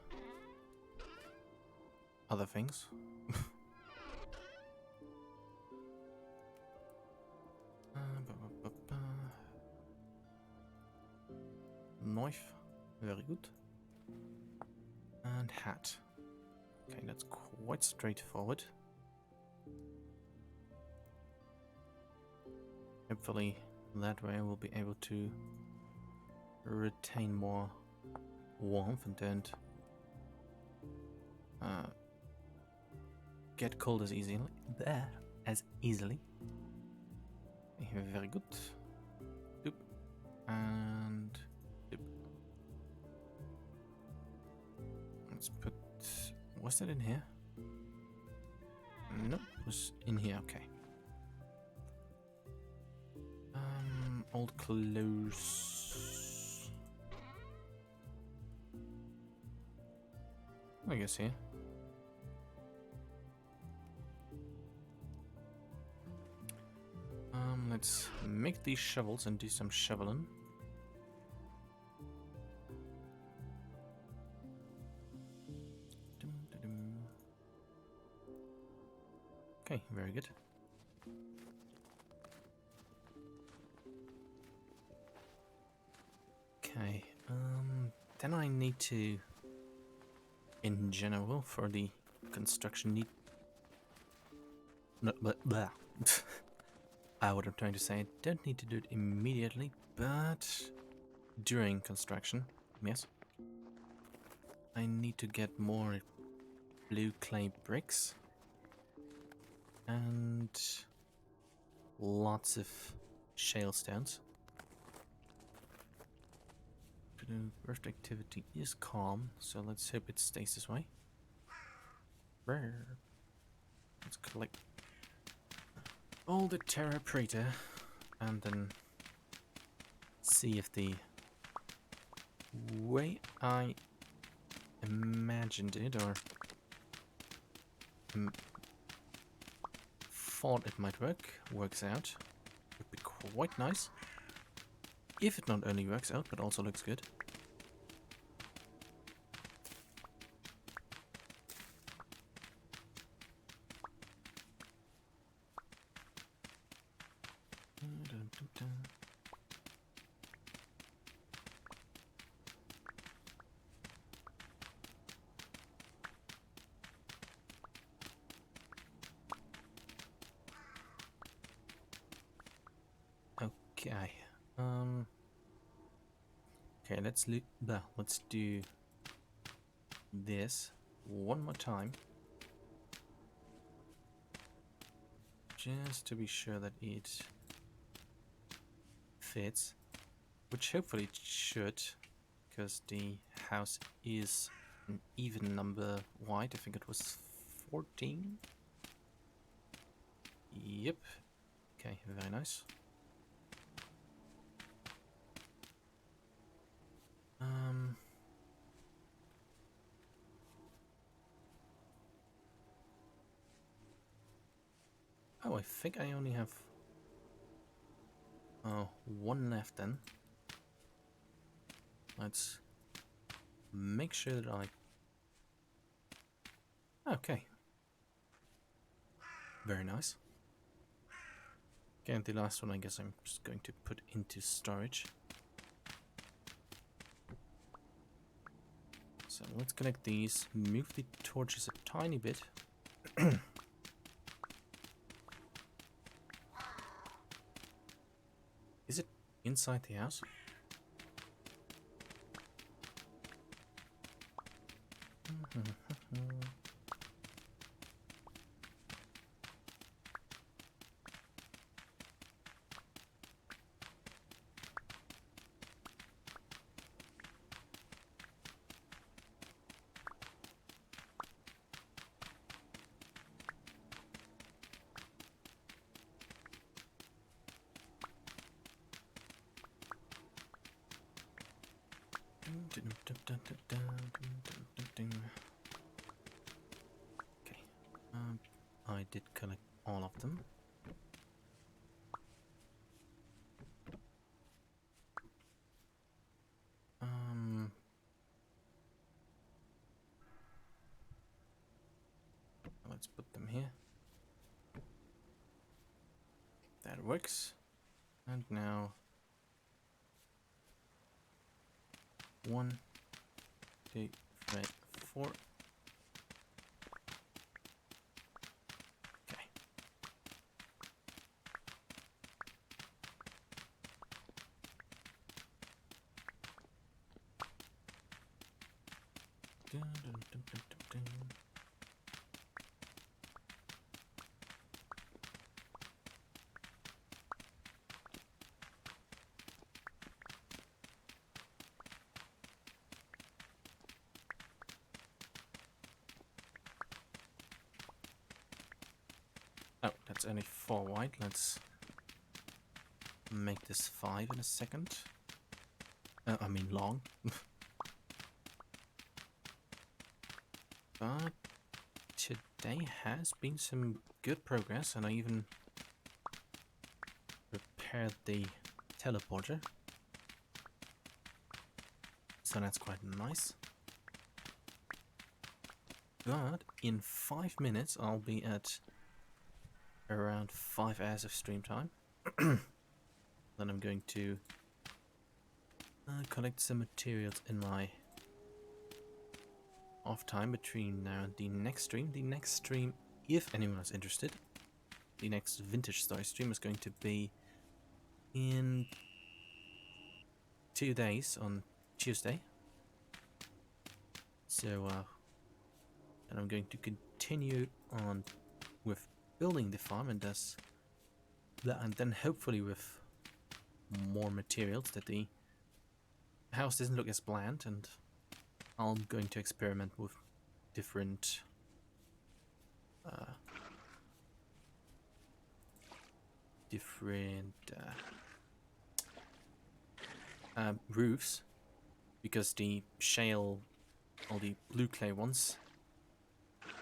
other things. Knife, very good. And hat. Okay, that's quite straightforward. Hopefully that way I will be able to retain more warmth and don't get cold as easily. Very good. Doop. And doop. Let's put... was that in here? Nope, it was in here, okay. Old clothes. I guess here. Let's make these shovels and do some shoveling. then I need to, in general, for the construction need... No, but, blah. What I'm trying to say, I don't need to do it immediately, but during construction, yes. I need to get more blue clay bricks and lots of shale stones. The earth activity is calm, so let's hope it stays this way. Let's collect all the terra preta and then see if the way I imagined it or thought it might works out. Would be quite nice if it not only works out but also looks good. Okay. Okay, let's do this one more time. Just to be sure that it fits. Which hopefully it should, because the house is an even number wide. I think it was 14. Yep. Okay, very nice. Oh, I think I only have one left then. Let's make sure that Okay. Very nice. Okay, and the last one I guess I'm just going to put into storage. So let's connect these, move the torches a tiny bit. Is it inside the house? Okay, I did collect all of them. Let's put them here. That works. And now 1, 2, 3, 4. Okay. Oh, that's only 4 wide. Let's make this 5 in a second. I mean long. But today has been some good progress, and I even repaired the teleporter. So that's quite nice. But in 5 minutes I'll be at around 5 hours of stream time. Then I'm going to collect some materials in my off time between now and the next stream. The next stream, if anyone is interested, the next Vintage Story stream is going to be in 2 days on Tuesday. So, and I'm going to continue on with building the farm and thus that, and then hopefully with more materials that the house doesn't look as bland, and I'm going to experiment with different roofs, because the shale, all the blue clay ones,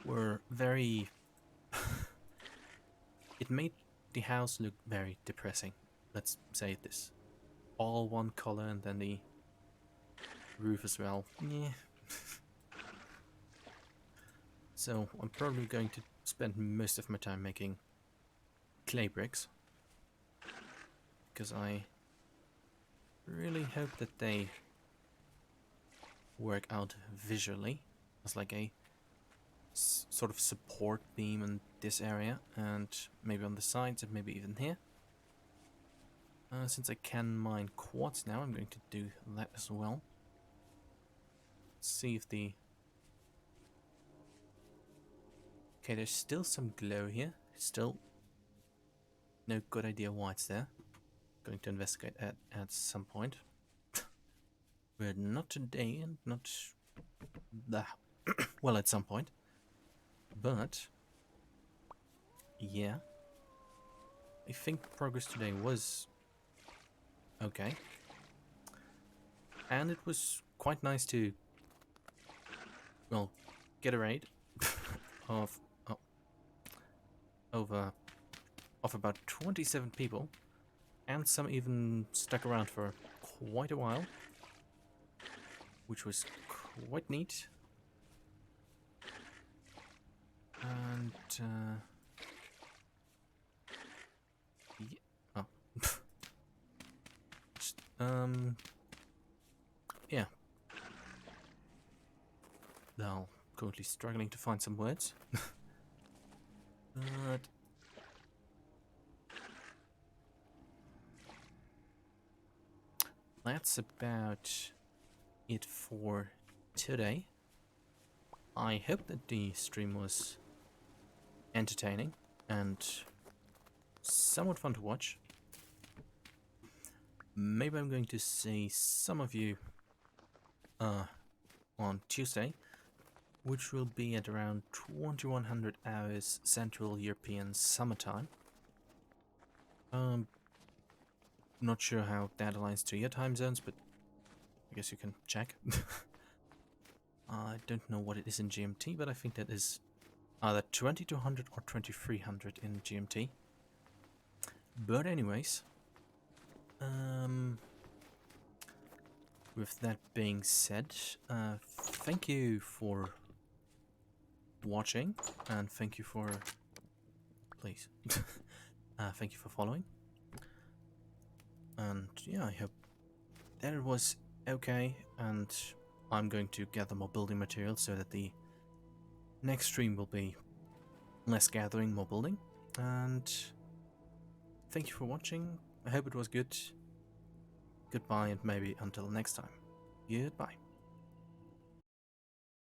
were very it made the house look very depressing, let's say this. All one color and then the roof as well. Yeah. So I'm probably going to spend most of my time making clay bricks, because I really hope that they work out visually as like a sort of support beam in this area, and maybe on the sides and maybe even here. Since I can mine quartz now, I'm going to do that as well. Let's see if the... Okay, there's still some glow here. Still no good idea why it's there. Going to investigate that at some point. But not today and not... well, at some point. But... yeah. I think progress today was... okay. And it was quite nice to... well, get a raid of... of about 27 people, and some even stuck around for quite a while, which was quite neat. And yeah, yeah. Now, currently struggling to find some words. But that's about it for today. I hope that the stream was entertaining and somewhat fun to watch. Maybe I'm going to see some of you on Tuesday, which will be at around 2100 hours Central European summertime. Not sure how that aligns to your time zones, but I guess you can check. I don't know what it is in GMT, but I think that is either 2200 or 2300 in GMT. But anyways, with that being said, thank you for watching, and thank you for... please. Thank you for following. And yeah, I hope that it was okay, and I'm going to gather more building materials so that the next stream will be less gathering, more building. And thank you for watching. I hope it was good. Goodbye, and maybe until next time. Goodbye.